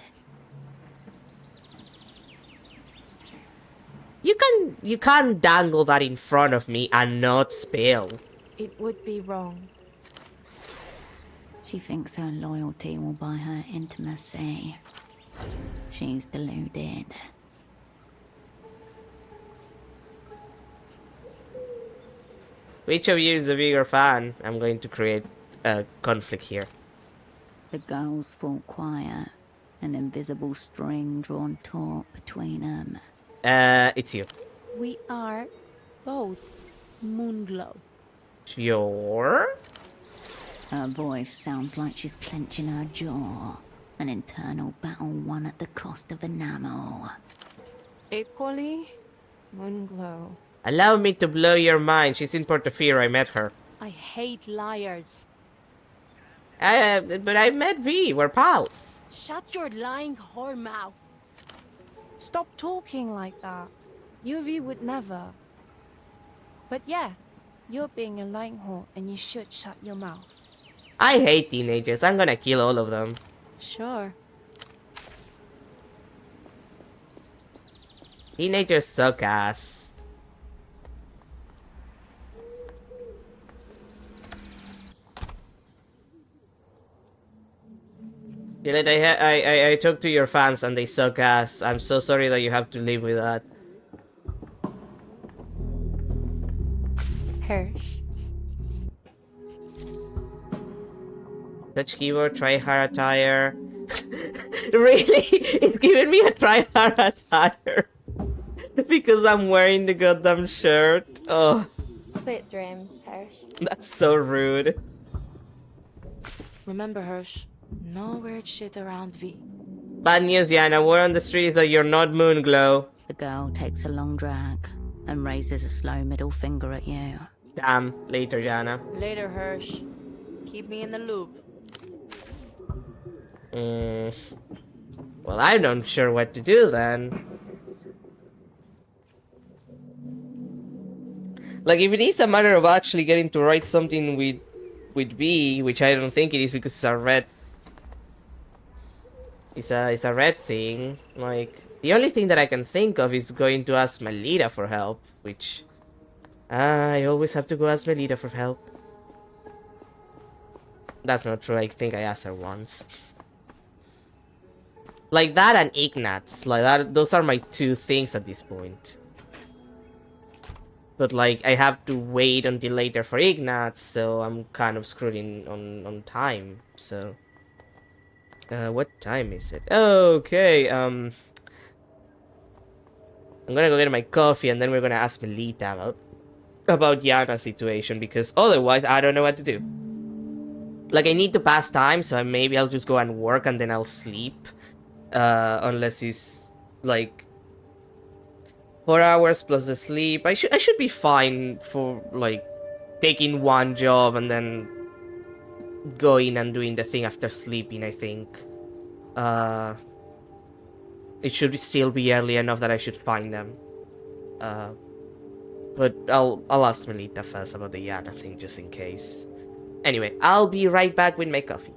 S1: You can't dangle that in front of me and not spill.
S9: It would be wrong.
S2: She thinks her loyalty will buy her intimacy. She's deluded.
S1: Which of you is a bigger fan? I'm going to create a conflict here.
S2: The girls fall quiet, an invisible string drawn taut between them.
S1: It's you.
S9: We are both Moonglow.
S1: Sure.
S2: Her voice sounds like she's clenching her jaw. An internal battle won at the cost of enamel.
S9: Equally, Moonglow.
S1: Allow me to blow your mind. She's in Portofino. I met her.
S9: I hate liars.
S1: But I met V. We're pals.
S9: Shut your lying whore mouth. Stop talking like that. UV would never. But yeah, you're being a lying whore and you should shut your mouth.
S1: I hate teenagers. I'm gonna kill all of them.
S9: Sure.
S1: Teenagers suck ass. I talked to your fans and they suck ass. I'm so sorry that you have to live with that.
S7: Hirsch.
S1: Touch keyboard, try hard attire. Really? It's giving me a try hard attire. Because I'm wearing the goddamn shirt. Oh,
S7: Sweet dreams, Hirsch.
S1: that's so rude.
S9: Remember, Hirsch, no weird shit around V.
S1: Bad news, Yana. Word on the street is that you're not Moonglow.
S2: The girl takes a long drag and raises a slow middle finger at you.
S1: Damn. Later, Yana.
S9: Later, Hirsch. Keep me in the loop.
S1: Well, I'm not sure what to do then. Like, if it is a matter of actually getting to write something with B, which I don't think it is because it's a red. It's a red thing. Like, the only thing that I can think of is going to ask Melita for help, which I always have to go ask Melita for help. That's not true. I think I asked her once. Like that and Ignatz. Like that. Those are my two things at this point. But like I have to wait until later for Ignatz, so I'm kind of screwed on time. So what time is it? Okay. I'm gonna go get my coffee and then we're gonna ask Melita about Yana's situation because otherwise I don't know what to do. Like I need to pass time, so maybe I'll just go and work and then I'll sleep. Unless it's like 4 hours plus the sleep. I should be fine for like taking one job and then going and doing the thing after sleeping, I think. It should still be early enough that I should find them. But I'll ask Melita first about the Yana thing just in case. Anyway, I'll be right back with my coffee.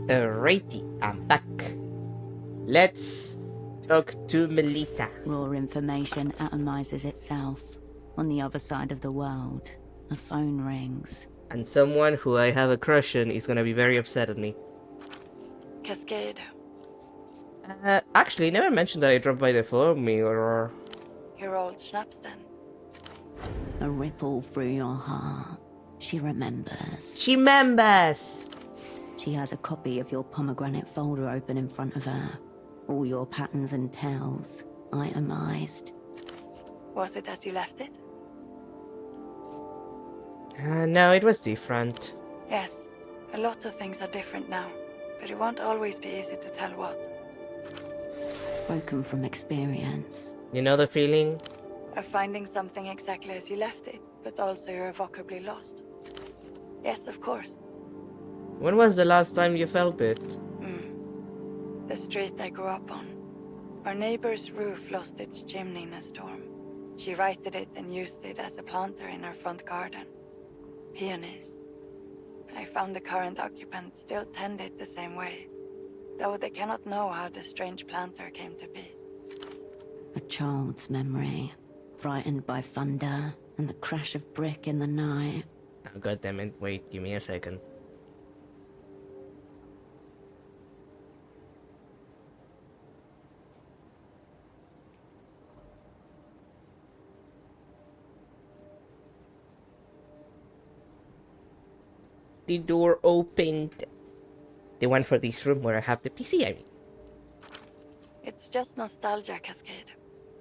S1: Alrighty, I'm back. Let's talk to Melita.
S2: Raw information atomizes itself. On the other side of the world, a phone rings.
S1: And someone who I have a crush on is gonna be very upset at me.
S10: Cascade,
S1: Actually, never mentioned that I dropped by the phone or...
S10: your old schnapps then.
S2: A ripple through your heart. She remembers.
S1: She members!
S2: She has a copy of your pomegranate folder open in front of her. All your patterns and tells, itemized.
S10: Was it as you left it?
S1: No, it was different.
S10: Yes, a lot of things are different now, but it won't always be easy to tell what.
S2: Spoken from experience.
S1: You know the feeling?
S10: Of finding something exactly as you left it, but also irrevocably lost. Yes, of course.
S1: When was the last time you felt it?
S10: The street I grew up on. Our neighbor's roof lost its chimney in a storm. She righted it and used it as a planter in her front garden. Peonies. I found the current occupant still tended the same way, though they cannot know how the strange planter came to be.
S2: A child's memory. Frightened by thunder and the crash of brick in the night.
S1: Oh, God damn it! Wait, give me a second. The door opened. The one for this room where I have the PC, I mean.
S10: It's just nostalgia, Cascade.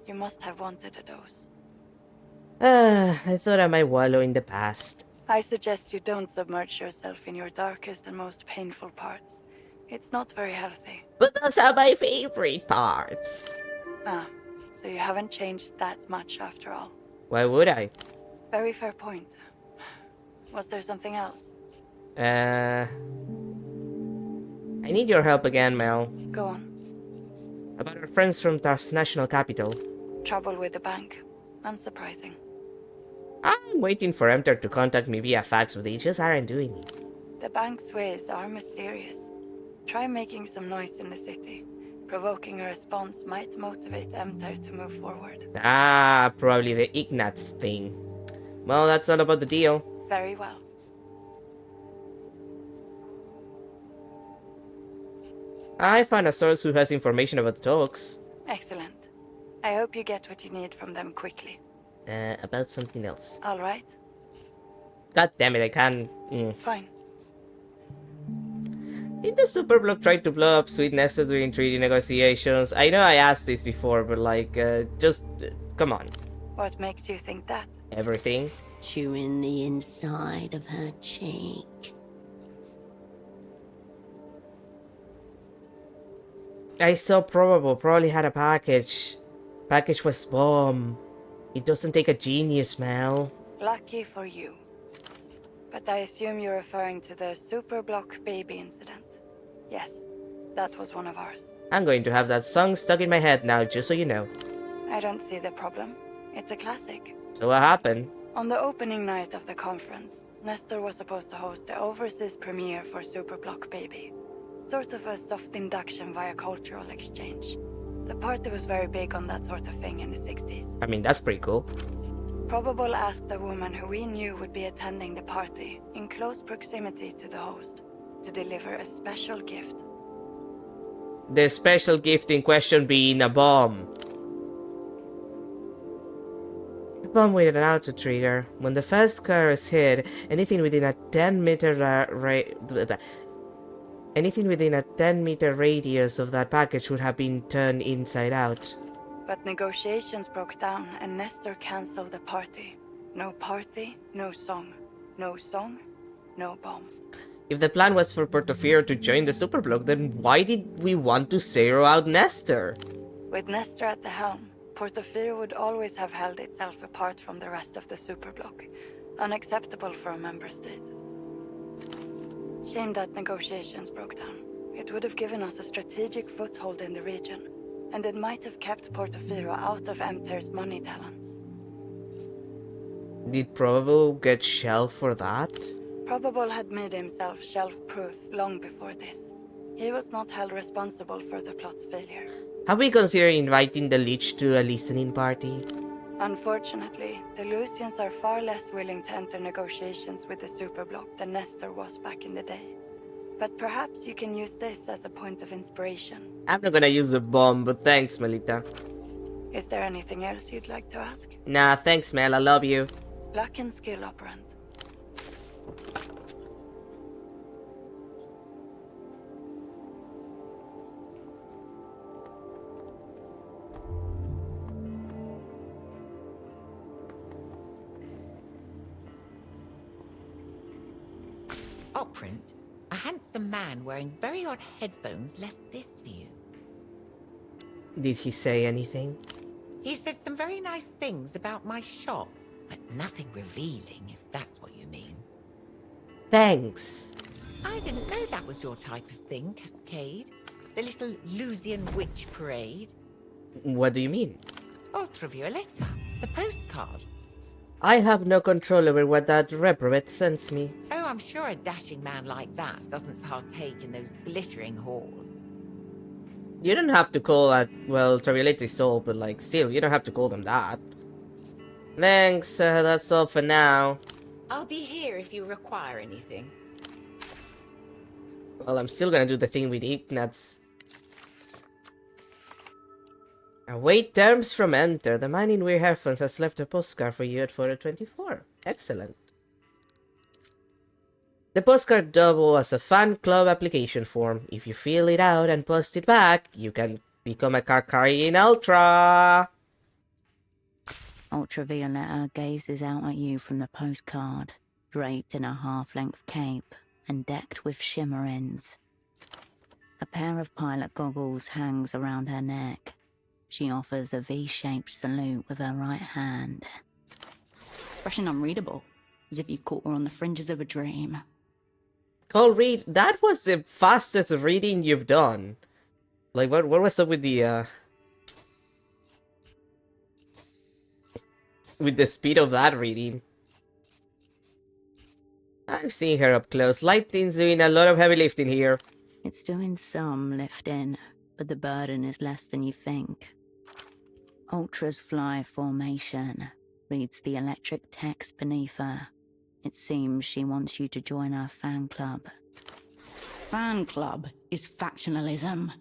S10: You must have wanted a dose.
S1: I thought I might wallow in the past.
S10: I suggest you don't submerge yourself in your darkest and most painful parts. It's not very healthy.
S1: But those are my favorite parts.
S10: Ah, so you haven't changed that much after all.
S1: Why would I?
S10: Very fair point. Was there something else?
S1: I need your help again, Mel.
S10: Go on.
S1: About our friends from Tar's national capital.
S10: Trouble with the bank. Unsurprising.
S1: I'm waiting for Emter to contact me via fax, but they just aren't doing it.
S10: The bank's ways are mysterious. Try making some noise in the city. Provoking a response might motivate Emter to move forward.
S1: Ah, probably the Ignatz thing. Well, that's all about the deal.
S10: Very well.
S1: I found a source who has information about the talks.
S10: Excellent. I hope you get what you need from them quickly.
S1: About something else.
S10: All right?
S1: God damn it, I can't...
S10: Fine.
S1: Did the Superblock try to blow up Sweet Nestor during treaty negotiations? I know I asked this before, but come on.
S10: What makes you think that?
S1: Everything.
S2: Chewing the inside of her cheek.
S1: I saw probably had a package. Package was bomb. It doesn't take a genius, Mel.
S10: Lucky for you. But I assume you're referring to the Superblock baby incident. Yes, that was one of ours.
S1: I'm going to have that song stuck in my head now, just so you know.
S10: I don't see the problem. It's a classic.
S1: So what happened?
S10: On the opening night of the conference, Nestor was supposed to host the overseas premiere for Superblock Baby. Sort of a soft induction via cultural exchange. The party was very big on that sort of thing in the 60s.
S1: I mean, that's pretty cool.
S10: Probable asked a woman who we knew would be attending the party, in close proximity to the host, to deliver a special gift.
S1: The special gift in question being a bomb. A bomb with an auto trigger. When the first car is hit, anything within a 10-meter anything within a 10-meter radius of that package would have been turned inside out.
S10: But negotiations broke down and Nestor cancelled the party. No party, no song. No song, no bomb.
S1: If the plan was for Portofino to join the Superblock, then why did we want to zero out Nestor?
S10: With Nestor at the helm, Portofino would always have held itself apart from the rest of the Superblock. Unacceptable for a member state. Shame that negotiations broke down. It would have given us a strategic foothold in the region, and it might have kept Portofino out of Emter's money talents.
S1: Did Probable get shelved for that?
S10: Probable had made himself shelf-proof long before this. He was not held responsible for the plot's failure.
S1: Have we considered inviting the Lich to a listening party?
S10: Unfortunately, the Lucians are far less willing to enter negotiations with the Superblock than Nestor was back in the day. But perhaps you can use this as a point of inspiration.
S1: I'm not gonna use a bomb, but thanks, Melita.
S10: Is there anything else you'd like to ask?
S1: Nah, thanks, Mel. I love you.
S10: Luck and skill, Operant.
S11: Operant, a handsome man wearing very odd headphones left this for you.
S1: Did he say anything?
S11: He said some very nice things about my shop, but nothing revealing, if that's what you mean.
S1: Thanks.
S11: I didn't know that was your type of thing, Cascade. The little Lusian witch parade.
S1: What do you mean?
S11: Ultravioletta, the postcard.
S1: I have no control over what that reprobate sends me.
S11: Oh, I'm sure a dashing man like that doesn't partake in those glittering halls.
S1: You don't have to call that, well, Ultraviolet is all, but like, still, you don't have to call them that. Thanks, that's all for now.
S11: I'll be here if you require anything.
S1: Well, I'm still gonna do the thing with Ignatz. Await terms from Enter. The man in weird headphones has left a postcard for you at photo 24. Excellent. The postcard double as a fan club application form. If you fill it out and post it back, you can become a Carcarian Ultra.
S2: Ultravioletta gazes out at you from the postcard, draped in a half-length cape and decked with shimmerings. A pair of pilot goggles hangs around her neck. She offers a V-shaped salute with her right hand.
S12: Expression unreadable, as if you caught her on the fringes of a dream.
S1: Cole Reed, that was the fastest reading you've done. Like, what was up with the speed of that reading? I've seen her up close. Lightning's doing a lot of heavy lifting here.
S2: It's doing some lifting, but the burden is less than you think. Ultra's fly formation reads the electric text beneath her. It seems she wants you to join her fan club.
S12: Fan club is factionalism.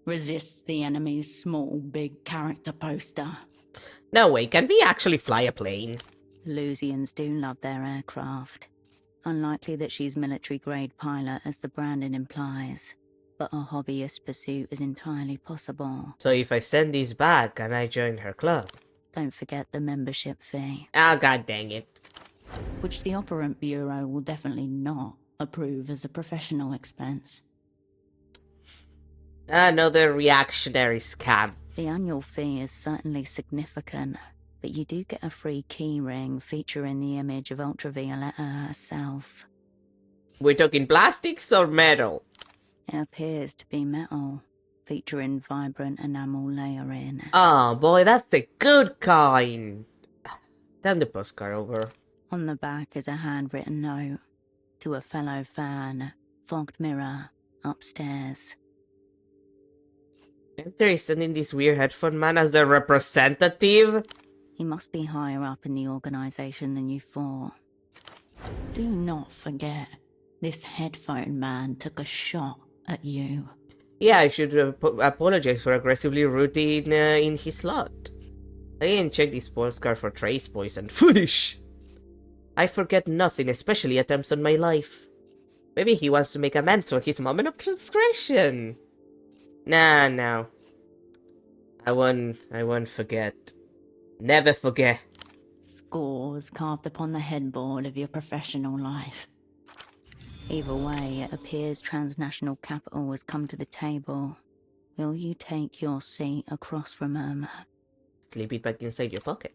S12: Resists the enemy's small, big character poster.
S1: No way, can we actually fly a plane?
S2: Lusians do love their aircraft. Unlikely that she's military-grade pilot as the branding implies, but a hobbyist pursuit is entirely possible.
S1: So if I send these back, can I join her club?
S2: Don't forget the membership fee.
S1: Ah, god dang it.
S12: Which the Operant Bureau will definitely not approve as a professional expense.
S1: Another reactionary scam.
S2: The annual fee is certainly significant, but you do get a free keyring featuring the image of Ultravioletta herself.
S1: We're talking plastics or metal?
S2: It appears to be metal, featuring vibrant enamel layering.
S1: Oh boy, that's the good kind. Turn the postcard over.
S2: On the back is a handwritten note. To a fellow fan, fogged mirror, upstairs.
S1: Enter is sending this weird headphone man as a representative?
S2: He must be higher up in the organization than you thought.
S12: Do not forget, this headphone man took a shot at you.
S1: Yeah, I should apologize for aggressively rooting in his slot. I didn't check this postcard for trace poison. Foolish! I forget nothing, especially attempts on my life. Maybe he wants to make amends for his moment of transgression. Nah, no. I won't forget. Never forget.
S12: Scores carved upon the headboard of your professional life.
S2: Either way, it appears transnational capital has come to the table. Will you take your seat across from him?
S1: Slip it back inside your pocket.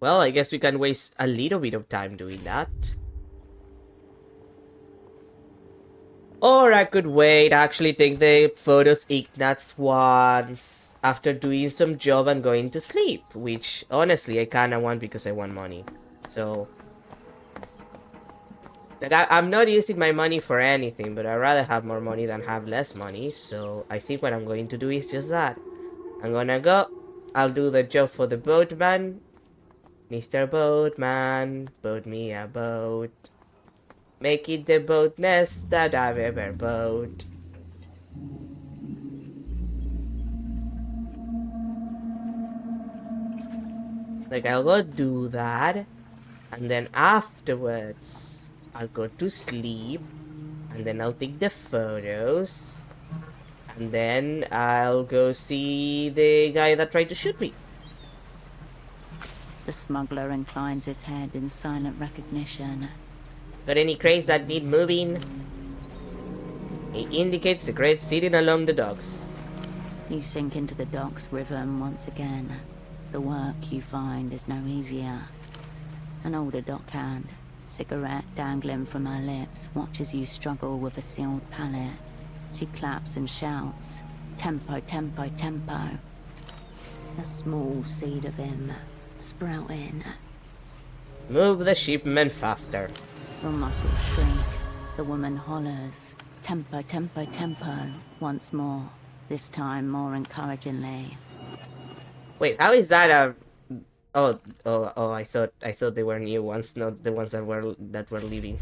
S1: Well, I guess we can waste a little bit of time doing that. Or I could wait, actually take the photos Ignatz wants after doing some job and going to sleep. Which, honestly, I kinda want because I want money. So... Like, I'm not using my money for anything, but I'd rather have more money than have less money. So I think what I'm going to do is just that. I'm gonna go. I'll do the job for the boatman. Mr. Boatman, boat me a boat. Make it the boatnest that I've ever boat. Like, I'll go do that. And then afterwards, I'll go to sleep. And then I'll take the photos. And then I'll go see the guy that tried to shoot me.
S2: The smuggler inclines his head in silent recognition.
S1: Got any crates that need moving? He indicates the crate sitting along the docks.
S2: You sink into the dock's rhythm once again. The work you find is no easier. An older dockhand, cigarette dangling from her lips, watches you struggle with a sealed pallet. She claps and shouts, "Tempo, tempo, tempo." A small seed of him sprouting.
S1: Move the shipment faster.
S2: Your muscles shrink. The woman hollers, "Tempo, tempo, tempo," once more, this time more encouragingly.
S1: Wait, how is that a... Oh, I thought they were new ones, not the ones that were leaving.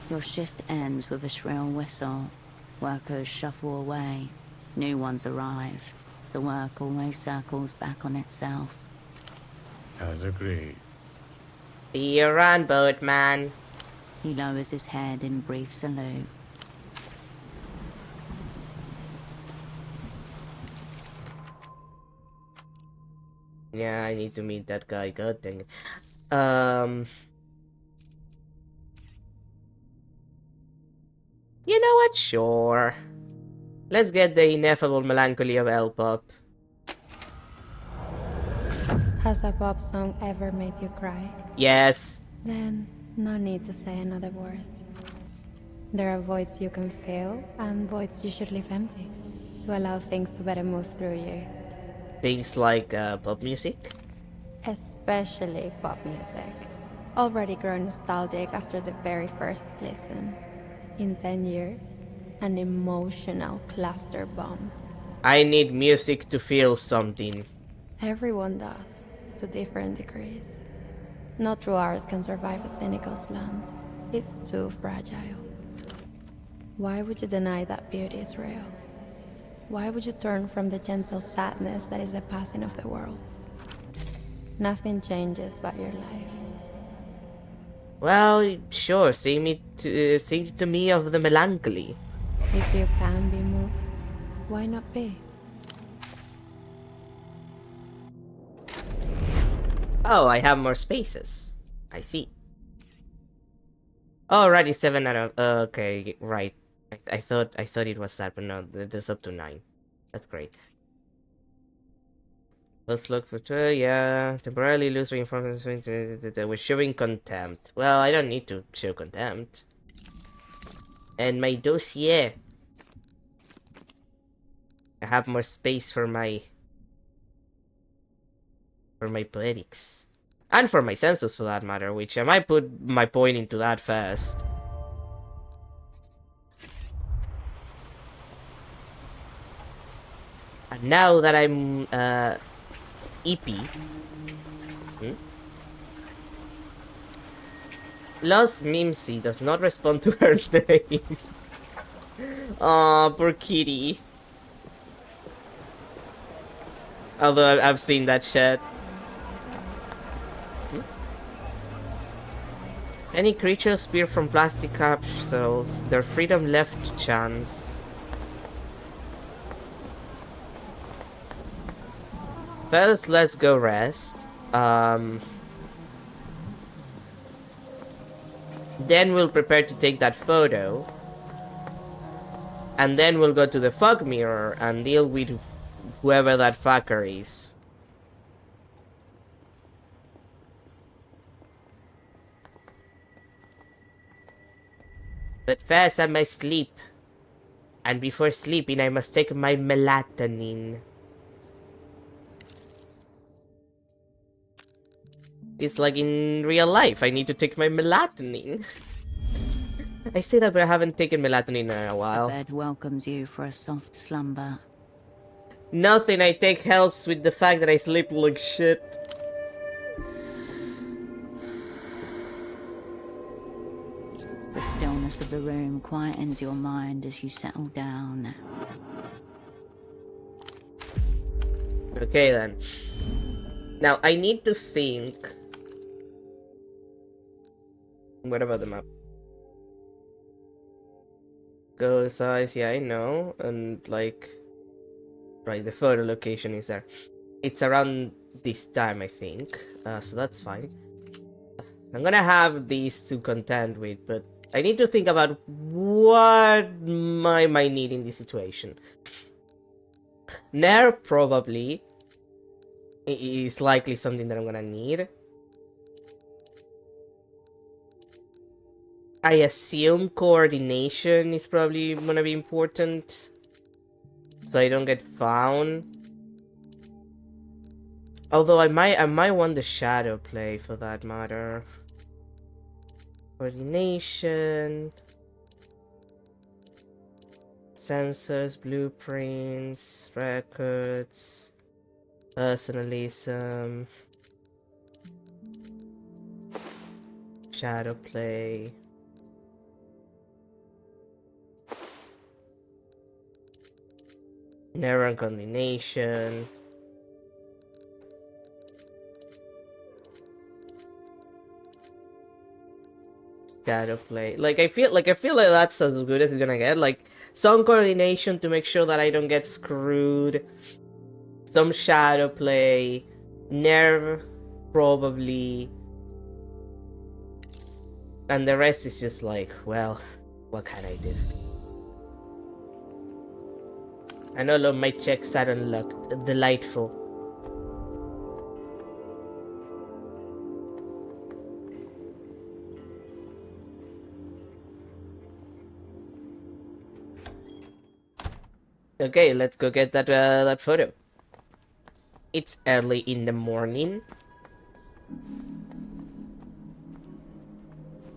S2: Your shift ends with a shrill whistle. Workers shuffle away. New ones arrive. The work always circles back on itself.
S4: As agreed.
S1: See you around, boatman.
S2: He lowers his head in brief salute.
S1: Yeah, I need to meet that guy. God dang it. You know what? Sure. Let's get the ineffable melancholy of El Pop.
S7: Has a pop song ever made you cry?
S1: Yes.
S7: Then, no need to say another word. There are voids you can fill, and voids you should leave empty, to allow things to better move through you.
S1: Things like pop music?
S7: Especially pop music. Already grown nostalgic after the very first listen. In 10 years, an emotional cluster bomb.
S1: I need music to feel something.
S7: Everyone does, to different degrees. No true art can survive a cynical slant. It's too fragile. Why would you deny that beauty is real? Why would you turn from the gentle sadness that is the passing of the world? Nothing changes but your life.
S1: Well, sure, sing to me of the melancholy.
S7: If you can be moved, why not be?
S1: Oh, I have more spaces. I see. Alrighty, 7 out of... okay, right. I thought it was that, but no, there's up to 9. That's great. Let's look for... yeah, temporarily lose reinforcements. We're showing contempt. Well, I don't need to show contempt. And my dossier. I have more space for my poetics. And for my census, for that matter, which I might put my point into that first. And now that I'm, EP. Lost Mimsy does not respond to her name. Aw, poor kitty. Although I've seen that shit. Any creature speared from plastic capsules, their freedom left to chance. First, let's go rest. Then we'll prepare to take that photo. And then we'll go to the fog mirror and deal with whoever that fucker is. But first I must sleep. And before sleeping I must take my melatonin. It's like in real life, I need to take my melatonin. I say that, but I haven't taken melatonin in a
S2: The
S1: while.
S2: bed welcomes you for a soft slumber.
S1: Nothing I take helps with the fact that I sleep like shit.
S2: The stillness of the room quietens your mind as you settle down.
S1: Okay then. Now I need to think. What about the map? Go size, yeah, I know. And like, right, the photo location is there. It's around this time, I think. So that's fine. I'm gonna have these to contend with, but I need to think about what I might need in this situation. Nair probably is likely something that I'm gonna need. I assume coordination is probably gonna be important, so I don't get found. Although I might want the shadow play for that matter. Coordination, sensors, blueprints, records, personalism, shadow play. Neuron combination. Shadow play. Like I feel like that's as good as it's gonna get. Like some coordination to make sure that I don't get screwed. Some shadow play. Nerve probably. And the rest is just like, well, what can I do? And all of my checks are unlocked. Delightful. Okay, let's go get that photo. It's early in the morning.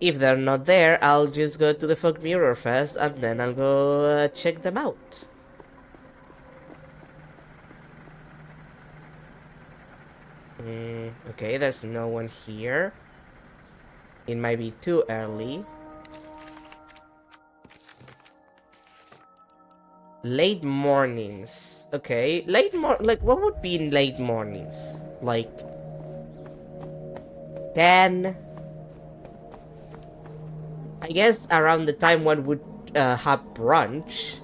S1: If they're not there, I'll just go to the Fog Mirror first, and then I'll go check them out. Okay, there's no one here. It might be too early. Late mornings. Okay, like what would be in late mornings? Like 10. I guess around the time one would have brunch.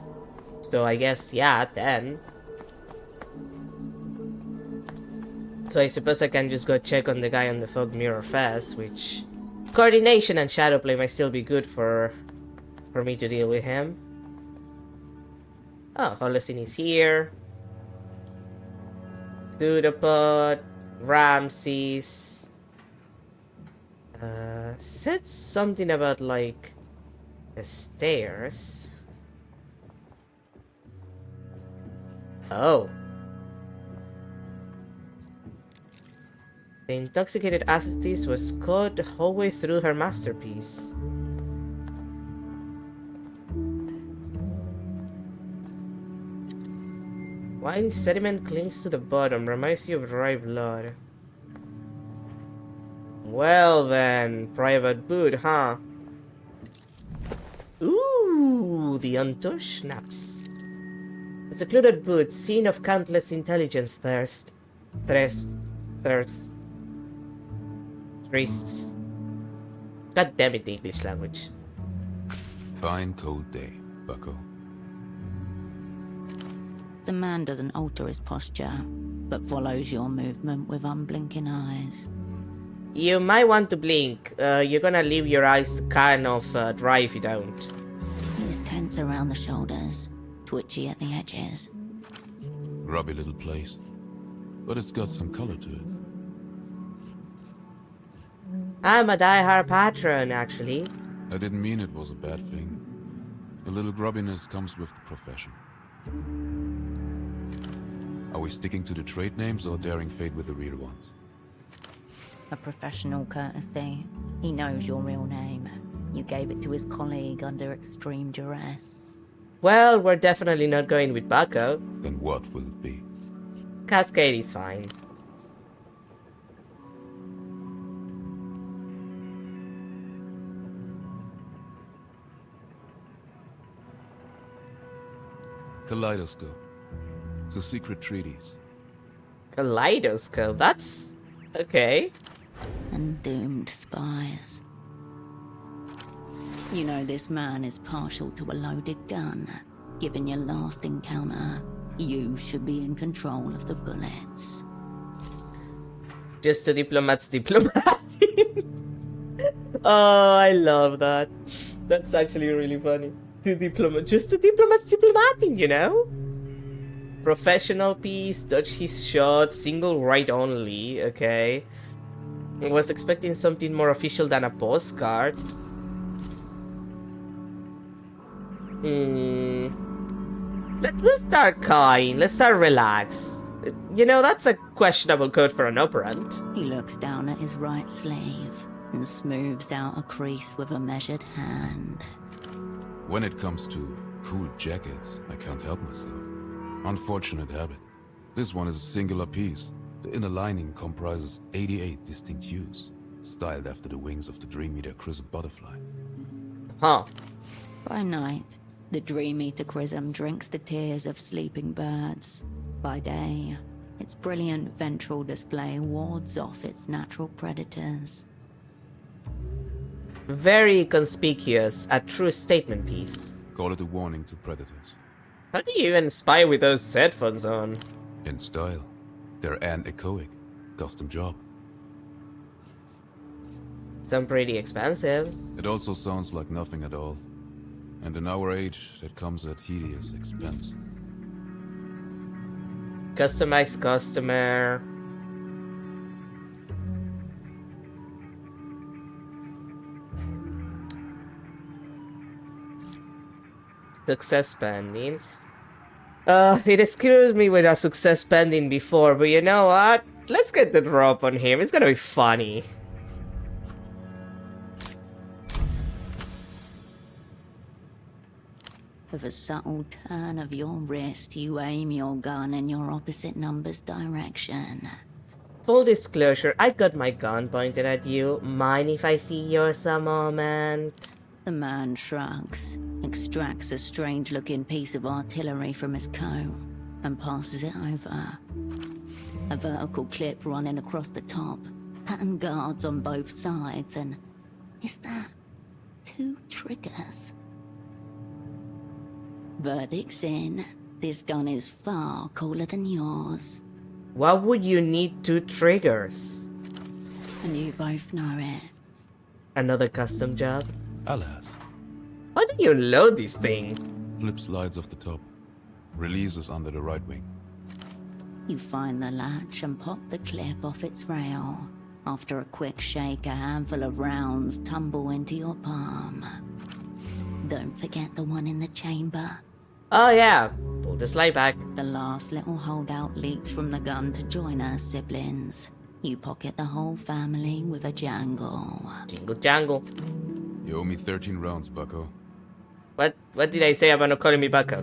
S1: So I guess yeah, 10. So I suppose I can just go check on the guy on the Fog Mirror first, which coordination and shadow play might still be good for me to deal with him. Oh, Holocene is here. Pseudopod, Ramses. Said something about like the stairs. Oh. The intoxicated Astis was caught the whole way through her masterpiece. Wine sediment clings to the bottom, reminds you of dry blood. Well then, private boot, huh? Ooh, the untouched schnapps. A secluded boot, scene of countless intelligence thirsts. God damn it, the English language.
S3: Fine cold day, bucko.
S2: The man doesn't alter his posture, but follows your movement with unblinking eyes.
S1: You might want to blink. You're gonna leave your eyes kind of dry if you don't.
S2: He's tense around the shoulders, twitchy at the edges.
S3: Grubby little place, but it's got some color to it.
S1: I'm a die-hard patron, actually.
S3: I didn't mean it was a bad thing. A little grubbiness comes with the profession. Are we sticking to the trade names or daring fate with the real ones?
S2: A professional courtesy. He knows your real name. You gave it to his colleague under extreme duress.
S1: Well, we're definitely not going with Bucko.
S13: Then what will it be?
S1: Cascade is fine.
S13: Kaleidoscope. It's a secret treatise.
S1: Kaleidoscope, that's... okay.
S2: And doomed spies. You know this man is partial to a loaded gun. Given your last encounter, you should be in control of the bullets.
S1: Just a diplomat's diplomat. Oh, I love that. That's actually really funny. Just two diplomats diplomating, you know? Professional piece, dodge his shot, single right only, okay. I was expecting something more official than a postcard. Let's start kind, let's start relaxed. You know, that's a questionable code for an operant.
S2: He looks down at his right sleeve and smooths out a crease with a measured hand.
S13: When it comes to cool jackets, I can't help myself. Unfortunate habit. This one is a singular piece. The inner lining comprises 88 distinct hues, styled after the wings of the Dream Eater Chrism butterfly.
S1: Huh.
S2: By night, the Dream Eater Chrism drinks the tears of sleeping birds. By day, its brilliant ventral display wards off its natural predators.
S1: Very conspicuous, a true statement piece.
S13: Call it a warning to predators.
S1: How do you even spy with those headphones on?
S13: In style. They're anechoic. Custom job.
S1: Some pretty expensive.
S13: It also sounds like nothing at all. And in our age, that comes at hideous expense.
S1: Customized customer. Success pending. It excused me with a success pending before, but you know what? Let's get the drop on him. It's gonna be funny.
S2: With a subtle turn of your wrist, you aim your gun in your opposite number's direction.
S1: Full disclosure, I got my gun pointed at you. Mind if I see yours a moment?
S2: The man shrugs, extracts a strange-looking piece of artillery from his coat, and passes it over. A vertical clip running across the top, pattern guards on both sides, and... is that 2 triggers? Verdict's in. This gun is far cooler than yours.
S1: Why would you need 2 triggers?
S2: And you both know it.
S1: Another custom job?
S13: Alas.
S1: How do you load this thing?
S13: Clip slides off the top. Releases under the right wing.
S2: You find the latch and pop the clip off its rail. After a quick shake, a handful of rounds tumble into your palm. Don't forget the one in the chamber.
S1: Oh yeah, pull the slide back.
S2: The last little holdout leaps from the gun to join her siblings. You pocket the whole family with a jangle.
S1: Jingle jangle.
S13: You owe me 13 rounds, bucko.
S1: What did I say about not calling me bucko?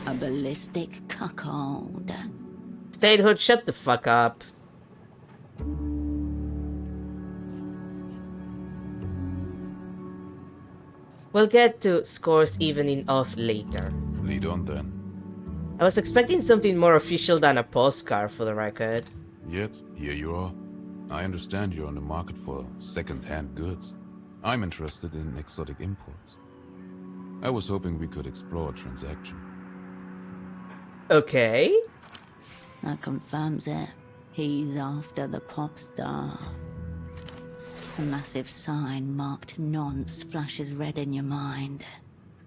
S2: A ballistic cuckold.
S1: Statehood, shut the fuck up. We'll get to scores evening off later.
S13: Lead on then.
S1: I was expecting something more official than a postcard for the record.
S13: Yet, here you are. I understand you're on the market for second-hand goods. I'm interested in exotic imports. I was hoping we could explore a transaction.
S1: Okay.
S2: That confirms it. He's after the pop star. A massive sign marked nonce flashes red in your mind.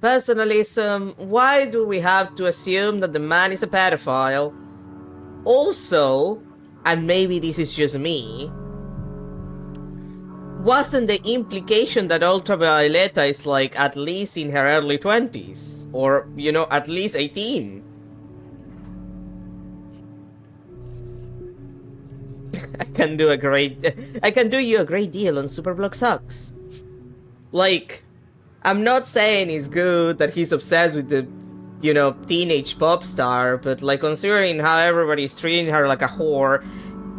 S1: Personalism, why do we have to assume that the man is a pedophile? Also, and maybe this is just me, wasn't the implication that Ultravioleta is like at least in her early 20s? Or, you know, at least 18? I can do you a great deal on Superblock Sucks. Like, I'm not saying it's good that he's obsessed with the, you know, teenage pop star, but like considering how everybody's treating her like a whore,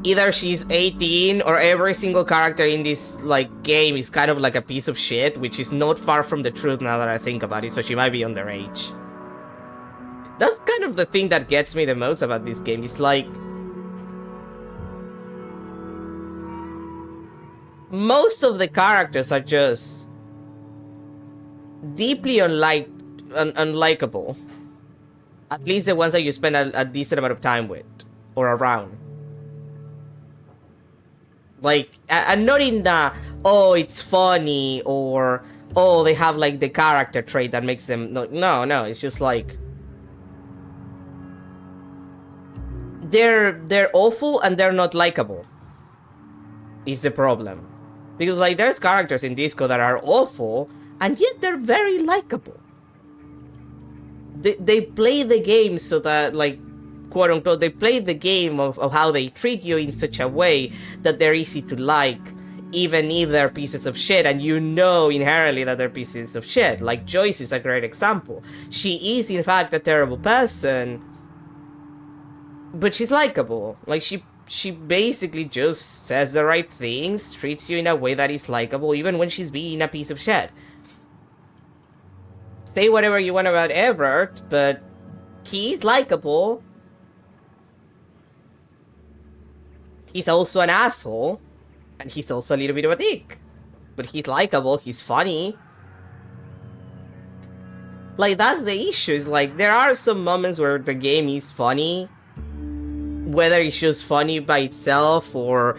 S1: either she's 18 or every single character in this like game is kind of like a piece of shit, which is not far from the truth now that I think about it, so she might be underage. That's kind of the thing that gets me the most about this game. It's like most of the characters are just deeply unlikable. At least the ones that you spend a decent amount of time with or around. Like, and not in the, oh, it's funny, or, oh, they have, like, the character trait that makes them, no, it's just, like, they're awful and they're not likable, is the problem. Because, like, there's characters in Disco that are awful, and yet they're very likable. They play the game so that, like, quote unquote, they play the game of how they treat you in such a way that they're easy to like, even if they're pieces of shit, and you know inherently that they're pieces of shit. Like Joyce is a great example. She is in fact a terrible person, but she's likable. Like she basically just says the right things, treats you in a way that is likable, even when she's being a piece of shit. Say whatever you want about Everett, but he's likable. He's also an asshole, and he's also a little bit of a dick. But he's likable, he's funny. Like, that's the issue, is like, there are some moments where the game is funny, whether it's just funny by itself, or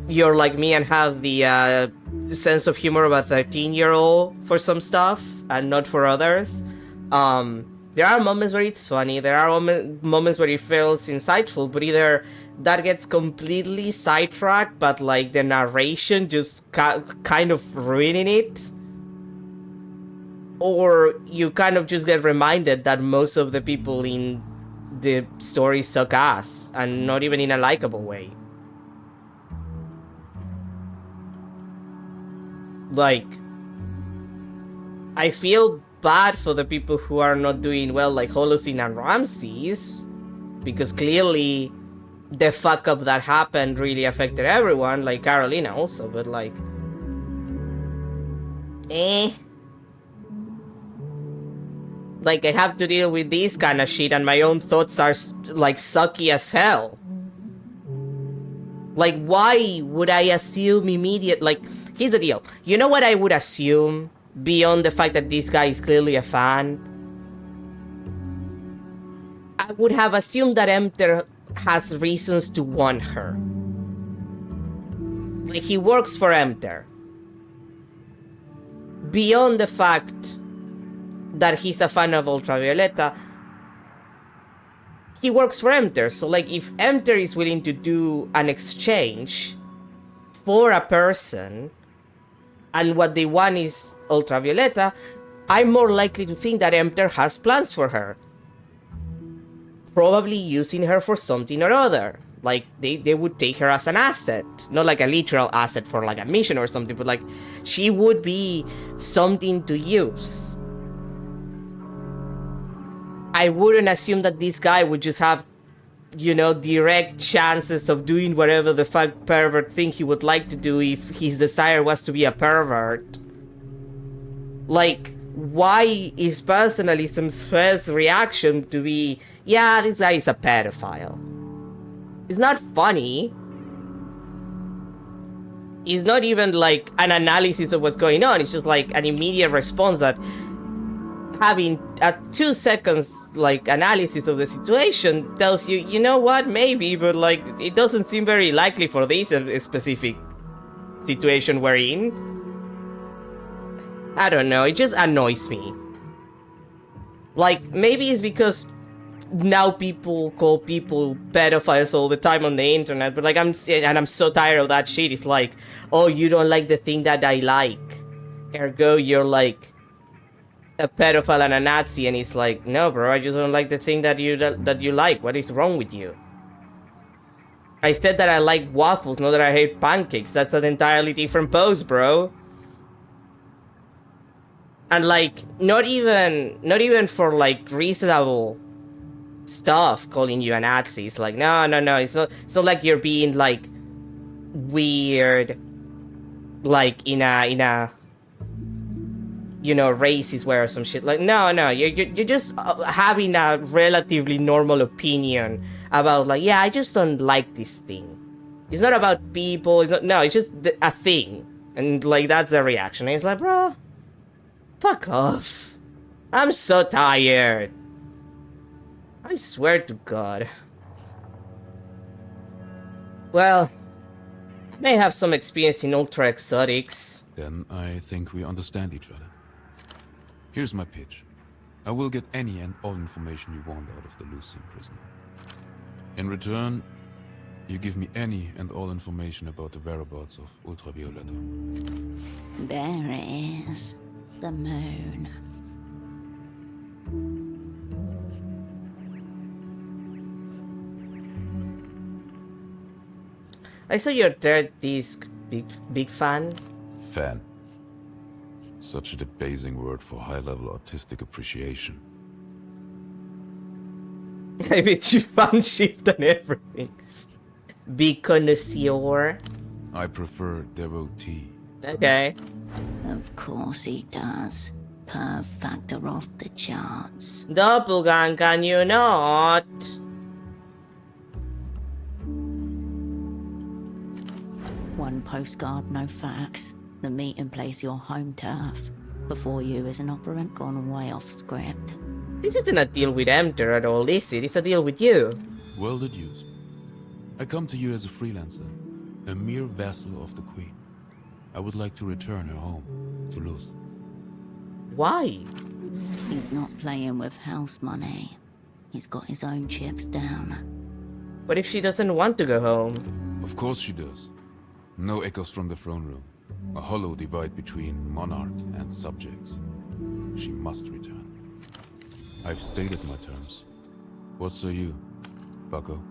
S1: you're like me and have the sense of humor of a 13-year-old for some stuff, and not for others. There are moments where it's funny, there are moments where it feels insightful, but either that gets completely sidetracked, but like the narration just kind of ruining it, or you kind of just get reminded that most of the people in the story suck ass, and not even in a likable way. Like, I feel bad for the people who are not doing well, like Holocene and Ramses, because clearly the fuck up that happened really affected everyone, like Carolina also, but like, like, I have to deal with this kind of shit, and my own thoughts are like sucky as hell. Like, why would I assume like, here's the deal, you know what I would assume beyond the fact that this guy is clearly a fan? I would have assumed that Emter has reasons to want her. Like, he works for Emter. Beyond the fact that he's a fan of Ultravioleta, he works for Emter. So, like, if Emter is willing to do an exchange for a person, and what they want is Ultravioleta, I'm more likely to think that Emter has plans for her. Probably using her for something or other. Like, they would take her as an asset. Not like a literal asset for like a mission or something, but like, she would be something to use. I wouldn't assume that this guy would just have, you know, direct chances of doing whatever the fuck pervert thing he would like to do if his desire was to be a pervert. Like, why is personalism's first reaction to be, yeah, this guy is a pedophile? It's not funny. It's not even like an analysis of what's going on. It's just like an immediate response that having a 2 seconds like analysis of the situation tells you, you know what, maybe, but like, it doesn't seem very likely for this specific situation we're in. I don't know, it just annoys me. Like, maybe it's because now people call people pedophiles all the time on the internet, but like, I'm so tired of that shit. It's like, oh, you don't like the thing that I like, ergo you're like a pedophile and a Nazi, and it's like, no, bro, I just don't like the thing that you like. What is wrong with you? I said that I like waffles, not that I hate pancakes. That's an entirely different pose, bro. And like, not even for like reasonable stuff, calling you a Nazi. It's like, no. It's not like you're being like weird, like in a racist way or some shit. Like, no, you're just having a relatively normal opinion about like, yeah, I just don't like this thing. It's not about people. It's just a thing, and like that's the reaction. And it's like, bro, fuck off. I'm so tired. I swear to God. Well, I may have some experience in ultra exotics.
S13: Then I think we understand each other. Here's my pitch. I will get any and all information you want out of the Lucian prison. In return, you give me any and all information about the whereabouts of Ultravioletta.
S2: There is the moon.
S1: I saw your third disc, big fan.
S13: Fan. Such a debasing word for high-level artistic appreciation.
S1: I bet you fan shift and everything. Big connoisseur.
S13: I prefer devotee.
S1: Okay.
S2: Of course he does. Per factor off the charts.
S1: Doppelgang, can you not?
S2: One postcard, no facts. The meeting place your home turf. Before you is an operant gone way off script.
S1: This isn't a deal with Emter at all, is it? It's a deal with you.
S13: Well deduced. I come to you as a freelancer, a mere vassal of the Queen. I would like to return her home, to Luz.
S1: Why?
S2: He's not playing with house money. He's got his own chips down.
S1: What if she doesn't want to go home?
S13: Of course she does. No echoes from the throne room. A hollow divide between monarch and subjects. She must return. I've stated my terms. What say you, bucko?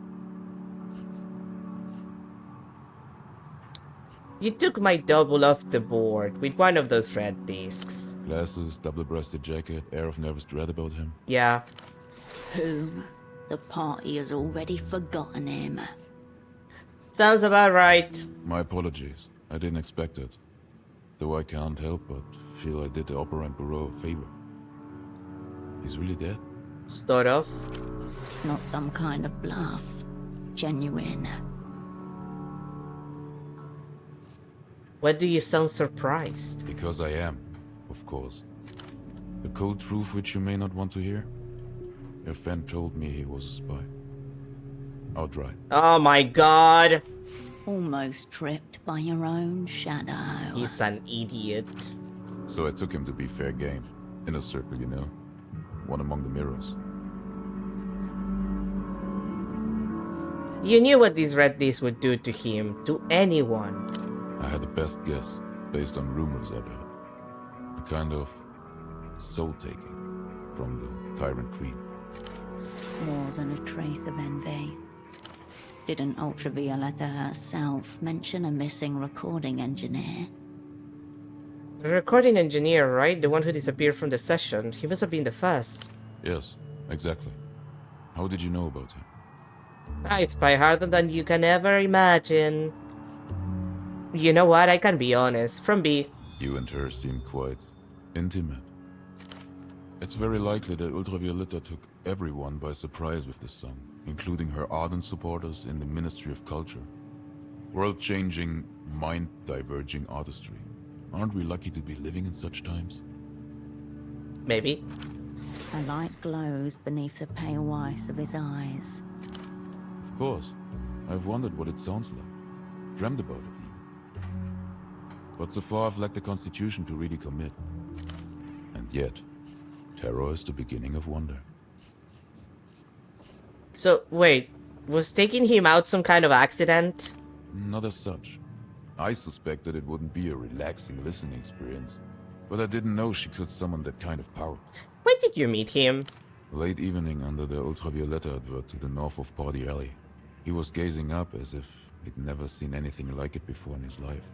S1: You took my double off the board with one of those red discs.
S13: Glasses, double-breasted jacket, air of nervous dread about him.
S1: Yeah.
S2: Whom? The party has already forgotten him.
S1: Sounds about right.
S13: My apologies. I didn't expect it. Though I can't help but feel I did the Operant Bureau a favor. He's really dead?
S1: Sort of.
S2: Not some kind of bluff. Genuine.
S1: Why do you sound surprised?
S13: Because I am, of course. The cold truth which you may not want to hear? Your friend told me he was a spy. Outright.
S1: Oh my god.
S2: Almost tripped by your own shadow.
S1: He's an idiot.
S13: So I took him to be fair game. In a circle, you know. One among the mirrors.
S1: You knew what these red discs would do to him, to anyone.
S13: I had the best guess, based on rumors I'd heard. A kind of soul-taking from the Tyrant Queen.
S2: More than a trace of envy. Didn't Ultravioletta herself mention a missing recording engineer?
S1: The recording engineer, right? The one who disappeared from the session. He must have been the first.
S13: Yes, exactly. How did you know about him?
S1: I spy harder than you can ever imagine. You know what? I can be honest. From B.
S13: You and her seem quite intimate. It's very likely that Ultravioletta took everyone by surprise with this song, including her ardent supporters in the Ministry of Culture. World-changing, mind-diverging artistry. Aren't we lucky to be living in such times?
S1: Maybe.
S2: A light glows beneath the pale whites of his eyes.
S13: Of course. I've wondered what it sounds like. Dreamt about it even. But so far I've lacked the constitution to really commit. And yet, terror is the beginning of wonder.
S1: So, wait. Was taking him out some kind of accident?
S13: Not as such. I suspected it wouldn't be a relaxing listening experience, but I didn't know she could summon that kind of power.
S1: When did you meet him?
S13: Late evening under the Ultravioletta advert to the north of Party Alley. He was gazing up as if he'd never seen anything like it before in his life.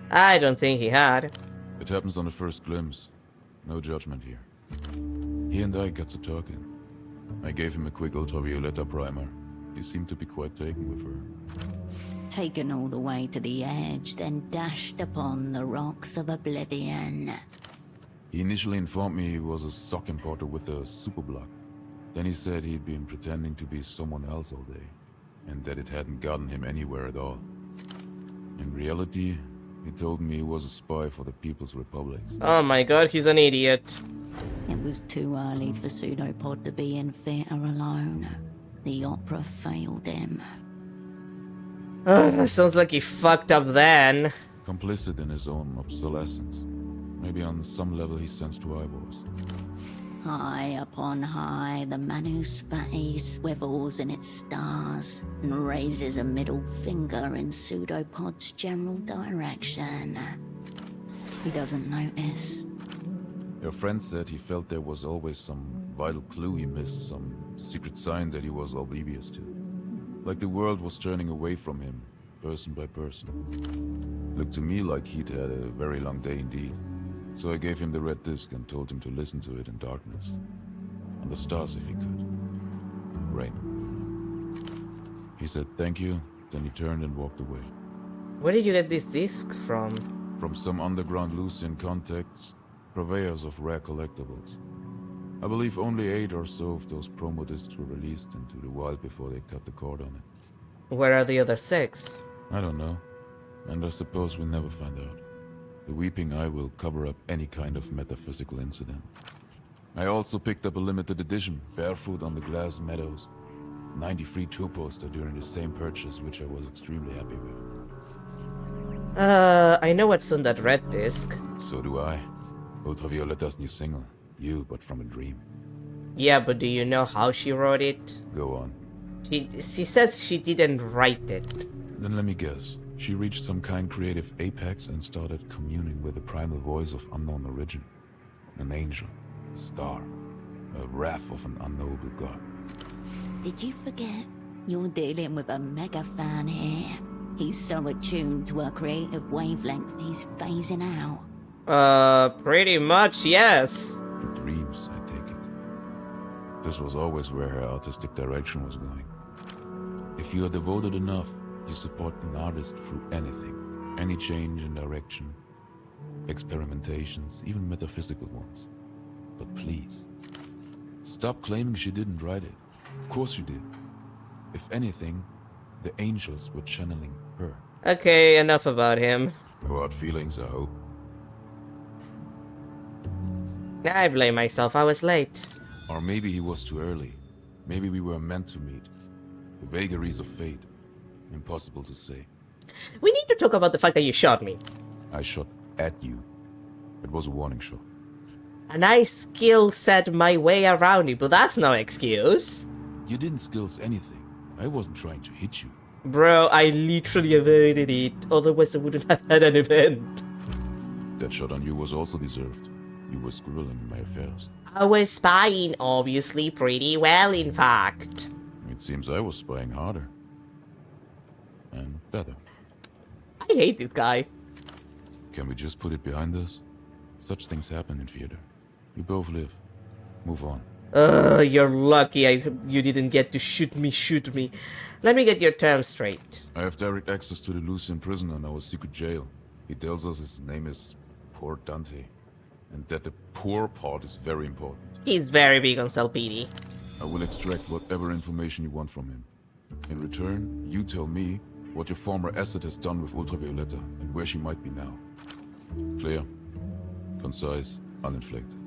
S1: I don't think he had.
S13: It happens on the first glimpse. No judgment here. He and I got to talking. I gave him a quick ultravioletta primer. He seemed to be quite taken with her.
S2: Taken all the way to the edge, then dashed upon the rocks of oblivion.
S13: He initially informed me he was a sock importer with a superblock. Then he said he'd been pretending to be someone else all day, and that it hadn't gotten him anywhere at all. In reality, he told me he was a spy for the People's Republic.
S1: Oh my god, he's an idiot.
S2: It was too early for Pseudopod to be in theatre alone. The opera failed him.
S1: Sounds like he fucked up then.
S13: Complicit in his own obsolescence. Maybe on some level he sensed who I was.
S2: High upon high, the Manus Fati swivels in its stars and raises a middle finger in Pseudopod's general direction. He doesn't notice.
S13: Your friend said he felt there was always some vital clue he missed, some secret sign that he was oblivious to. Like the world was turning away from him, person by person. Looked to me like he'd had a very long day indeed. So I gave him the red disc and told him to listen to it in darkness. On the stars if he could. Rain. He said thank you, then he turned and walked away.
S1: Where did you get this disc from?
S13: From some underground Lucian contacts, purveyors of rare collectibles. I believe only 8 or so of those promo discs were released into the wild before they cut the cord on it.
S1: Where are the other 6?
S13: I don't know, and I suppose we'll never find out. The Weeping Eye will cover up any kind of metaphysical incident. I also picked up a limited edition, Barefoot on the Glass Meadows. 93 tour poster during the same purchase, which I was extremely happy with.
S1: I know what's on that red disc.
S13: So do I. Ultravioletta's new single. You, but from a dream.
S1: Yeah, but do you know how she wrote it?
S13: Go on.
S1: She says she didn't write it.
S13: Then let me guess. She reached some kind creative apex and started communing with the primal voice of unknown origin. An angel, a star, a wrath of an unknowable god.
S2: Did you forget? You're dealing with a mega fan here. He's so attuned to her creative wavelength, he's phasing out.
S1: Pretty much, yes.
S13: To dreams, I take it. This was always where her artistic direction was going. If you are devoted enough, you support an artist through anything. Any change in direction. Experimentations, even metaphysical ones. But please, stop claiming she didn't write it. Of course she did. If anything, the angels were channeling her.
S1: Okay, enough about him.
S13: No hard feelings, I hope.
S1: I blame myself, I was late.
S13: Or maybe he was too early. Maybe we were meant to meet. The vagaries of fate. Impossible to say.
S1: We need to talk about the fact that you shot me.
S13: I shot at you. It was a warning shot.
S1: And I skill set my way around you, but that's no excuse.
S13: You didn't skills anything. I wasn't trying to hit you.
S1: Bro, I literally avoided it. Otherwise I wouldn't have had an event.
S13: That shot on you was also deserved. You were scribbling in my affairs.
S1: I was spying, obviously, pretty well, in fact.
S13: It seems I was spying harder. And better.
S1: I hate this guy.
S13: Can we just put it behind us? Such things happen in theater. We both live. Move on.
S1: You're lucky you didn't get to shoot me. Let me get your terms straight.
S13: I have direct access to the Lucian prison in our secret jail. He tells us his name is Poor Dante. And that the poor part is very important.
S1: He's very big on Salpidi.
S13: I will extract whatever information you want from him. In return, you tell me what your former asset has done with Ultravioletta and where she might be now. Clear, concise, uninflected.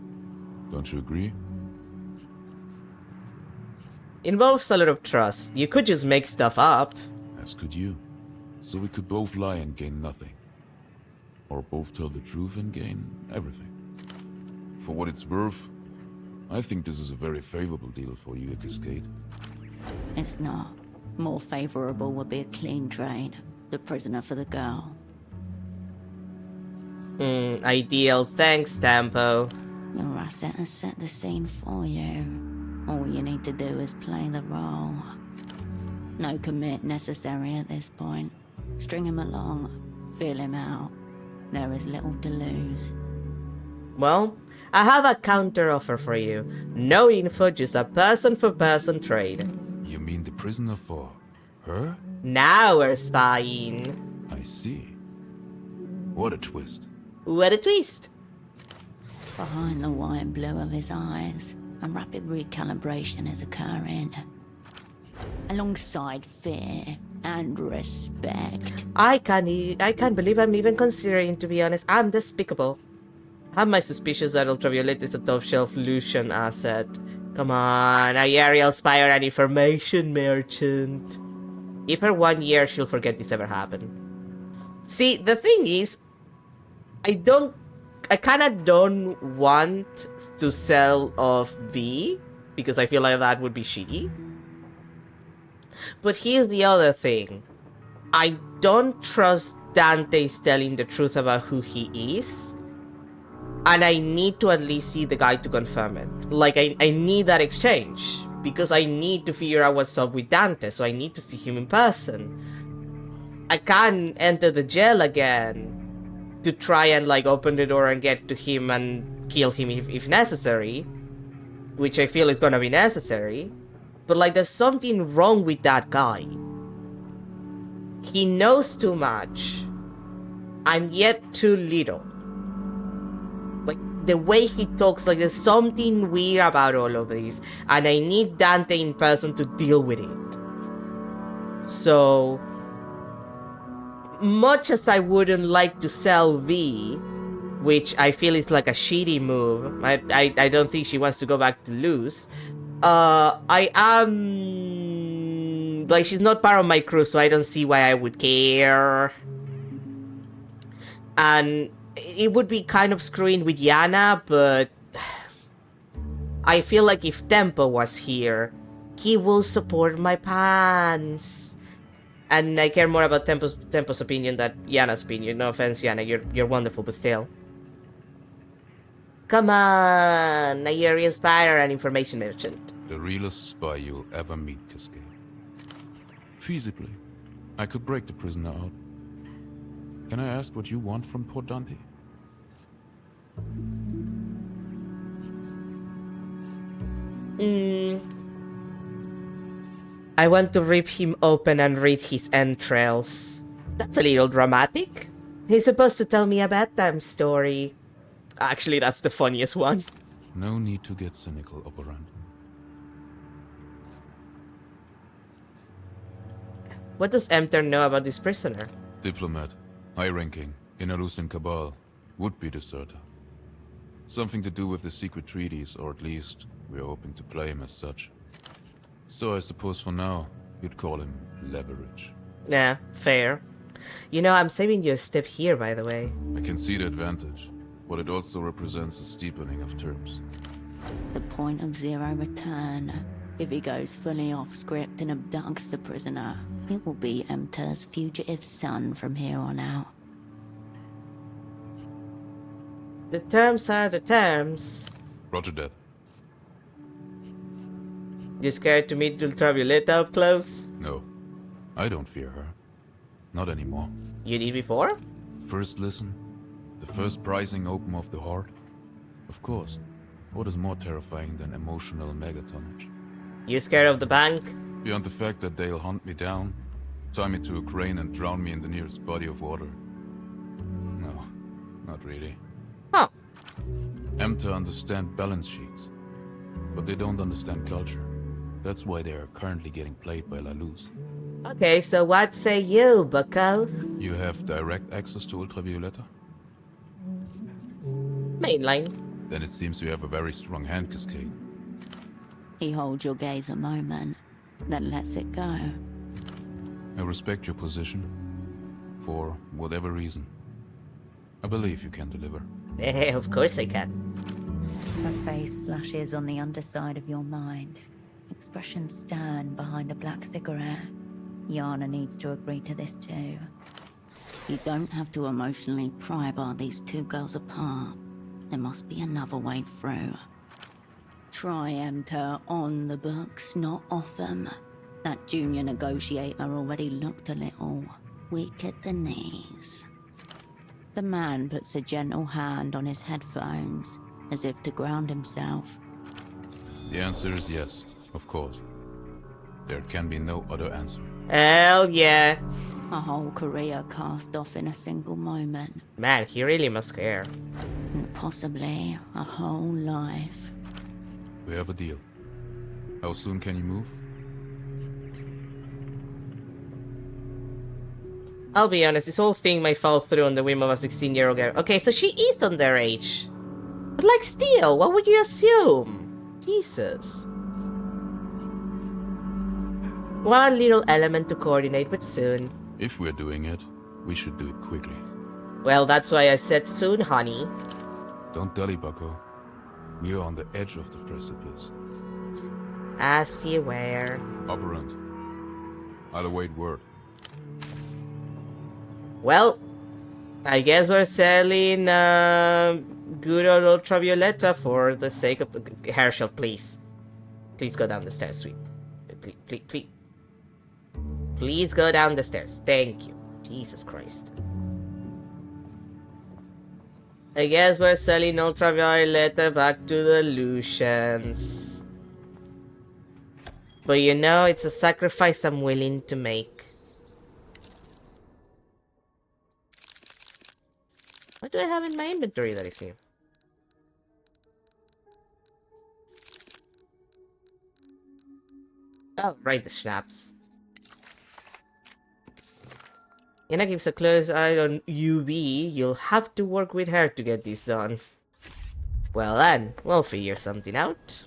S13: Don't you agree?
S1: Involves a lot of trust. You could just make stuff up.
S13: As could you. So we could both lie and gain nothing. Or both tell the truth and gain everything. For what it's worth, I think this is a very favorable deal for you, Cascade.
S2: It's not. More favorable would be a clean trade. The prisoner for the girl.
S1: Ideal. Thanks, Tampo.
S2: Your asset has set the scene for you. All you need to do is play the role. No commit necessary at this point. String him along. Feel him out. There is little to lose.
S1: Well, I have a counter offer for you. No info, just a person-for-person trade.
S13: You mean the prisoner for her?
S1: Now we're spying.
S13: I see. What a twist.
S1: What a twist.
S2: Behind the white blue of his eyes, a rapid recalibration is occurring. Alongside fear and respect.
S1: I can't believe I'm even considering, to be honest. I'm despicable. I have my suspicions that Ultraviolet is a top-shelf Lucian asset. Come on, a Ariel spy or an information merchant. Give her 1 year, she'll forget this ever happened. See, the thing is, I kinda don't want to sell off V, because I feel like that would be shitty. But here's the other thing. I don't trust Dante's telling the truth about who he is. And I need to at least see the guy to confirm it. Like, I need that exchange. Because I need to figure out what's up with Dante, so I need to see him in person. I can't enter the jail again to try and, like, open the door and get to him and kill him if necessary. Which I feel is gonna be necessary. But, like, there's something wrong with that guy. He knows too much. And yet too little. Like, the way he talks, like, there's something weird about all of this. And I need Dante in person to deal with it. So, much as I wouldn't like to sell V, which I feel is like a shitty move, I don't think she wants to go back to Luz. I am... Like, she's not part of my crew, so I don't see why I would care. And it would be kind of screwing with Yana, but... I feel like if Tempo was here, he will support my plans. And I care more about Tempo's opinion than Yana's opinion. No offense, Yana, you're wonderful, but still. Come on, a Uriel spy or an information merchant.
S13: The realest spy you'll ever meet, Cascade. Feasibly, I could break the prisoner out. Can I ask what you want from poor Dante?
S1: I want to rip him open and read his entrails. That's a little dramatic. He's supposed to tell me a bedtime story. Actually, that's the funniest one.
S13: No need to get cynical, Operand.
S1: What does Emter know about this prisoner?
S13: Diplomat, high-ranking, in Arusan Cabal, would-be deserter. Something to do with the secret treaties, or at least we're hoping to play him as such. So I suppose for now, you'd call him leverage.
S1: Yeah, fair. You know, I'm saving you a step here, by the way.
S13: I can see the advantage, but it also represents a steepening of terms.
S2: The point of zero return. If he goes fully off script and abducts the prisoner, it will be Emter's fugitive son from here on out.
S1: The terms are the terms.
S13: Roger that.
S1: You scared to meet Ultravioleta up close?
S13: No, I don't fear her. Not anymore.
S1: You did before?
S13: First listen, the first prizing open of the heart. Of course, what is more terrifying than emotional megatonnage?
S1: You scared of the bank?
S13: Beyond the fact that they'll hunt me down, tie me to a crane and drown me in the nearest body of water. No, not really.
S1: Huh.
S13: Emter understand balance sheets, but they don't understand culture. That's why they are currently getting played by La Luz.
S1: Okay, so what say you, bucko?
S13: You have direct access to Ultravioleta?
S1: Mainline.
S13: Then it seems you have a very strong hand, Cascade.
S2: He holds your gaze a moment, then lets it go.
S13: I respect your position, for whatever reason. I believe you can deliver.
S1: Eh, of course I can.
S2: Her face flashes on the underside of your mind. Expression stern behind a black cigarette. Yana needs to agree to this too. You don't have to emotionally pry bar these two girls apart. There must be another way through. Try Emter on the books, not off them. That junior negotiator already looked a little weak at the knees. The man puts a gentle hand on his headphones, as if to ground himself.
S13: The answer is yes, of course. There can be no other answer.
S1: Hell yeah.
S2: A whole career cast off in a single moment.
S1: Man, he really must care.
S2: And possibly a whole life.
S13: We have a deal. How soon can you move?
S1: I'll be honest, this whole thing might fall through on the whim of a 16-year-old girl. Okay, so she is underage. But like still, what would you assume? Jesus. One little element to coordinate, but soon.
S13: If we're doing it, we should do it quickly.
S1: Well, that's why I said soon, honey.
S13: Don't dally, bucko. We are on the edge of the precipice.
S1: As you were.
S13: Operant. I'll await word.
S1: Well, I guess we're selling good old Ultravioletta for the sake of Herschel, please. Please go down the stairs, sweet. Please. Please go down the stairs. Thank you. Jesus Christ. I guess we're selling Ultravioletta back to the Lucians. But you know, it's a sacrifice I'm willing to make. What do I have in my inventory that is new? Oh, right, the schnapps. Yana keeps a close eye on UB. You'll have to work with her to get this done. Well then, we'll figure something out.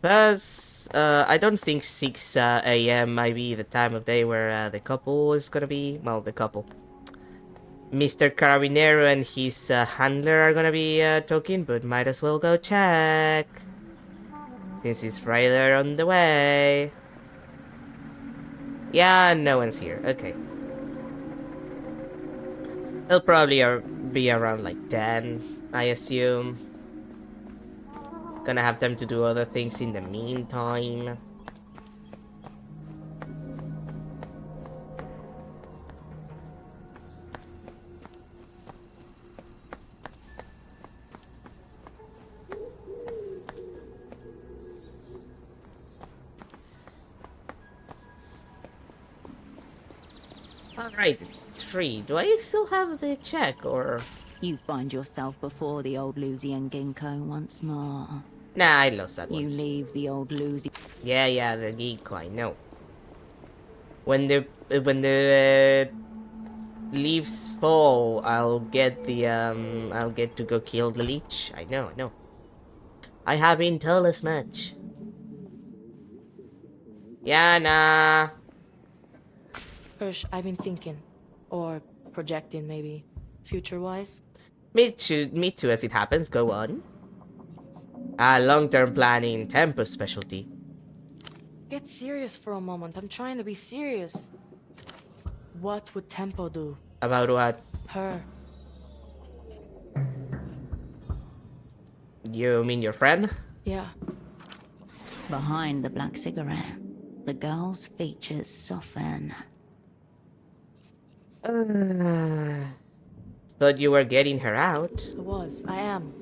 S1: Plus, I don't think 6 a.m. might be the time of day where the couple is gonna be. Well, the couple. Mr. Carabinero and his handler are gonna be talking, but might as well go check. Since he's right there on the way. Yeah, no one's here. Okay. He'll probably be around like 10, I assume. Gonna have time to do other things in the meantime. Alright, 3. Do I still have the check, or...?
S2: You find yourself before the old Lusian Ginkgo once more.
S1: Nah, I lost that one.
S2: You leave the old Lusian...
S1: Yeah, the Ginkgo, I know. When the leaves fall, I'll get to go kill the leech. I know. I have been told as much. Yeah, nah.
S9: Hirsch, I've been thinking. Or projecting, maybe. Future-wise.
S1: Me too, as it happens. Go on. Long-term planning, Tempo specialty.
S9: Get serious for a moment. I'm trying to be serious. What would Tempo do?
S1: About what?
S9: Her.
S1: You mean your friend?
S9: Yeah.
S2: Behind the black cigarette, the girl's features soften.
S1: Thought you were getting her out.
S9: I am.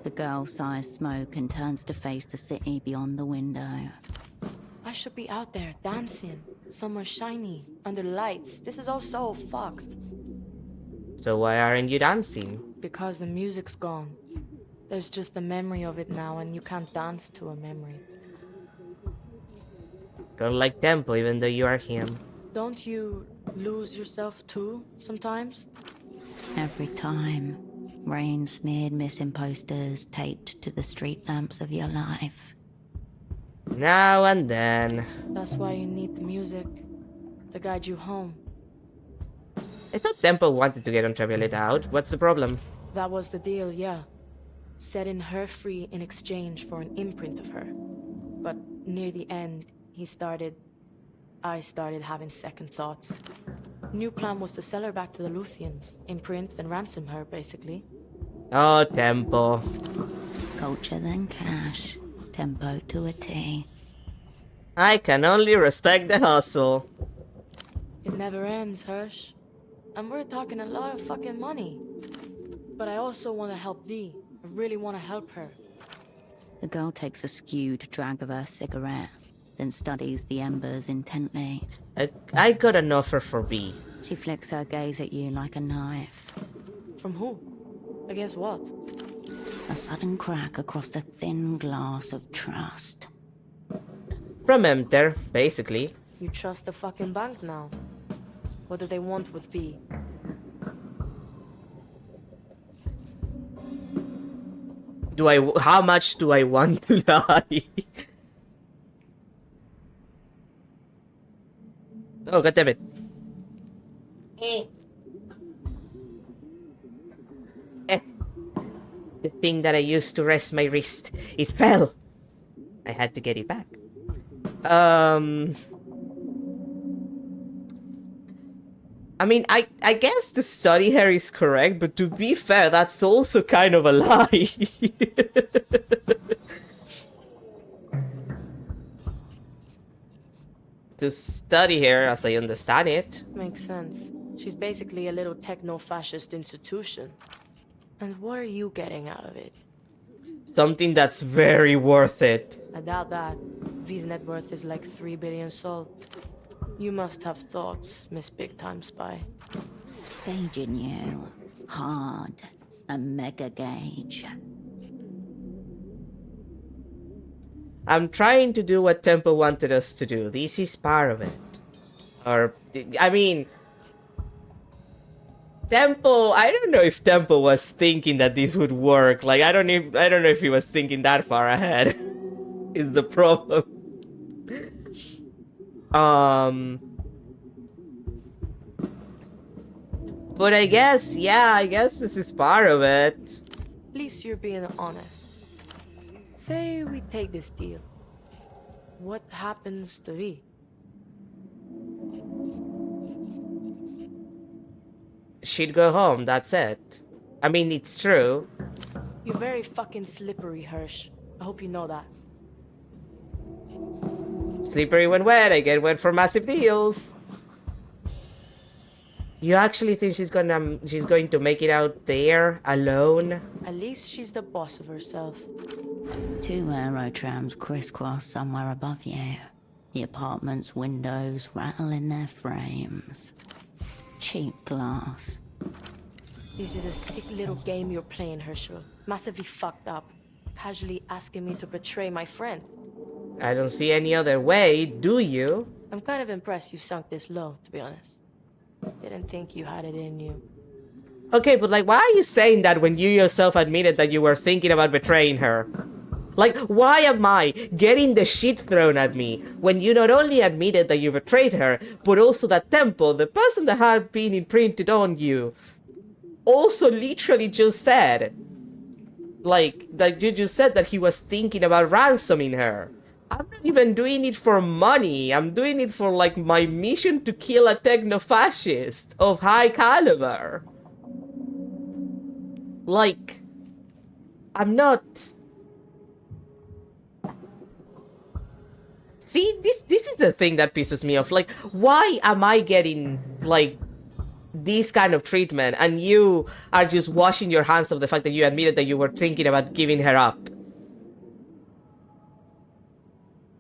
S2: The girl sighs smoke and turns to face the city beyond the window.
S9: I should be out there dancing, somewhere shiny, under lights. This is all so fucked.
S1: So why aren't you dancing?
S9: Because the music's gone. There's just the memory of it now, and you can't dance to a memory.
S1: Don't like Tempo even though you are him.
S9: Don't you lose yourself too, sometimes?
S2: Every time. Rain-smeared missing posters taped to the street lamps of your life.
S1: Now and then.
S9: That's why you need the music to guide you home.
S1: I thought Tempo wanted to get Ultravioletta out. What's the problem?
S9: That was the deal, yeah. Setting her free in exchange for an imprint of her. But near the end, I started having second thoughts. New plan was to sell her back to the Luthians, imprint and ransom her, basically.
S1: Oh, Tempo.
S2: Culture then cash. Tempo to a T.
S1: I can only respect the hustle.
S9: It never ends, Hirsch. And we're talking a lot of fucking money. But I also want to help V. I really want to help her.
S2: The girl takes a skewed drag of her cigarette, then studies the embers intently.
S1: I got an offer for B.
S2: She flicks her gaze at you like a knife.
S9: From who? Against what?
S2: A sudden crack across the thin glass of trust.
S1: From Emter, basically.
S9: You trust the fucking bank now. What do they want with V?
S1: How much do I want to lie? Oh, goddammit. The thing that I used to rest my wrist, it fell. I had to get it back. I mean, I guess to study her is correct, but to be fair, that's also kind of a lie. To study her, as I understand it.
S9: Makes sense. She's basically a little techno-fascist institution. And what are you getting out of it?
S1: Something that's very worth it.
S9: I doubt that. V's net worth is like 3 billion sol. You must have thoughts, Miss Big Time Spy.
S2: Gauging you. Hard. A mega gauge.
S1: I'm trying to do what Temple wanted us to do. This is part of it. Or, I mean... Temple, I don't know if Temple was thinking that this would work. Like, I don't know if he was thinking that far ahead. Is the problem. But I guess, yeah, I guess this is part of it.
S9: At least you're being honest. Say we take this deal. What happens to V?
S1: She'd go home, that's it. I mean, it's true.
S9: You're very fucking slippery, Hirsch. I hope you know that.
S1: Slippery when wet, I get wet for massive deals. You actually think she's going to make it out there alone?
S9: At least she's the boss of herself.
S2: 2 aerotrams crisscross somewhere above you. The apartment's windows rattle in their frames. Cheap glass.
S9: This is a sick little game you're playing, Herschel. Massively fucked up. Casually asking me to betray my friend.
S1: I don't see any other way, do you?
S9: I'm kind of impressed you sunk this low, to be honest. Didn't think you had it in you.
S1: Okay, but like, why are you saying that when you yourself admitted that you were thinking about betraying her? Like, why am I getting the shit thrown at me when you not only admitted that you betrayed her, but also that Temple, the person that had been imprinted on you, also literally just said, like, that you just said that he was thinking about ransoming her. I'm not even doing it for money. I'm doing it for, like, my mission to kill a techno-fascist of high caliber. Like, I'm not... See, this is the thing that pisses me off. Like, why am I getting, like, this kind of treatment and you are just washing your hands of the fact that you admitted that you were thinking about giving her up?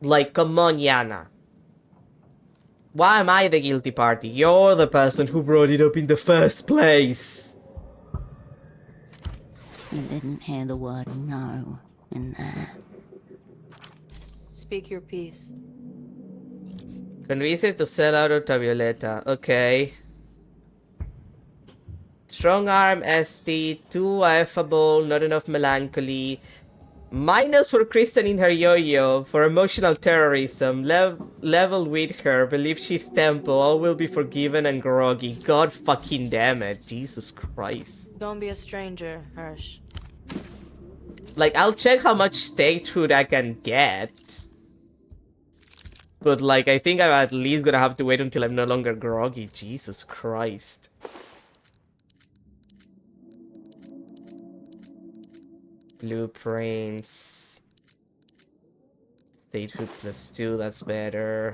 S1: Like, come on, Yana. Why am I the guilty party? You're the person who brought it up in the first place.
S2: You didn't hear the word no in there.
S9: Speak your piece.
S1: Convince her to sell out Ultravioleta. Okay. Strong arm, ST, too affable, not enough melancholy. Minus for Kristen in her yo-yo, for emotional terrorism, level with her, believe she's Temple, all will be forgiven and groggy. God fucking damn it, Jesus Christ.
S9: Don't be a stranger, Hirsch.
S1: Like, I'll check how much statehood I can get. But, like, I think I'm at least gonna have to wait until I'm no longer groggy. Jesus Christ. Blueprints. Statehood +2, that's better.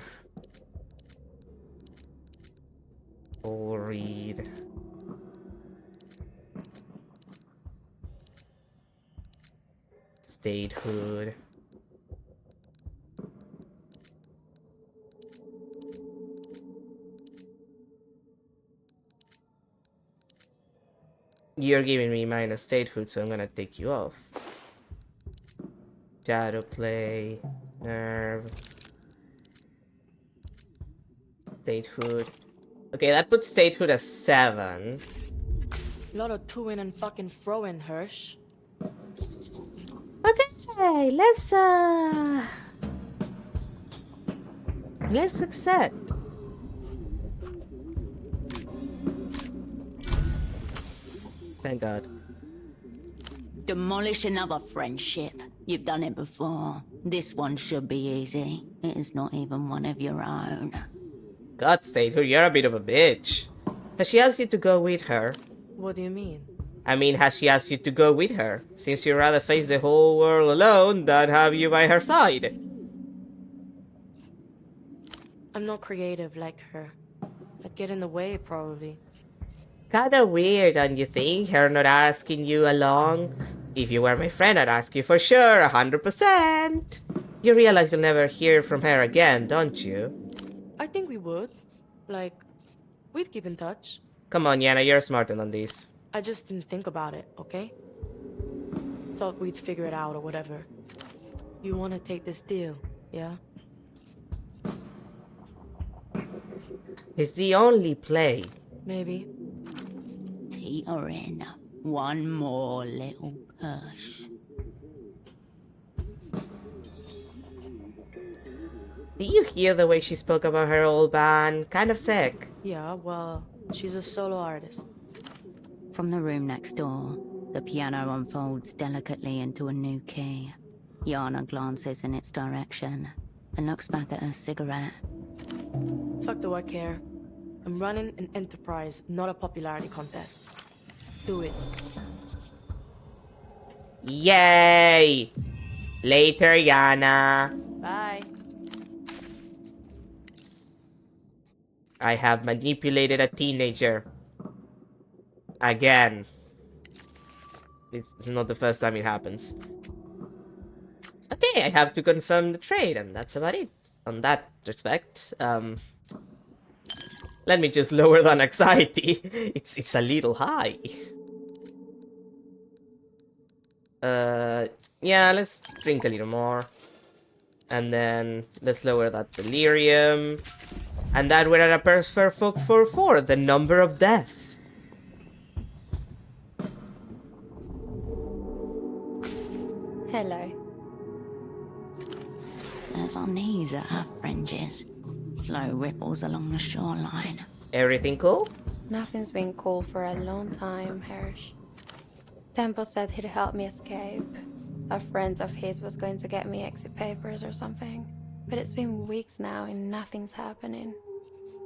S1: Full read. Statehood. You're giving me minus statehood, so I'm gonna take you off. Shadow play, nerve, statehood. Okay, that puts statehood as 7.
S9: Lot of to-in and fucking throw-in, Hirsch.
S1: Okay, let's accept. Thank God.
S2: Demolish another friendship. You've done it before. This one should be easy. It is not even one of your own.
S1: God, Statehood, you're a bit of a bitch. Has she asked you to go with her?
S9: What do you mean?
S1: I mean, has she asked you to go with her? Since you'd rather face the whole world alone than have you by her side.
S9: I'm not creative like her. I'd get in the way, probably.
S1: Kinda weird, don't you think? Her not asking you along? If you were my friend, I'd ask you for sure, 100%. You realize you'll never hear from her again, don't you?
S9: I think we would. Like, we'd keep in touch.
S1: Come on, Yana, you're smarter than this.
S9: I just didn't think about it, okay? Thought we'd figure it out or whatever. You want to take this deal, yeah?
S1: It's the only play.
S9: Maybe.
S2: Teetering. One more little push.
S1: Did you hear the way she spoke about her old band? Kind of sick.
S9: Yeah, well, she's a solo artist.
S2: From the room next door, the piano unfolds delicately into a new key. Yana glances in its direction and looks back at her cigarette.
S9: Fuck do I care? I'm running an enterprise, not a popularity contest. Do it.
S1: Yay! Later, Yana.
S9: Bye.
S1: I have manipulated a teenager. Again. This is not the first time it happens. Okay, I have to confirm the trade, and that's about it. On that respect, let me just lower the anxiety. It's a little high. Yeah, let's drink a little more. And then let's lower that delirium. And that we're at a perfect 444, the number of death.
S7: Hello.
S2: There's unease at her fringes. Slow ripples along the shoreline.
S1: Everything cool?
S7: Nothing's been cool for a long time, Hirsch. Tempo said he'd help me escape. A friend of his was going to get me exit papers or something. But it's been weeks now and nothing's happening.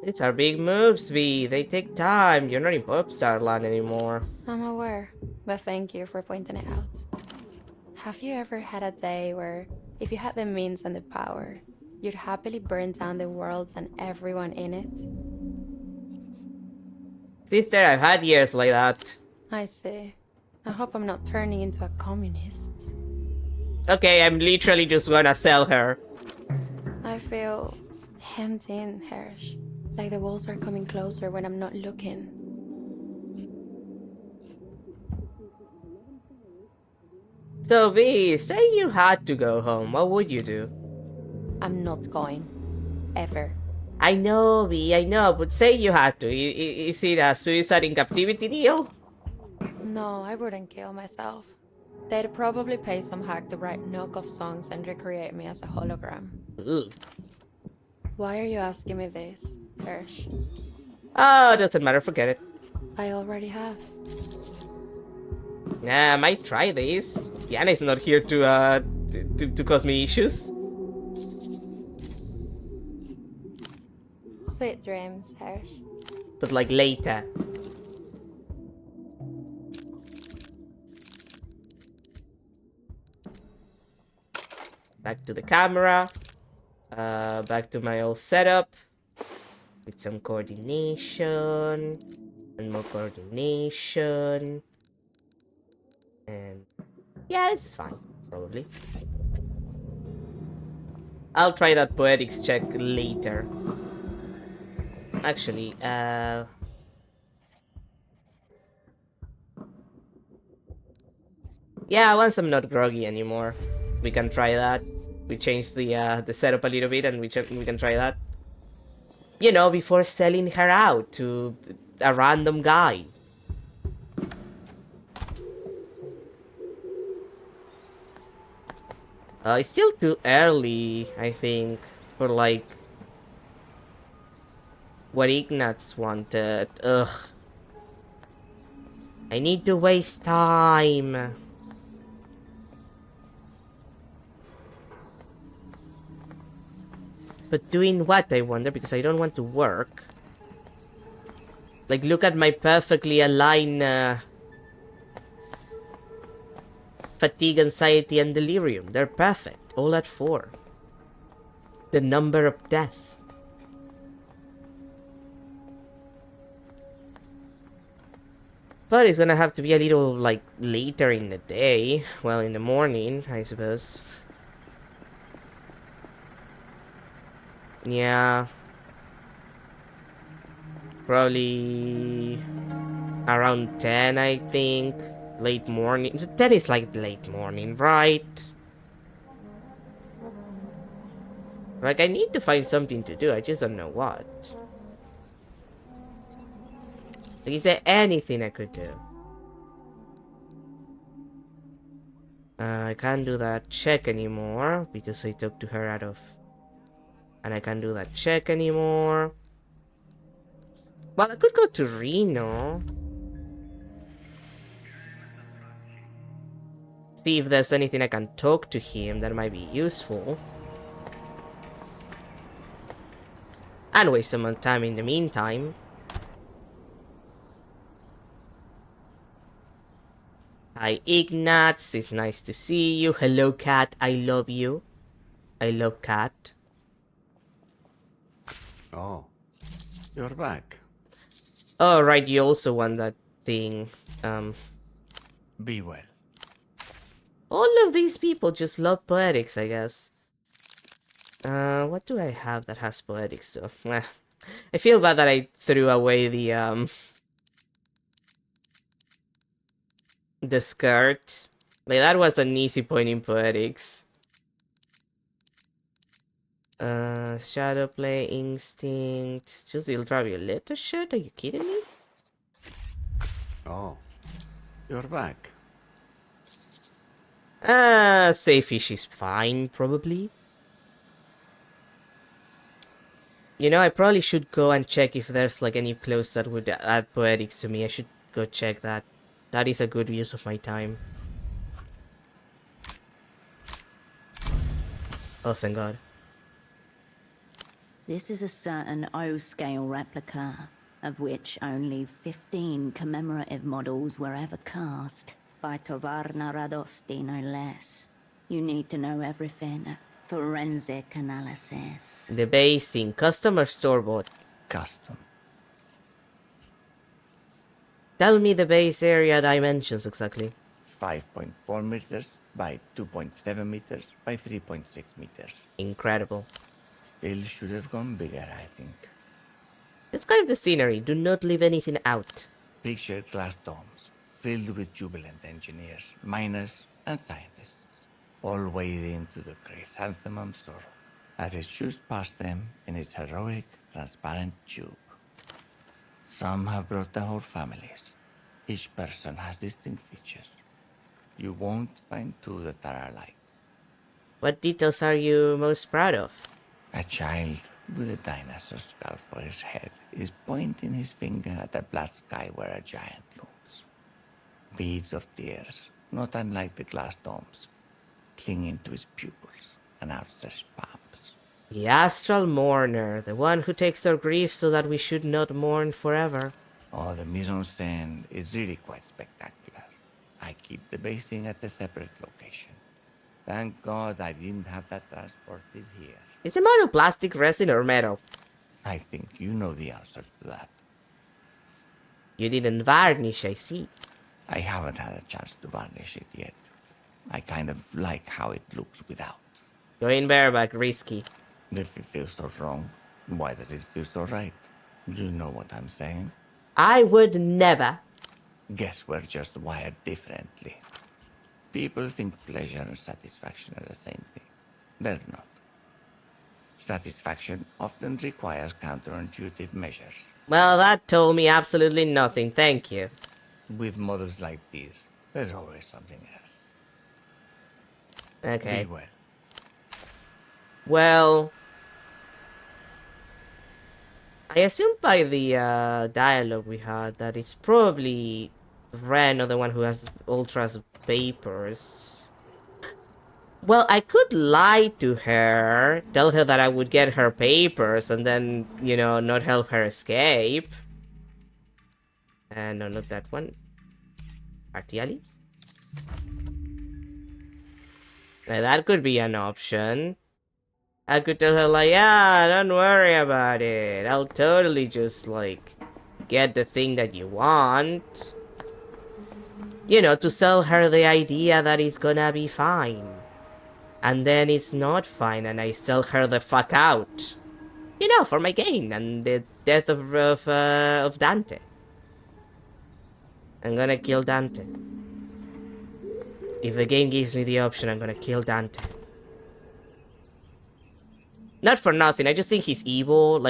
S1: It's our big moves, V. They take time. You're not in Popstar Land anymore.
S7: I'm aware, but thank you for pointing it out. Have you ever had a day where, if you had the means and the power, you'd happily burn down the world and everyone in it?
S1: Sister, I've had years like that.
S7: I see. I hope I'm not turning into a communist.
S1: Okay, I'm literally just gonna sell her.
S7: I feel hemmed in, Hirsch. Like the walls are coming closer when I'm not looking.
S1: So, V, say you had to go home, what would you do?
S7: I'm not going. Ever.
S1: I know, V, I know, but say you had to. Is it a suicide in captivity deal?
S7: No, I wouldn't kill myself. They'd probably pay some hack to write knockoff songs and recreate me as a hologram.
S1: Ooh.
S7: Why are you asking me this, Hirsch?
S1: Oh, doesn't matter, forget it.
S7: I already have.
S1: Nah, I might try this. Diana is not here to cause me issues.
S7: Sweet dreams, Hirsch.
S1: But like later. Back to the camera. Back to my old setup with some coordination and more coordination. And yeah, this is fine, probably. I'll try that poetics check later. Actually, yeah, once I'm not groggy anymore, we can try that. We change the setup a little bit, and we can try that. You know, before selling her out to a random guy. It's still too early, I think, for like what Ignatz wanted. Ugh. I need to waste time. But doing what, I wonder, because I don't want to work. Like, look at my perfectly aligned fatigue, anxiety, and delirium. They're perfect, all at 4. The number of death. But it's gonna have to be a little, like, later in the day. Well, in the morning, I suppose. Yeah. Probably around 10, I think. Late morning. 10 is like late morning, right? Like, I need to find something to do. I just don't know what. Like, is there anything I could do? I can't do that check anymore because I talked to her out of... And I can't do that check anymore. Well, I could go to Reno. See if there's anything I can talk to him that might be useful. And waste some more time in the meantime. Hi, Ignatz. It's nice to see you. Hello, cat. I love you. I love cat.
S4: Oh, you're back.
S1: Oh, right. You also want that thing.
S5: Be well.
S1: All of these people just love poetics, I guess. What do I have that has poetics though? I feel bad that I threw away the skirt. Like, that was an easy point in poetics. Shadowplay, instinct. Just ultraviolet shit? Are you kidding me?
S4: Oh, you're back.
S1: Safe-ish is fine, probably. You know, I probably should go and check if there's like any clothes that would add poetics to me. I should go check that. That is a good use of my time. Oh, thank God.
S2: This is a certain O-scale replica, of which only 15 commemorative models were ever cast, by Tovarna Radosti, no less. You need to know everything. Forensic analysis.
S1: The base in custom or store-bought?
S4: Custom.
S1: Tell me the base area dimensions exactly.
S4: 5.4 meters by 2.7 meters by 3.6 meters.
S1: Incredible.
S4: Still should have gone bigger, I think.
S1: Describe the scenery. Do not leave anything out.
S4: Picture glass domes filled with jubilant engineers, miners, and scientists, all wading to the chrysanthemum sorrow as it shoots past them in its heroic, transparent tube. Some have brought their whole families. Each person has distinct features. You won't find two that are alike.
S1: What details are you most proud of?
S4: A child with a dinosaur skull for his head is pointing his finger at the black sky where a giant looms. Beads of tears, not unlike the glass domes, clinging to his pupils and outstretched palms.
S1: The astral mourner, the one who takes our grief so that we should not mourn forever.
S4: Oh, the mise-en-scène is really quite spectacular. I keep the basing at a separate location. Thank God I didn't have that transported here.
S1: Is the model plastic, resin, or metal?
S4: I think you know the answer to that.
S1: You didn't varnish, I see.
S4: I haven't had a chance to varnish it yet. I kind of like how it looks without.
S1: Going bareback, risky.
S4: If it feels so wrong, why does it feel so right? You know what I'm saying?
S1: I would never.
S4: Guess we're just wired differently. People think pleasure and satisfaction are the same thing. They're not. Satisfaction often requires counterintuitive measures.
S1: Well, that told me absolutely nothing, thank you.
S4: With models like these, there's always something else.
S1: Okay.
S4: Be well.
S1: Well, I assume by the dialogue we had that it's probably Ren or the one who has Ultra's papers. Well, I could lie to her, tell her that I would get her papers, and then, you know, not help her escape. No, not that one. Artialis? That could be an option. I could tell her, like, yeah, don't worry about it. I'll totally just, like, get the thing that you want. You know, to sell her the idea that it's gonna be fine. And then it's not fine, and I sell her the fuck out. You know, for my gain and the death of Dante. I'm gonna kill Dante. If the game gives me the option, I'm gonna kill Dante. Not for nothing, I just think he's evil.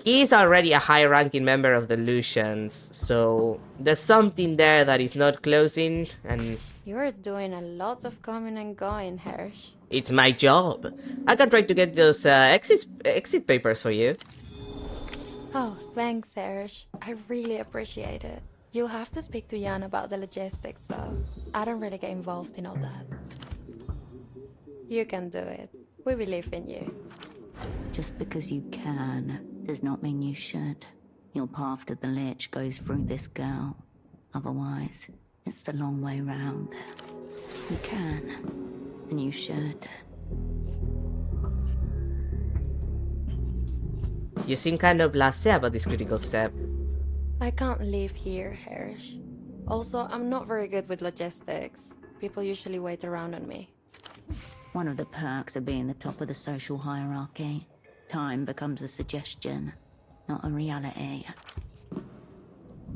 S1: He's already a high-ranking member of the Lucians, so there's something there that is not closing, and
S7: You're doing a lot of coming and going, Hersh.
S1: it's my job. I can try to get those exit papers for you.
S7: Oh, thanks, Hersh. I really appreciate it. You'll have to speak to Jan about the logistics, though. I don't really get involved in all that. You can do it. We believe in you.
S2: Just because you can does not mean you should. Your path to the Lich goes through this girl. Otherwise, it's the long way round. You can, and you should.
S1: You seem kind of blasé about this critical step.
S7: I can't leave here, Hersh. Also, I'm not very good with logistics. People usually wait around on me.
S2: One of the perks of being the top of the social hierarchy. Time becomes a suggestion, not a reality.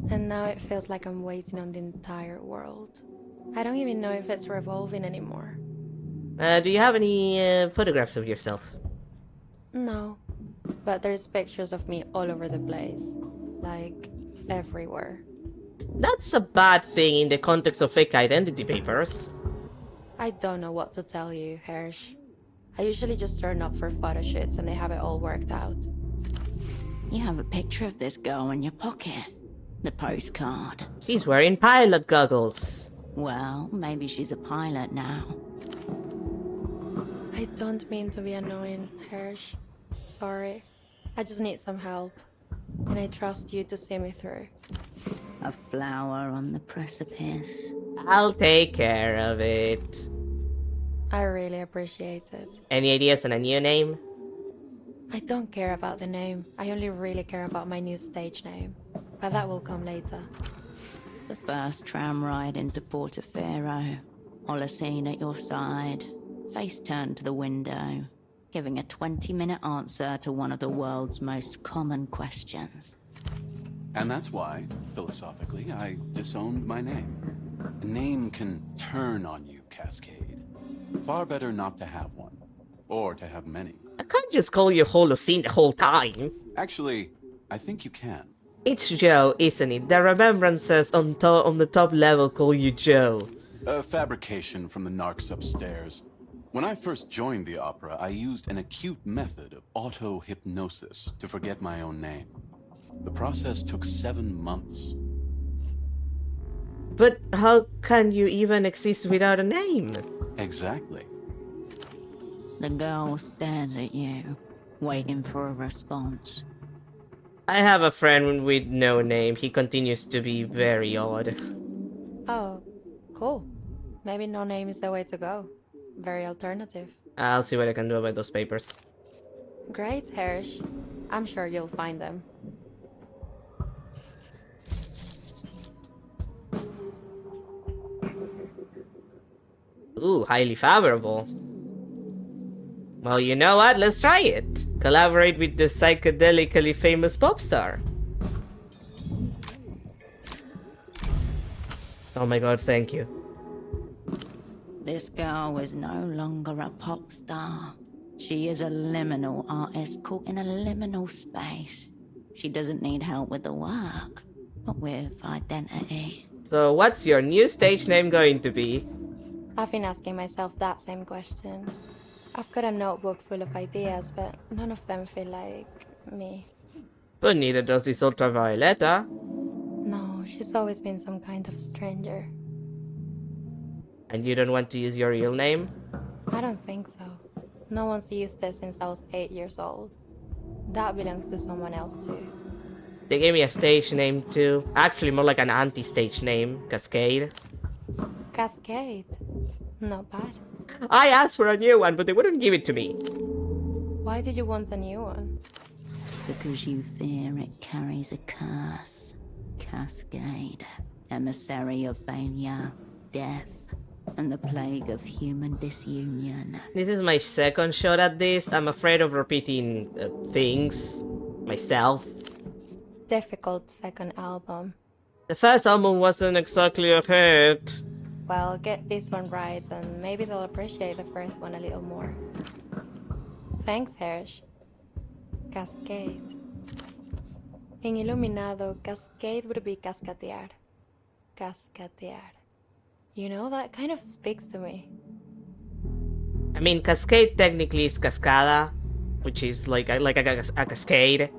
S7: And now it feels like I'm waiting on the entire world. I don't even know if it's revolving anymore.
S1: Do you have any photographs of yourself?
S7: No. But there's pictures of me all over the place. Like, everywhere.
S1: That's a bad thing in the context of fake identity papers.
S7: I don't know what to tell you, Hersh. I usually just turn up for photo shoots and they have it all worked out.
S2: You have a picture of this girl in your pocket. The postcard.
S1: She's wearing pilot goggles.
S2: Well, maybe she's a pilot now.
S7: I don't mean to be annoying, Hersh. Sorry. I just need some help. And I trust you to see me through.
S2: A flower on the precipice.
S1: I'll take care of it.
S7: I really appreciate it.
S1: Any ideas on a new name?
S7: I don't care about the name. I only really care about my new stage name. But that will come later.
S2: The first tram ride into Portofero. Holocene at your side. Face turned to the window. Giving a 20-minute answer to one of the world's most common questions.
S6: And that's why, philosophically, I disowned my name. A name can turn on you, Cascade. Far better not to have one. Or to have many.
S1: I can't just call you Holocene the whole time.
S6: Actually, I think you can.
S1: It's Joe, isn't it? The remembrances on the top level call you Joe.
S6: A fabrication from the narcs upstairs. When I first joined the opera, I used an acute method of auto-hypnosis to forget my own name. The process took 7 months.
S1: But how can you even exist without a name?
S6: Exactly.
S2: The girl stares at you, waiting for a response.
S1: I have a friend with no name. He continues to be very odd.
S7: Oh, cool. Maybe no name is the way to go. Very alternative.
S1: I'll see what I can do about those papers.
S7: Great, Hirsch. I'm sure you'll find them.
S1: Ooh, highly favorable. Well, you know what? Let's try it. Collaborate with the psychedelically famous pop star. Oh my god, thank you.
S2: This girl is no longer a pop star. She is a liminal artist caught in a liminal space. She doesn't need help with the work, but with identity.
S1: So what's your new stage name going to be?
S7: I've been asking myself that same question. I've got a notebook full of ideas, but none of them feel like me.
S1: But neither does this Ultravioleta.
S7: No, she's always been some kind of stranger.
S1: And you don't want to use your real name?
S7: I don't think so. No one's used it since I was 8 years old. That belongs to someone else too.
S1: They gave me a stage name too. Actually, more like an anti-stage name, Cascade.
S7: Cascade. Not bad.
S1: I asked for a new one, but they wouldn't give it to me.
S7: Why did you want a new one?
S2: Because you fear it carries a curse. Cascade, emissary of failure, death, and the plague of human disunion.
S1: This is my second shot at this. I'm afraid of repeating things myself.
S7: Difficult second album.
S1: The first album wasn't exactly a hit.
S7: Well, get this one right and maybe they'll appreciate the first one a little more. Thanks, Hirsch. Cascade. In Iluminado, Cascade would be cascatear. Cascatear. You know, that kind of speaks to me.
S1: I mean, Cascade technically is Cascada, which is like a cascade,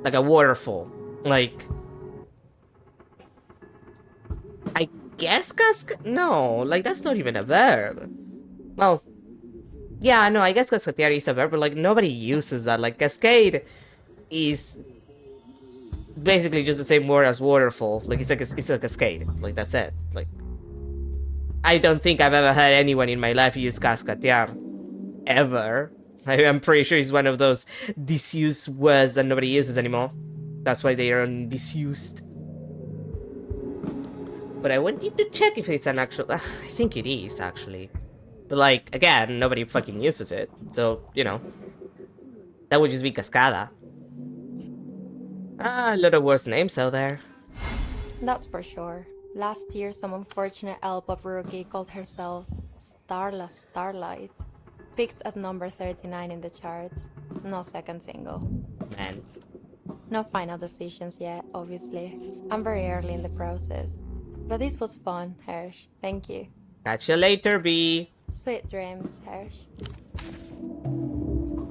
S1: like a waterfall. Like, I guess no, like that's not even a verb. Well, yeah, no, I guess cascatear is a verb, but like nobody uses that. Like cascade is basically just the same word as waterfall. Like it's a cascade. Like that's it. Like I don't think I've ever heard anyone in my life use cascatear ever. I'm pretty sure it's one of those disused words that nobody uses anymore. That's why they are disused. But I would need to check if it's an actual... I think it is, actually. But, like, again, nobody fucking uses it. So, you know. That would just be Cascada. A lot of worse names out there.
S7: That's for sure. Last year, some unfortunate L-pop rookie called herself Starla Starlight. Picked at number 39 in the charts. No second single.
S1: Man.
S7: No final decisions yet, obviously. I'm very early in the process. But this was fun, Hirsch. Thank you.
S1: Catch you later, B.
S7: Sweet dreams, Hirsch.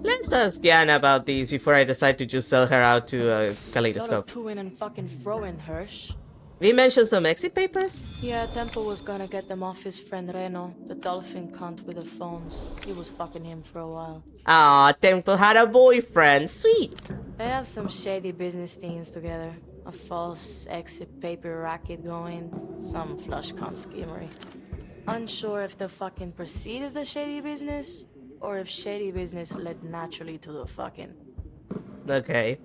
S1: Let's ask Yana about these before I decide to just sell her out to a kaleidoscope.
S8: To-in and fucking fro-in, Hirsch.
S1: We mentioned some exit papers?
S8: Yeah, Temple was gonna get them off his friend Reno, the dolphin cunt with the phones. He was fucking him for a while.
S1: Aw, Temple had a boyfriend. Sweet.
S8: They have some shady business things together. A false exit paper racket going, some flush con schemery. Unsure if the fucking preceded the shady business, or if shady business led naturally to the fucking.
S1: Okay.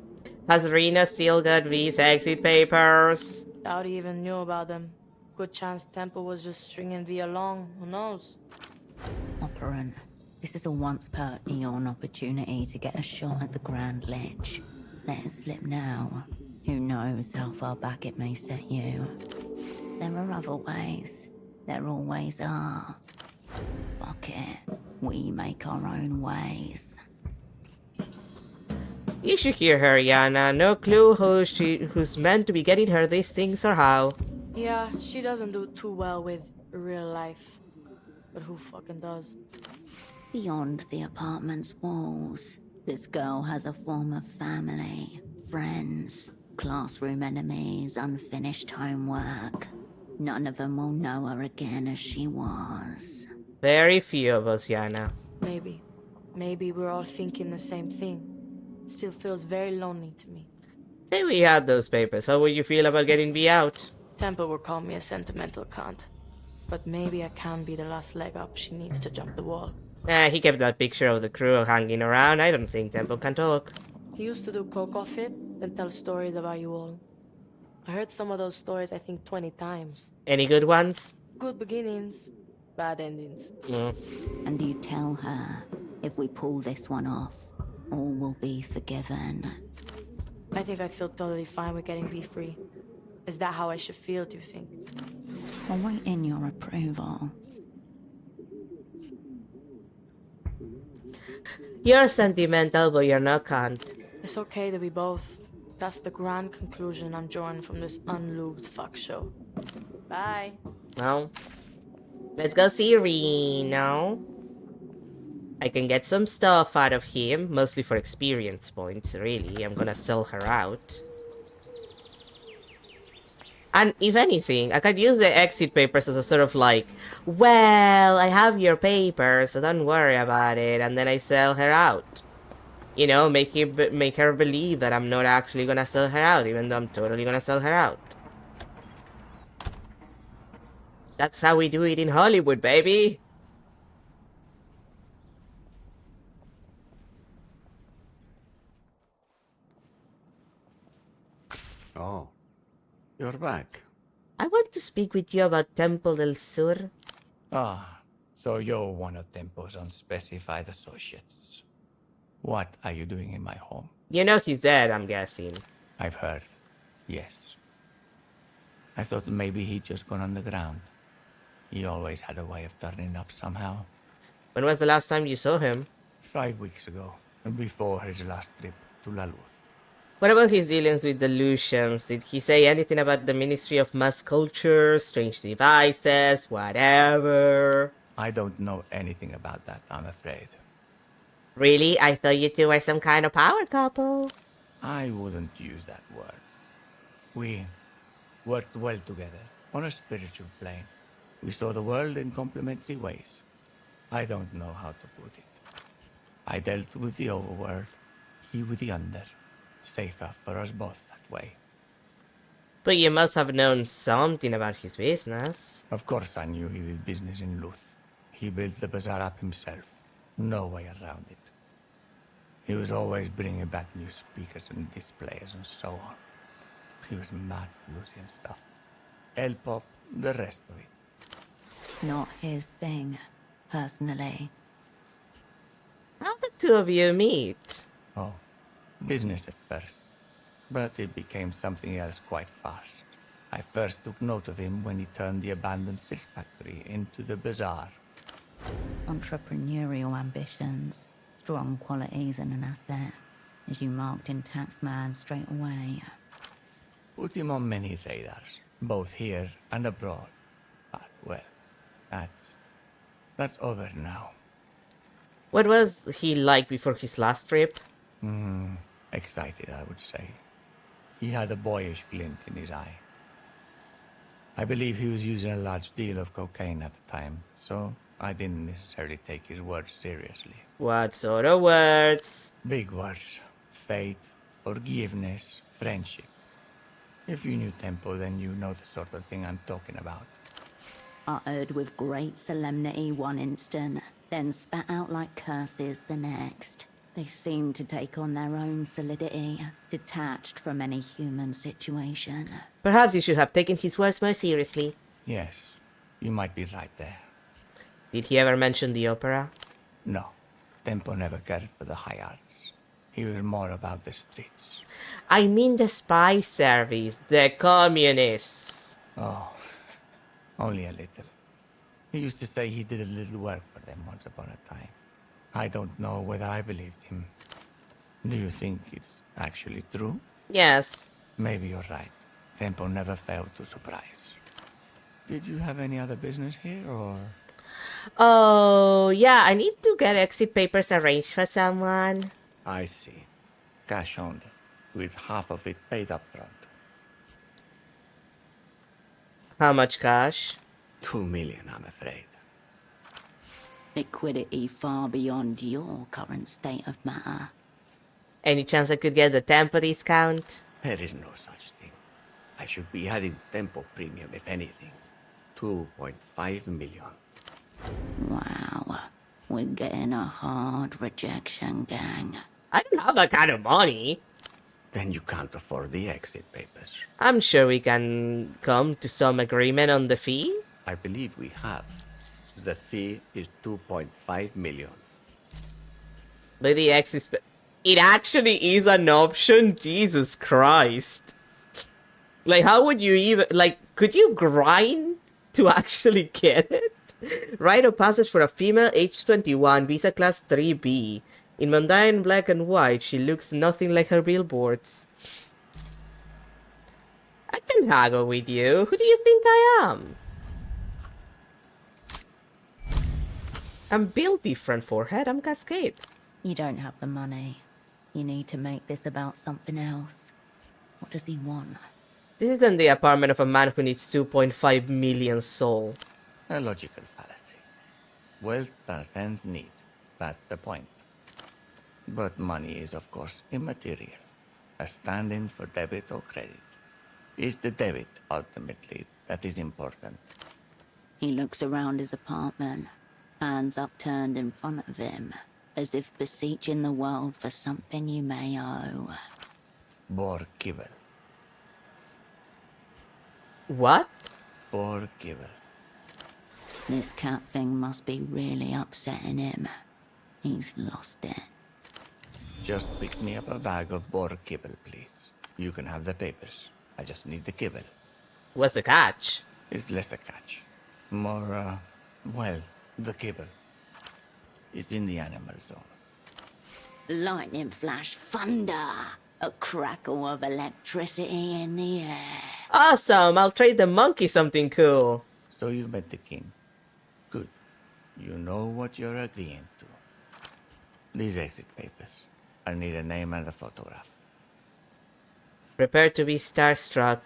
S1: Has Rena still got these exit papers?
S8: Doubt he even knew about them. Good chance Temple was just stringing V along, who knows?
S2: Operant, this is a once per eon opportunity to get a shot at the Grand Lich. Let it slip now. Who knows how far back it may set you. There are other ways. There always are. Fuck it. We make our own ways.
S1: You should hear her, Yana. No clue who's meant to be getting her these things or how.
S8: Yeah, she doesn't do too well with real life. But who fucking does?
S2: Beyond the apartment's walls, this girl has a former family, friends, classroom enemies, unfinished homework. None of them will know her again as she was.
S1: Very few of us, Yana.
S8: Maybe. Maybe we're all thinking the same thing. Still feels very lonely to me.
S1: Say we had those papers, how would you feel about getting V out?
S8: Temple will call me a sentimental cunt. But maybe I can be the last leg up she needs to jump the wall.
S1: He kept that picture of the crew hanging around. I don't think Tempo can talk.
S14: He used to do coke off it and tell stories about you all. I heard some of those stories, I think, 20 times.
S1: Any good ones?
S14: Good beginnings, bad endings.
S2: And you tell her, if we pull this one off, all will be forgiven.
S14: I think I feel totally fine with getting V free. Is that how I should feel, do you think?
S2: I'll wait in your approval.
S1: You're sentimental, but you're not cunt.
S14: It's okay to be both. That's the grand conclusion I'm drawing from this unlubed fuck show. Bye.
S1: No. Let's go see Reno. I can get some stuff out of him, mostly for experience points, really. I'm gonna sell her out. And if anything, I could use the exit papers as a sort of like, well, I have your papers, so don't worry about it, and then I sell her out. You know, make her believe that I'm not actually gonna sell her out, even though I'm totally gonna sell her out. That's how we do it in Hollywood, baby!
S4: Oh, you're back.
S1: I want to speak with you about Temple del Sur.
S5: Ah, so you're one of Tempo's unspecified associates. What are you doing in my home?
S1: You know he's dead, I'm guessing.
S5: I've heard. Yes. I thought maybe he'd just gone underground. He always had a way of turning up somehow.
S1: When was the last time you saw him?
S5: 5 weeks ago, before his last trip to La Luz.
S1: What about his dealings with the Lucians? Did he say anything about the Ministry of Mass Culture, strange devices, whatever?
S5: I don't know anything about that, I'm afraid.
S1: Really? I thought you two were some kind of power couple.
S5: I wouldn't use that word. We worked well together, on a spiritual plane. We saw the world in complementary ways. I don't know how to put it. I dealt with the overworld, he with the under. Safer for us both that way.
S1: But you must have known something about his business.
S5: Of course I knew he did business in Luz. He built the bazaar up himself. No way around it. He was always bringing back new speakers and displays and so on. He was mad for Lucian stuff. El Pop, the rest of it.
S2: Not his thing, personally.
S1: How'd the two of you meet?
S5: Oh, business at first. But it became something else quite fast. I first took note of him when he turned the abandoned silk factory into the bazaar.
S2: Entrepreneurial ambitions, strong qualities and an asset, as you marked in Taxman straight away.
S5: Put him on many radars, both here and abroad. But, well, that's over now.
S1: What was he like before his last trip?
S5: Excited, I would say. He had a boyish glint in his eye. I believe he was using a large deal of cocaine at the time, so I didn't necessarily take his words seriously.
S1: What sort of words?
S5: Big words. Fate, forgiveness, friendship. If you knew Tempo, then you know the sort of thing I'm talking about.
S2: Uttered with great solemnity one instant, then spat out like curses the next. They seemed to take on their own solidity, detached from any human situation.
S1: Perhaps you should have taken his words more seriously.
S5: Yes, you might be right there.
S1: Did he ever mention the opera?
S5: No, Tempo never cared for the high arts. He was more about the streets.
S1: I mean the spy service, the communists.
S5: Oh, only a little. He used to say he did a little work for them once upon a time. I don't know whether I believed him. Do you think it's actually true?
S1: Yes.
S5: Maybe you're right. Tempo never failed to surprise. Did you have any other business here, or...?
S1: Oh, yeah, I need to get exit papers arranged for someone.
S4: I see. Cash only, with half of it paid up front.
S1: How much cash?
S4: 2 million, I'm afraid.
S2: Liquidity far beyond your current state of matter.
S1: Any chance I could get the Tempo discount?
S4: There is no such thing. I should be adding Tempo premium, if anything. 2.5 million.
S2: Wow. We're getting a hard rejection, gang.
S1: I don't have that kind of money.
S4: Then you can't afford the exit papers.
S1: I'm sure we can come to some agreement on the fee.
S4: I believe we have. The fee is 2.5 million.
S1: But the X is... It actually is an option? Jesus Christ. Like, how would you even... Like, could you grind to actually get it? Rite of passage for a female, age 21, visa class 3B. In mundane black and white, she looks nothing like her billboards. I can haggle with you. Who do you think I am? I'm built different, forehead. I'm Cascade.
S2: You don't have the money. You need to make this about something else. What does he want?
S1: This isn't the apartment of a man who needs 2.5 million soul.
S4: A logical fallacy. Wealth transcends need. That's the point. But money is, of course, immaterial. A stand-in for debit or credit. It's the debit, ultimately, that is important.
S2: He looks around his apartment, hands upturned in front of him, as if beseeching the world for something you may owe.
S4: Borkibel.
S1: What?
S4: Borkibel.
S2: This cat thing must be really upsetting him. He's lost it.
S4: Just pick me up a bag of boar kibble, please. You can have the papers. I just need the kibble.
S1: What's the catch?
S4: It's less a catch. More, well, the kibble. It's in the animal zone.
S2: Lightning flash thunder. A crackle of electricity in the air.
S1: Awesome! I'll trade the monkey something cool.
S4: So you've met the king. Good. You know what you're agreeing to. These exit papers. I need a name and a photograph.
S1: Prepare to be starstruck.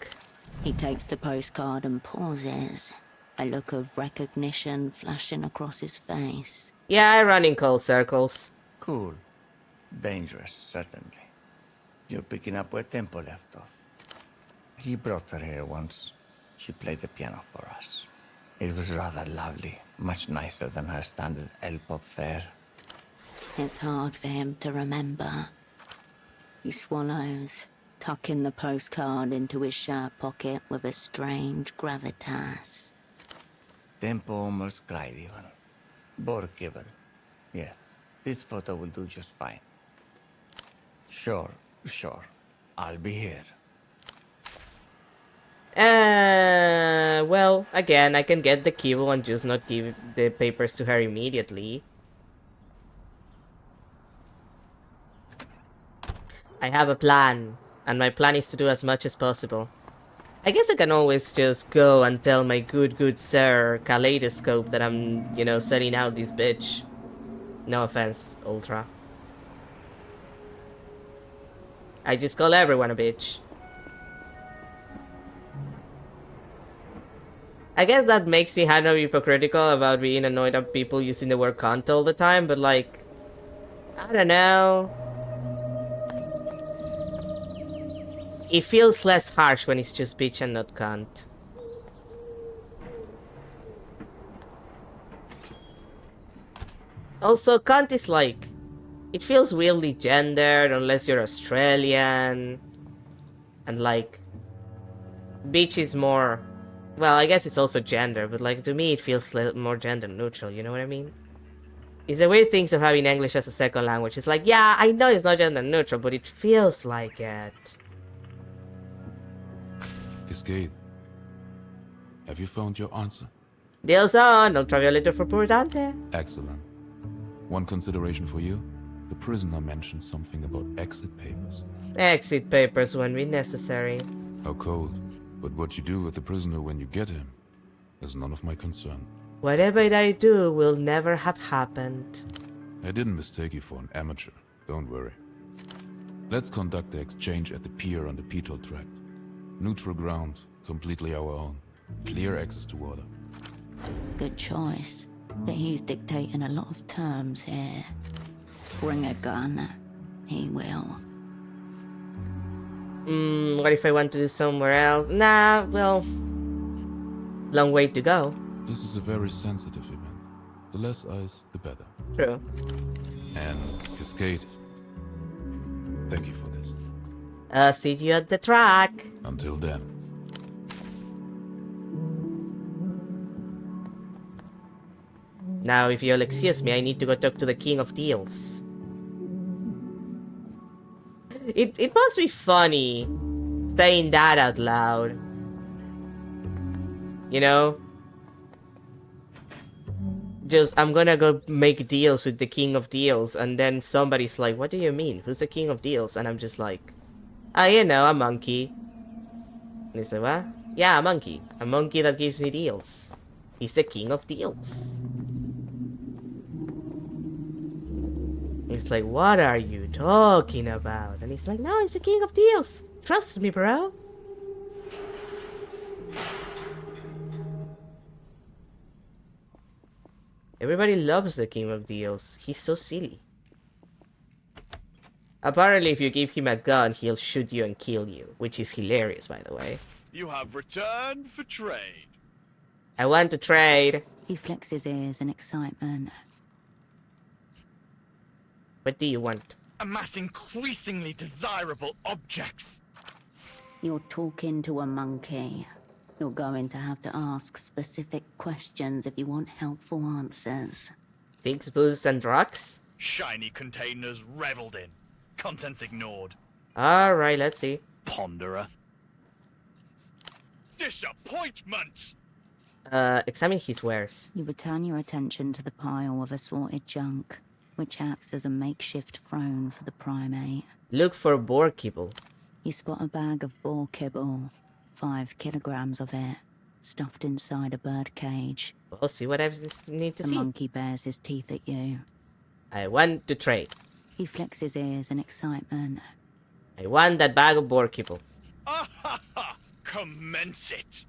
S2: He takes the postcard and pauses. A look of recognition flashing across his face.
S1: Yeah, I run in cold circles.
S4: Cool. Dangerous, certainly. You're picking up where Tempo left off. He brought her here once. She played the piano for us. It was rather lovely. Much nicer than her standard L-pop fare.
S2: It's hard for him to remember. He swallows, tucking the postcard into his shirt pocket with a strange gravitas.
S4: Tempo almost cried even. Borkibel. Yes, this photo will do just fine. Sure. I'll be here.
S1: Well, again, I can get the kibble and just not give the papers to her immediately. I have a plan, and my plan is to do as much as possible. I guess I can always just go and tell my good sir Kaleidoscope that I'm, you know, setting out this bitch. No offense, Ultra. I just call everyone a bitch. I guess that makes me kind of hypocritical about being annoyed at people using the word cunt all the time, but like, I don't know. It feels less harsh when it's just bitch and not cunt. Also, cunt is like, it feels weirdly gendered unless you're Australian. And like, bitch is more, well, I guess it's also gender, but like to me it feels more gender neutral, you know what I mean? It's the weird things of having English as a second language. It's like, yeah, I know it's not gender neutral, but it feels like it.
S13: Cascade, have you found your answer?
S1: Deals on, ultraviolet for poor Dante.
S13: Excellent. One consideration for you. The prisoner mentioned something about exit papers.
S1: Exit papers when be necessary.
S13: How cold. But what you do with the prisoner when you get him is none of my concern.
S1: Whatever I do will never have happened.
S13: I didn't mistake you for an amateur. Don't worry. Let's conduct the exchange at the pier on the Petol tract. Neutral ground, completely our own. Clear access to water.
S2: Good choice. But he's dictating a lot of terms here. Bring a gun. He will.
S1: What if I want to do somewhere else? Nah, well, long way to go.
S13: This is a very sensitive event. The less ice, the better.
S1: True.
S13: And Cascade, thank you for this.
S1: See you at the track.
S13: Until then.
S1: Now, if you'll excuse me, I need to go talk to the King of Deals. It must be funny saying that out loud. You know? Just, I'm gonna go make deals with the King of Deals, and then somebody's like, what do you mean? Who's the King of Deals? And I'm just like, you know, a monkey. And he said, what? Yeah, a monkey. A monkey that gives me deals. He's the King of Deals. He's like, what are you talking about? And he's like, no, he's the King of Deals. Trust me, bro. Everybody loves the King of Deals. He's so silly. Apparently, if you give him a gun, he'll shoot you and kill you, which is hilarious, by the way.
S15: You have returned for trade.
S1: I want to trade.
S2: He flicks his ears in excitement.
S1: What do you want?
S15: Amass increasingly desirable objects.
S2: You're talking to a monkey. You're going to have to ask specific questions if you want helpful answers.
S1: 6 boosts and rocks?
S15: Shiny containers reveled in. Contents ignored.
S1: Alright, let's see.
S15: Ponderer. Disappointment!
S1: Examine his wares.
S2: You return your attention to the pile of assorted junk, which acts as a makeshift throne for the primate.
S1: Look for boar kibble.
S2: You spot a bag of boar kibble, 5 kilograms of it, stuffed inside a bird cage.
S1: We'll see what I need to see.
S2: The monkey bares his teeth at you.
S1: I want to trade.
S2: He flicks his ears in excitement.
S1: I want that bag of boar kibble.
S15: Ah ha ha! Commence it!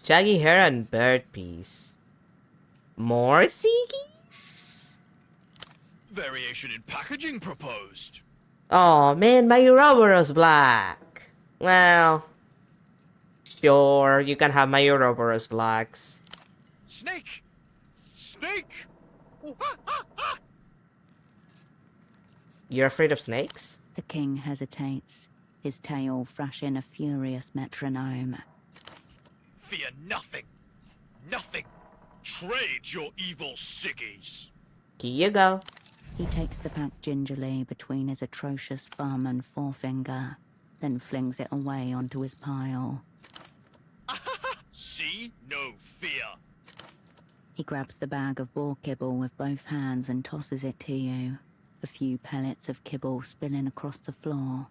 S1: Shaggy hair and bird piece. More Siggies?
S15: Variation in packaging proposed.
S1: Oh man, my Ouroboros black. Well, sure, you can have my Ouroboros blacks.
S15: Snake! Snake!
S1: You're afraid of snakes?
S2: The king hesitates, his tail thrashing a furious metronome.
S15: Fear nothing! Nothing! Trade your evil Siggies!
S1: Here you go.
S2: He takes the pack gingerly between his atrocious thumb and forefinger, then flings it away onto his pile.
S15: See? No fear!
S2: He grabs the bag of boar kibble with both hands and tosses it to you, a few pellets of kibble spilling across the floor.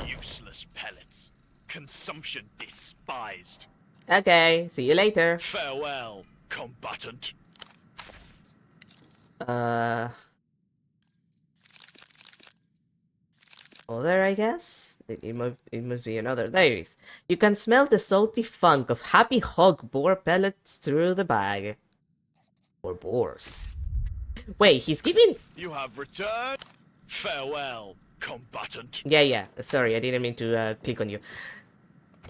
S15: Useless pellets. Consumption despised.
S1: Okay, see you later.
S15: Farewell, combatant.
S1: Other, I guess? It must be another. There it is. You can smell the salty funk of Happy Hog boar pellets through the bag. Or boars. Wait, he's giving...
S15: You have returned. Farewell, combatant.
S1: Yeah. Sorry, I didn't mean to click on you.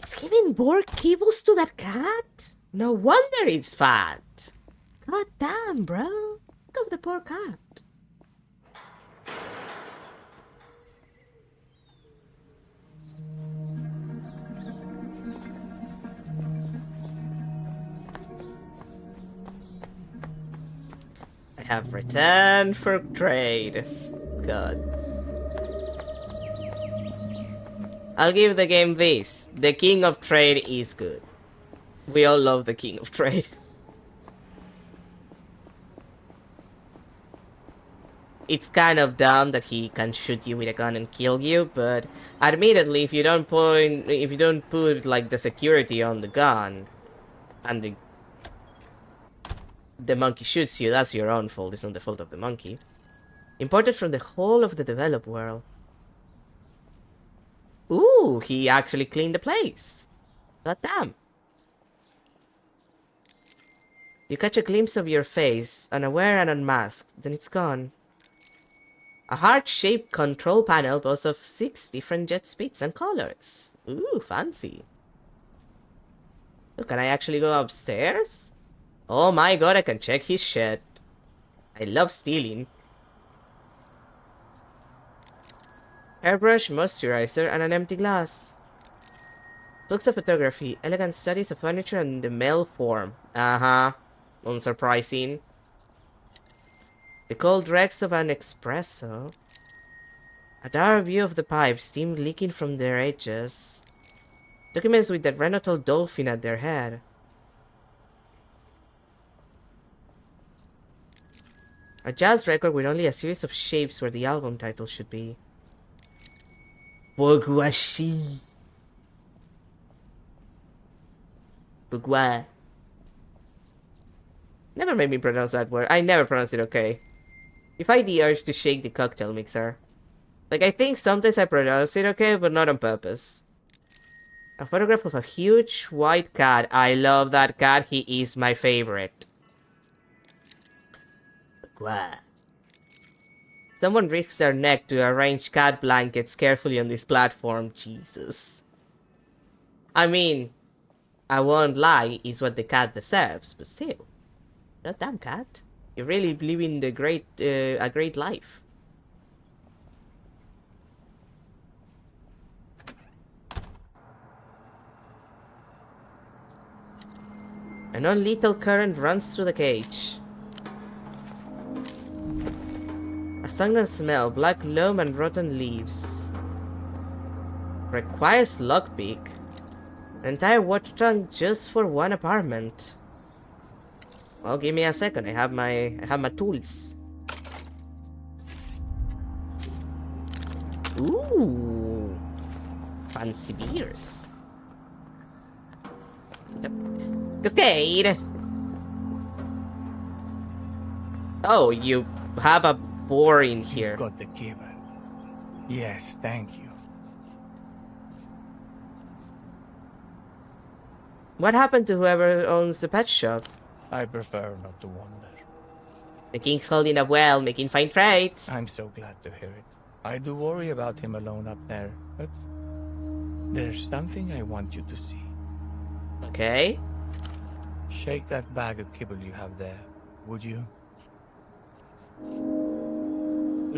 S1: He's giving boar kibbles to that cat? No wonder it's fat. God damn, bro. Look at the poor cat. I have returned for trade. God. I'll give the game this. The King of Trade is good. We all love the King of Trade. It's kind of dumb that he can shoot you with a gun and kill you, but admittedly, if you don't put like the security on the gun, and the monkey shoots you, that's your own fault. It's not the fault of the monkey. Imported from the whole of the developed world. Ooh, he actually cleaned the place. God damn. You catch a glimpse of your face, unaware and unmasked, then it's gone. A heart-shaped control panel boasts of 6 different jet speeds and colors. Ooh, fancy. Oh, can I actually go upstairs? Oh my god, I can check his shit. I love stealing. Airbrush, moisturizer, and an empty glass. Looks of photography, elegant studies of furniture and the male form. Uh-huh. Unsurprising. The cold dregs of an espresso. A dark view of the pipes, steam leaking from their edges. Documents with the Renatal dolphin at their head. A jazz record with only a series of shapes where the album title should be. Bourgeoisie. Bourgeois. Never made me pronounce that word. I never pronounced it okay. You fight the urge to shake the cocktail mixer. Like, I think sometimes I pronounce it okay, but not on purpose. A photograph of a huge white cat. I love that cat. He is my favorite. Bourgeois. Someone risks their neck to arrange cat blankets carefully on this platform. Jesus. I mean, I won't lie, is what the cat deserves, but still. Goddamn cat. You're really living the a great life. A non-lethal current runs through the cage. A stagnant smell, black loam and rotten leaves. Requires lockpick. An entire water tank just for one apartment. Well, give me a second. I have my tools. Ooh, fancy beers. Yep. Cascade. Oh, you have a boar in here.
S5: You've got the kibble. Yes, thank you.
S1: What happened to whoever owns the pet shop?
S5: I prefer not to wonder.
S1: The king's holding up well, making fine trades.
S5: I'm so glad to hear it. I do worry about him alone up there, but there's something I want you to see.
S1: Okay.
S5: Shake that bag of kibble you have there, would you?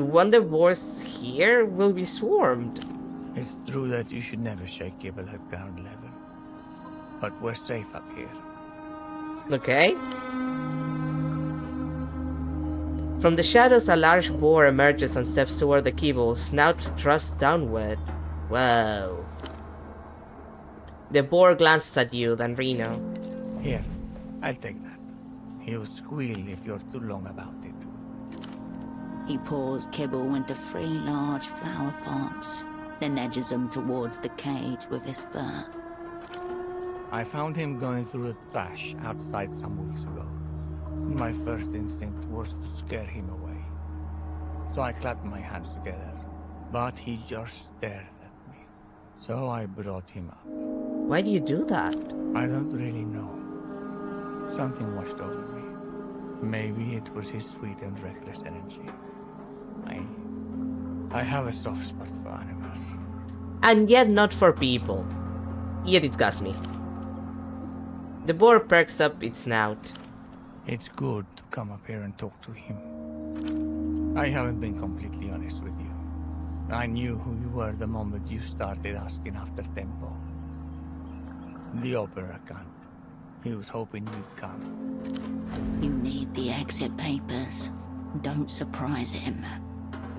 S1: Wonder boars here will be swarmed.
S5: It's true that you should never shake kibble at ground level, but we're safe up here.
S1: Okay. From the shadows, a large boar emerges and steps toward the kibble, snout thrust downward. Whoa. The boar glances at you, then Reno.
S5: Here, I'll take that. He'll squeal if you're too long about it.
S2: He pours kibble into 3 large flower pots, then edges them towards the cage with his spur.
S5: I found him going through the trash outside some weeks ago. My first instinct was to scare him away. So I clapped my hands together, but he just stared at me. So I brought him up.
S1: Why do you do that?
S5: I don't really know. Something washed over me. Maybe it was his sweet and reckless energy. I have a soft spot for animals.
S1: And yet not for people. You disgust me. The boar perks up its snout.
S5: It's good to come up here and talk to him. I haven't been completely honest with you. I knew who you were the moment you started asking after Tempo. The opera cunt. He was hoping you'd come.
S2: You need the exit papers. Don't surprise him.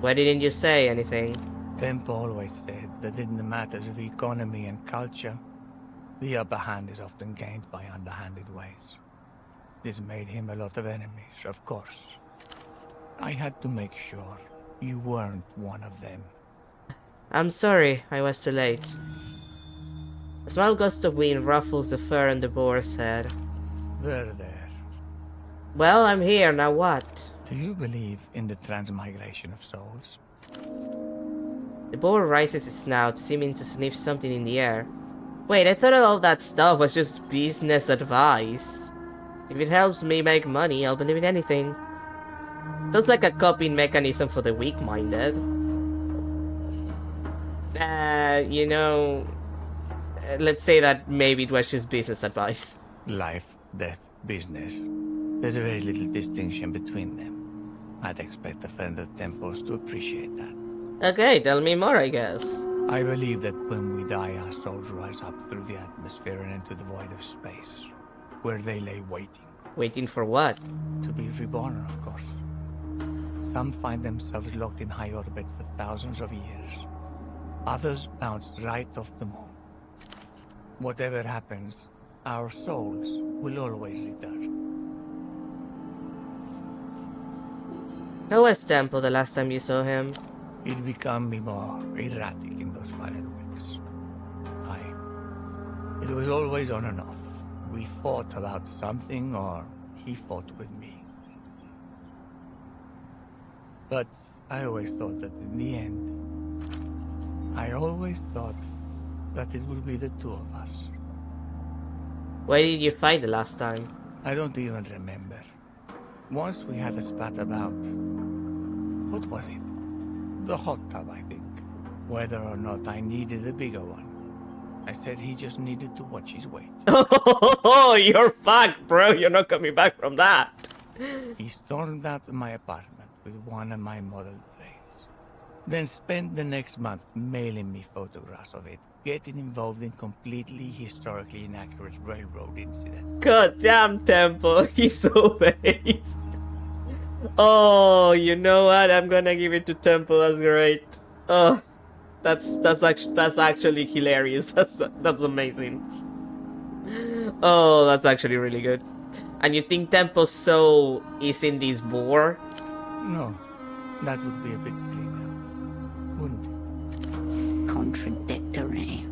S1: Why didn't you say anything?
S5: Tempo always said that in the matters of economy and culture, the upper hand is often gained by underhanded ways. This made him a lot of enemies, of course. I had to make sure you weren't one of them.
S1: I'm sorry, I was too late. A small gust of wind ruffles the fur on the boar's head.
S5: There.
S1: Well, I'm here, now what?
S5: Do you believe in the transmigration of souls?
S1: The boar raises its snout, seeming to sniff something in the air. Wait, I thought all that stuff was just business advice. If it helps me make money, I'll believe in anything. Sounds like a coping mechanism for the weak-minded. You know... let's say that maybe it was just business advice.
S5: Life, death, business. There's very little distinction between them. I'd expect a friend of Temple's to appreciate that.
S1: Okay, tell me more, I guess.
S5: I believe that when we die, our souls rise up through the atmosphere and into the void of space, where they lay waiting.
S1: Waiting for what?
S5: To be reborn, of course. Some find themselves locked in high orbit for thousands of years. Others bounce right off the moon. Whatever happens, our souls will always return.
S1: How was Temple the last time you saw him?
S5: He'd become more erratic in those final weeks. It was always on and off. We fought about something, or he fought with me. But I always thought that in the end, it would be the two of us.
S1: Why did you fight the last time?
S5: I don't even remember. Once we had a spat about... what was it? The hot tub, I think. Whether or not I needed a bigger one. I said he just needed to watch his weight.
S1: Oh, you're fucked, bro. You're not coming back from that.
S5: He stormed out of my apartment with one of my model trains. Then spent the next month mailing me photographs of it, getting involved in completely historically inaccurate railroad incidents.
S1: God damn, Temple. He's so based. Oh, you know what? I'm gonna give it to Temple. That's great. Oh, that's actually hilarious. That's amazing. Oh, that's actually really good. And you think Temple so is in this war?
S5: No, that would be a bit silly now, wouldn't it?
S2: Contradictory.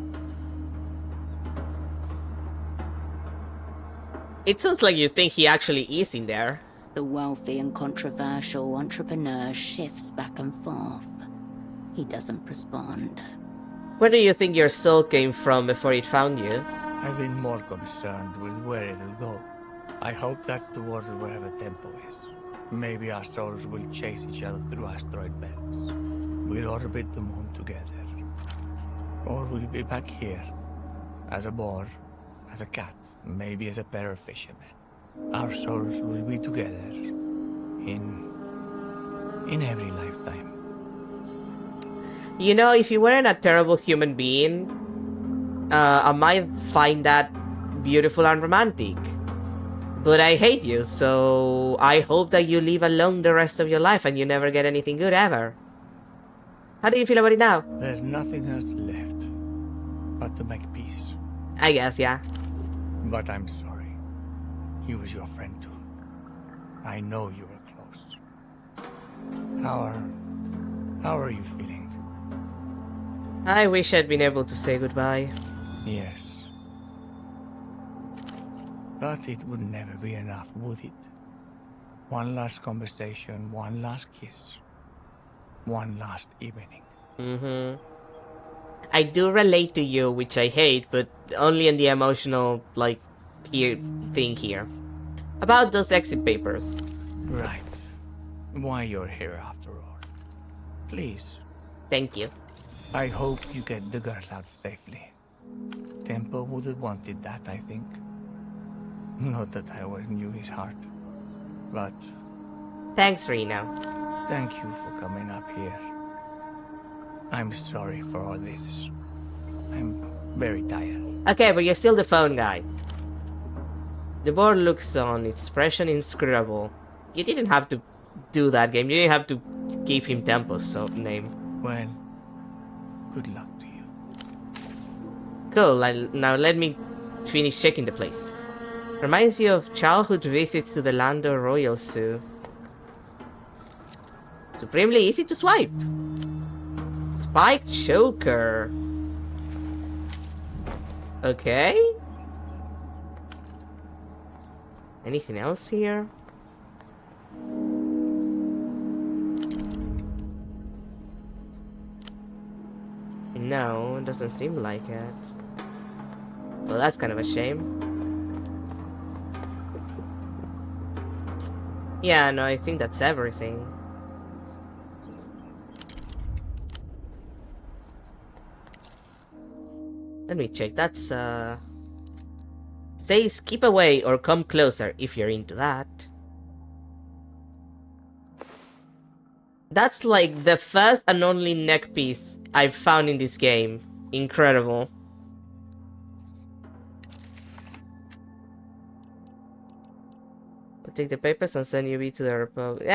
S1: It sounds like you think he actually is in there.
S2: The wealthy and controversial entrepreneur shifts back and forth. He doesn't respond.
S1: Where do you think your soul came from before it found you?
S5: I've been more concerned with where it'll go. I hope that's towards wherever Tempo is. Maybe our souls will chase each other through asteroid belts. We'll orbit the moon together. Or we'll be back here. As a boar, as a cat, maybe as a pair of fishermen. Our souls will be together in every lifetime.
S1: You know, if you weren't a terrible human being, I might find that beautiful and romantic. But I hate you, so I hope that you live alone the rest of your life and you never get anything good ever. How do you feel about it now?
S5: There's nothing else left but to make peace.
S1: I guess, yeah.
S5: But I'm sorry. He was your friend too. I know you were close. How are you feeling?
S1: I wish I'd been able to say goodbye.
S5: Yes. But it would never be enough, would it? One last conversation, one last kiss. One last evening.
S1: Mm-hmm. I do relate to you, which I hate, but only in the emotional, like, thing here. About those exit papers.
S5: Right. Why you're here after all. Please.
S1: Thank you.
S5: I hope you get the girl out safely. Tempo would have wanted that, I think. Not that I always knew his heart, but...
S1: Thanks, Reno.
S5: Thank you for coming up here. I'm sorry for all this. I'm very tired.
S1: Okay, but you're still the phone guy. The board looks on, expression inscrutable. You didn't have to do that, game. You didn't have to give him Tempo's name.
S5: Well, good luck to you.
S1: Cool, now let me finish checking the place. Reminds you of childhood visits to the Lando Royal Zoo. Supremely easy to swipe. Spike choker. Okay. Anything else here? No, it doesn't seem like it. Well, that's kind of a shame. Yeah, no, I think that's everything. Let me check. That's Says keep away or come closer if you're into that. That's like the first and only neck piece I've found in this game. Incredible. I'll take the papers and send you to the Republic.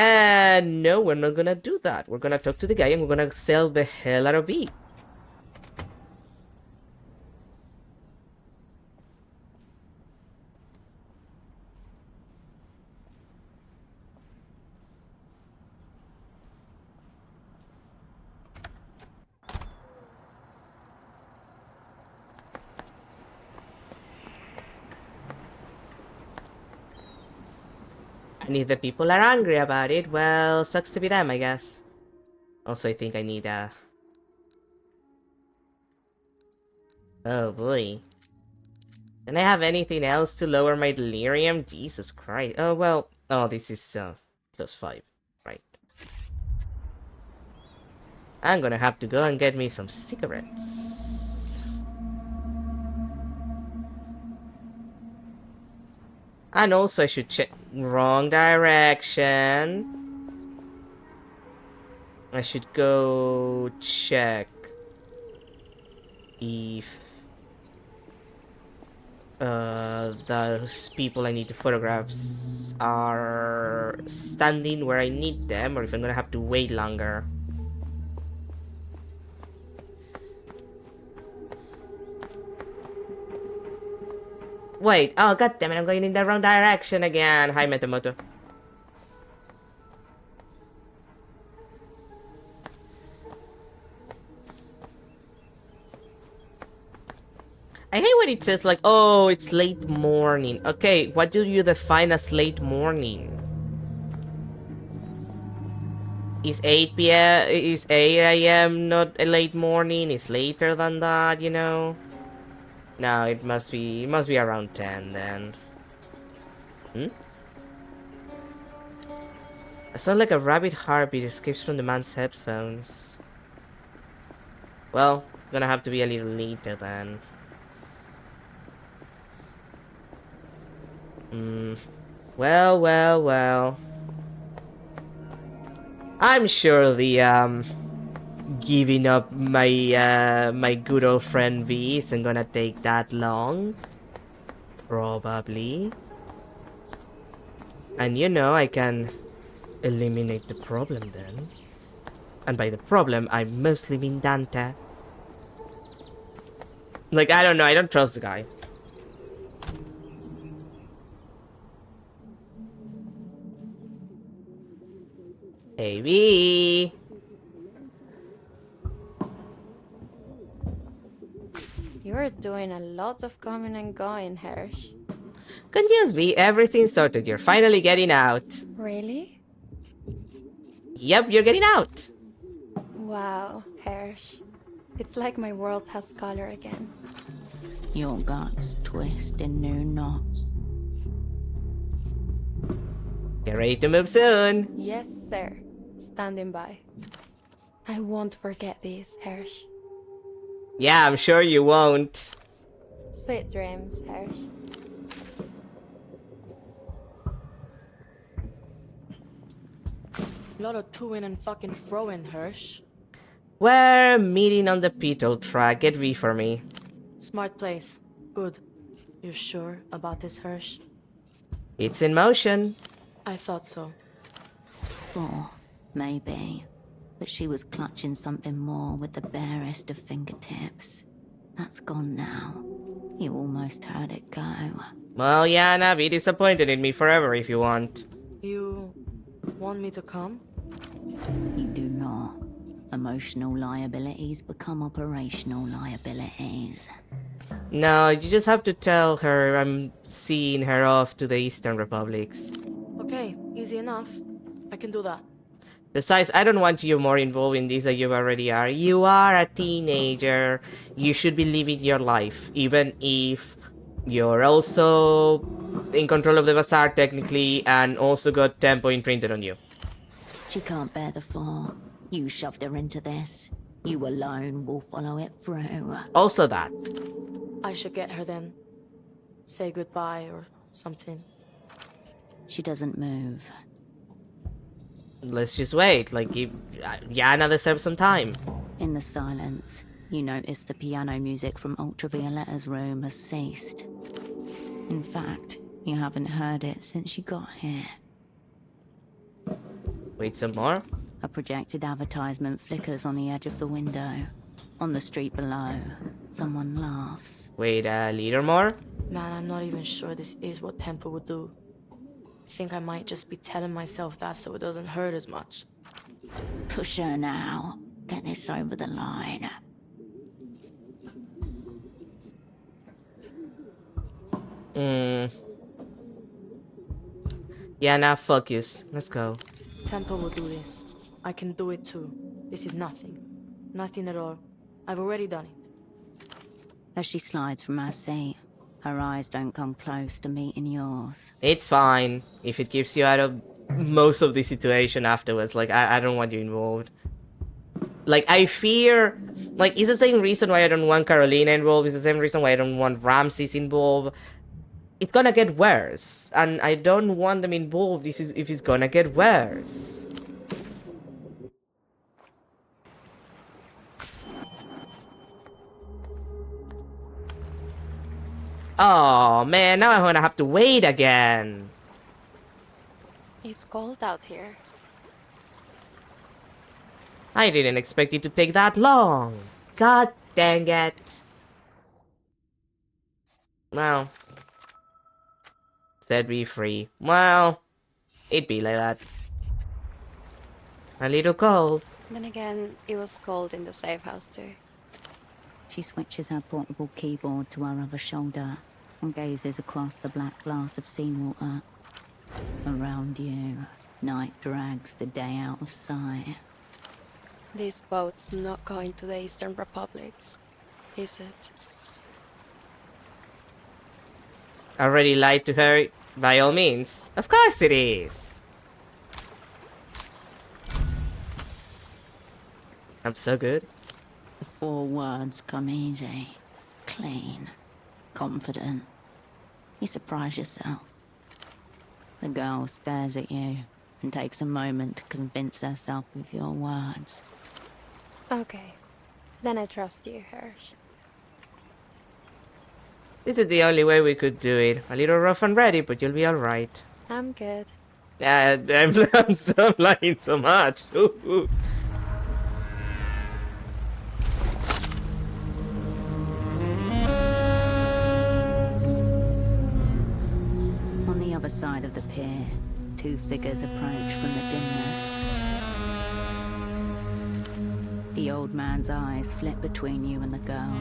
S1: No, we're not gonna do that. We're gonna talk to the guy and we're gonna sell the hell out of B. And if the people are angry about it, well, sucks to be them, I guess. Also, I think I need a... Oh boy. Can I have anything else to lower my delirium? Jesus Christ. Oh, well. Oh, this is +5. Right. I'm gonna have to go and get me some cigarettes. And also I should check... Wrong direction. I should go check if those people I need to photograph are standing where I need them, or if I'm gonna have to wait longer. Wait, oh god damn it, I'm going in the wrong direction again. Hi, Metamoto. I hate when it says like, oh, it's late morning. Okay, what do you define as late morning? Is 8 p.m. is 8 a.m. not a late morning? Is later than that, you know? No, it must be around 10 then. I sound like a rabbit heartbeat escapes from the man's headphones. Well, gonna have to be a little later then. Well. I'm sure the giving up my my good old friend V isn't gonna take that long. Probably. And you know, I can eliminate the problem then. And by the problem, I mostly mean Dante. Like, I don't know, I don't trust the guy. Hey, V.
S7: You're doing a lot of coming and going, Hirsch.
S1: Good news, V. Everything's sorted. You're finally getting out.
S7: Really?
S1: Yep, you're getting out.
S7: Wow, Hirsch. It's like my world has color again.
S2: Your guts twist in new knots.
S1: Get ready to move soon.
S7: Yes, sir. Standing by. I won't forget these, Hirsch.
S1: Yeah, I'm sure you won't.
S7: Sweet dreams, Hirsch.
S14: A lot of to-in and fucking fro-in, Hirsch.
S1: We're meeting on the Beetle track. Get V for me.
S14: Smart place. Good. You're sure about this, Hirsch?
S1: It's in motion.
S14: I thought so.
S2: 4, maybe. But she was clutching something more with the barest of fingertips. That's gone now. You almost heard it go.
S1: Well, Yana, be disappointed in me forever if you want.
S14: You want me to come?
S2: You do not. Emotional liabilities become operational liabilities.
S1: No, you just have to tell her I'm seeing her off to the Eastern Republics.
S14: Okay, easy enough. I can do that.
S1: Besides, I don't want you more involved in this than you already are. You are a teenager. You should be living your life, even if you're also in control of the bazaar technically and also got tempo imprinted on you.
S2: She can't bear the fall. You shoved her into this. You alone will follow it through.
S1: Also that.
S14: I should get her then. say goodbye or something.
S2: She doesn't move.
S1: Let's just wait. Like, Yana deserves some time.
S2: In the silence, you notice the piano music from Ultravioletta's room has ceased. In fact, you haven't heard it since you got here.
S1: Wait some more.
S2: A projected advertisement flickers on the edge of the window. On the street below, someone laughs.
S1: Wait a little more.
S14: Man, I'm not even sure this is what Temple would do. I think I might just be telling myself that so it doesn't hurt as much.
S2: Push her now. Get this over the line.
S1: Yeah, now focus. Let's go.
S14: Temple will do this. I can do it too. This is nothing. Nothing at all. I've already done it.
S2: As she slides from her seat, her eyes don't come close to meeting yours.
S1: It's fine if it keeps you out of most of the situation afterwards. Like, I don't want you involved. Like, I fear... Like, it's the same reason why I don't want Carolina involved. It's the same reason why I don't want Ramses involved. It's gonna get worse. And I don't want them involved if it's gonna get worse. Oh, man, now I'm gonna have to wait again.
S7: It's cold out here.
S1: I didn't expect it to take that long. God dang it. Well. Set me free. Well, it'd be like that. A little cold.
S7: Then again, it was cold in the safe house too.
S2: She switches her portable keyboard to her other shoulder and gazes across the black glass of seawater. Around you, night drags the day out of sight.
S7: This boat's not going to the Eastern Republics, is it?
S1: Already lied to her? By all means. Of course it is. I'm so good.
S2: The 4 words come easy, clean, confident. You surprise yourself. The girl stares at you and takes a moment to convince herself of your words.
S7: Okay. Then I trust you, Hirsch.
S1: This is the only way we could do it. A little rough and ready, but you'll be alright.
S7: I'm good.
S1: I'm so lying so much. Ooh.
S2: On the other side of the pier, 2 figures approach from the dimness. The old man's eyes flit between you and the girl.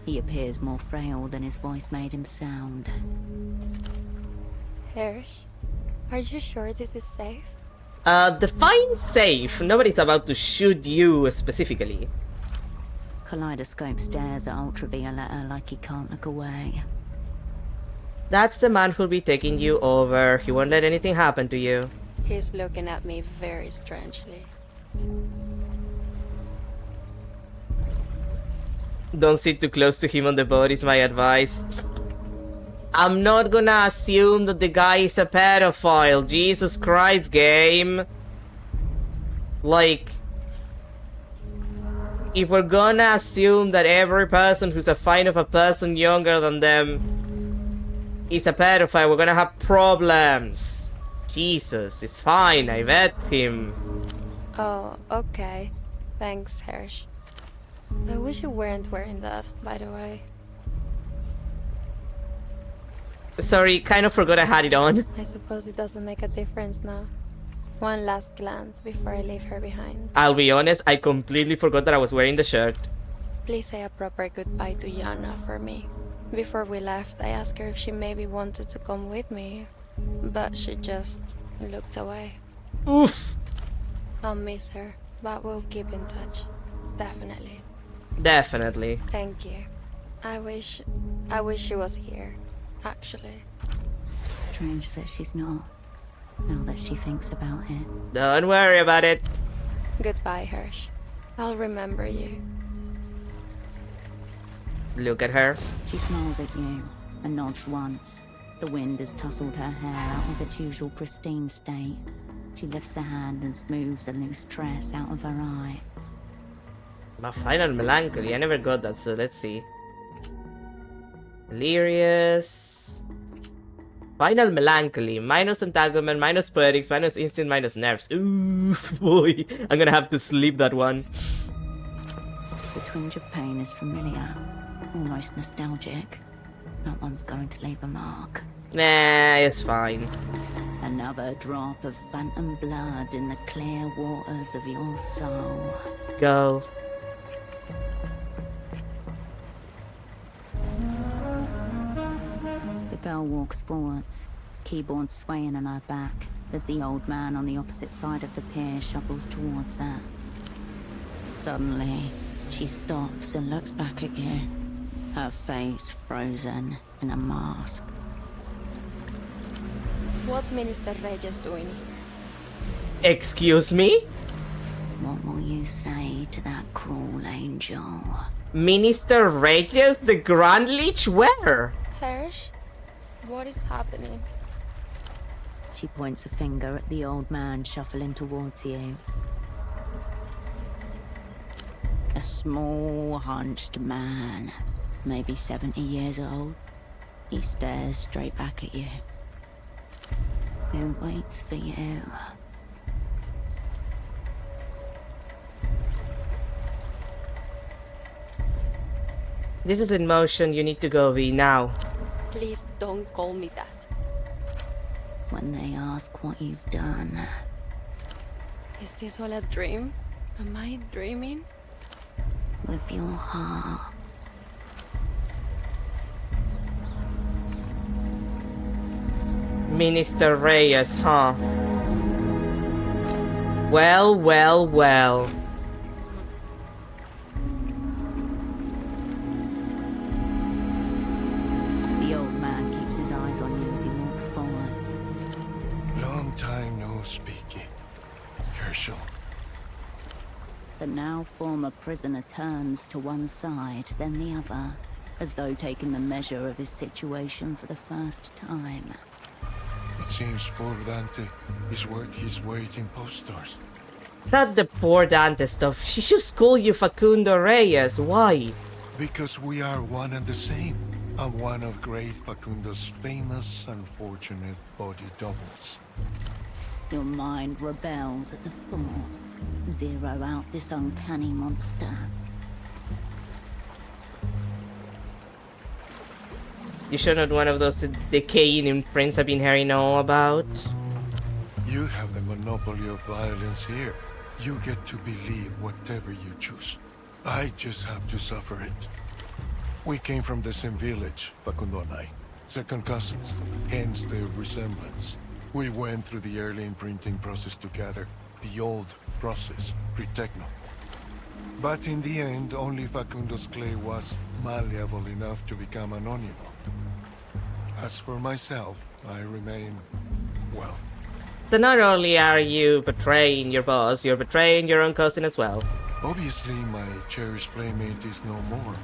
S2: He appears more frail than his voice made him sound.
S7: Hirsch, are you sure this is safe?
S1: Define safe. Nobody's about to shoot you specifically.
S2: Kaleidoscope stares at Ultravioletta like he can't look away.
S1: That's the man who'll be taking you over. He won't let anything happen to you.
S7: He's looking at me very strangely.
S1: Don't sit too close to him on the boat is my advice. I'm not gonna assume that the guy is a pedophile. Jesus Christ, game. Like, if we're gonna assume that every person who's a fan of a person younger than them is a pedophile, we're gonna have problems. Jesus, it's fine, I vet him.
S7: Oh, okay. Thanks, Hirsch. I wish you weren't wearing that, by the way.
S1: Sorry, kind of forgot I had it on.
S7: I suppose it doesn't make a difference now. One last glance before I leave her behind.
S1: I'll be honest, I completely forgot that I was wearing the shirt.
S7: Please say a proper goodbye to Yana for me. Before we left, I asked her if she maybe wanted to come with me, but she just looked away.
S1: Oof.
S7: I'll miss her, but we'll keep in touch. Definitely.
S1: Definitely.
S7: Thank you. I wish she was here, actually.
S2: Strange that she's not, now that she thinks about it.
S1: Don't worry about it.
S7: Goodbye, Hirsch. I'll remember you.
S1: Look at her.
S2: She smiles at you, and nods once. The wind has tousled her hair out of its usual pristine state. She lifts a hand and smooths a loose tress out of her eye.
S1: My final melancholy. I never got that, so let's see. Delirious. Final melancholy. Minus entanglement, minus poetics, minus instinct, minus nerves. Oof, boy. I'm gonna have to sleep that one.
S2: The twinge of pain is familiar, almost nostalgic. That one's going to leave a mark.
S1: Nah, it's fine.
S2: Another drop of phantom blood in the clear waters of your soul.
S1: Go.
S2: The girl walks forwards, keyboard swaying on her back, as the old man on the opposite side of the pier shuffles towards her. Suddenly, she stops and looks back at you, her face frozen in a mask.
S7: What's Minister Regis doing?
S1: Excuse me?
S2: What will you say to that cruel angel?
S1: Minister Regis, the Grand Lich? Where?
S7: Hirsch? What is happening?
S2: She points a finger at the old man shuffling towards you. A small, hunched man, maybe 70 years old. He stares straight back at you. Who waits for you?
S1: This is in motion. You need to go, V, now.
S7: Please don't call me that.
S2: When they ask what you've done,
S7: Is this all a dream? Am I dreaming?
S2: with your heart,
S1: Minister Reyes, huh? Well, well, well.
S2: the old man keeps his eyes on you as he walks forwards.
S16: Long time no speaking, Herschel.
S2: The now former prisoner turns to one side, then the other, as though taking the measure of his situation for the first time.
S16: It seems poor Dante is worth his weight in posters.
S1: Not the poor Dante stuff. She should call you Facundo Reyes. Why?
S16: Because we are one and the same. I'm one of great Facundo's famous unfortunate body doubles.
S2: Your mind rebels at the thought. Zero out this uncanny monster.
S1: You sure not one of those decaying imprints I've been hearing all about?
S16: You have the monopoly of violence here. You get to believe whatever you choose. I just have to suffer it. We came from the same village, Facundo and I. Second cousins, hence the resemblance. We went through the early imprinting process together. The old process, pre-techno. But in the end, only Facundo's clay was malleable enough to become anonymous. As for myself, I remain, well...
S1: So not only are you betraying your boss, you're betraying your own cousin as well.
S16: Obviously, my cherished playmate is no more.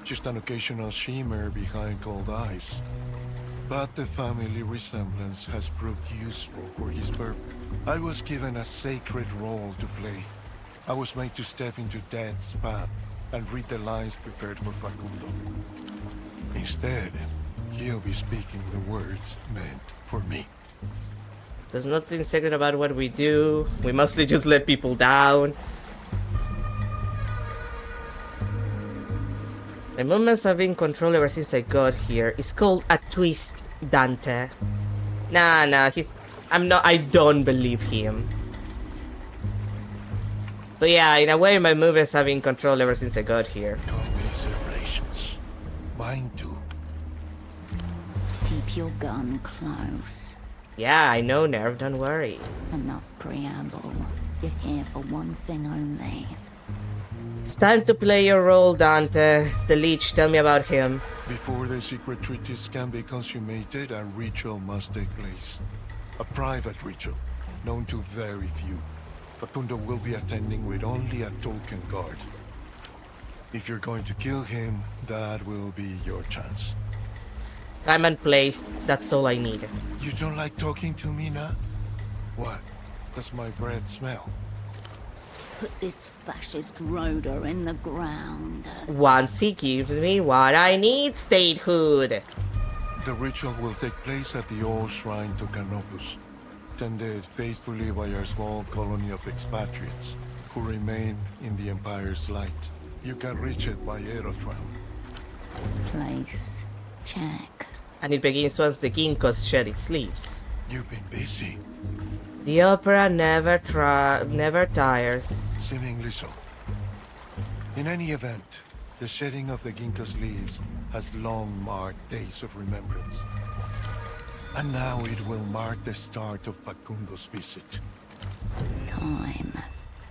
S16: Just an occasional shimmer behind cold eyes. But the family resemblance has proved useful for his purpose. I was given a sacred role to play. I was made to step into death's path and read the lines prepared for Facundo. Instead, he'll be speaking the words meant for me.
S1: There's nothing sacred about what we do. We mostly just let people down. My movements have been controlled ever since I got here. It's called a twist, Dante. Nah, I don't believe him. But yeah, in a way, my movements have been controlled ever since I got here.
S16: Commiserations. Mine too.
S2: Keep your gun close.
S1: Yeah, I know, Nerve, don't worry.
S2: Enough preamble. You're here for one thing only.
S1: It's time to play your role, Dante. The Leech, tell me about him.
S16: Before the secret treaties can be consummated, a ritual must take place. A private ritual, known to very few. Facundo will be attending with only a token guard. If you're going to kill him, that will be your chance.
S1: I'm unplaced. That's all I need.
S16: You don't like talking to me now? What? Does my breath smell?
S2: Put this fascist rhoda in the ground.
S1: Once he gives me what I need, statehood.
S16: The ritual will take place at the old shrine to Canopus, tended faithfully by our small colony of expatriates who remain in the Empire's light. You can reach it by aerotram.
S2: Place. Check.
S1: And it begins once the ginkgos shed its leaves.
S16: You've been busy.
S1: The opera never tires.
S16: Seemingly so. In any event, the shedding of the ginkgos leaves has long marked days of remembrance. And now it will mark the start of Facundo's visit.
S2: Time.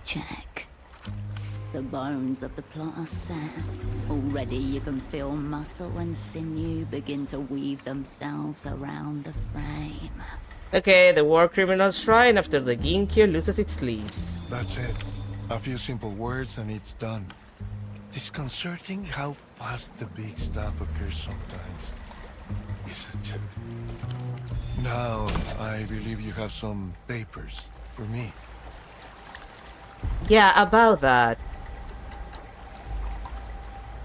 S2: Check. The bones of the plot are set. Already you can feel muscle and sinew begin to weave themselves around the frame.
S1: Okay, the war criminal shrine after the Ginkgo loses its leaves.
S16: That's it. A few simple words and it's done. Disconcerting how fast the big stuff occurs sometimes, isn't it? Now, I believe you have some papers for me.
S1: Yeah, about that.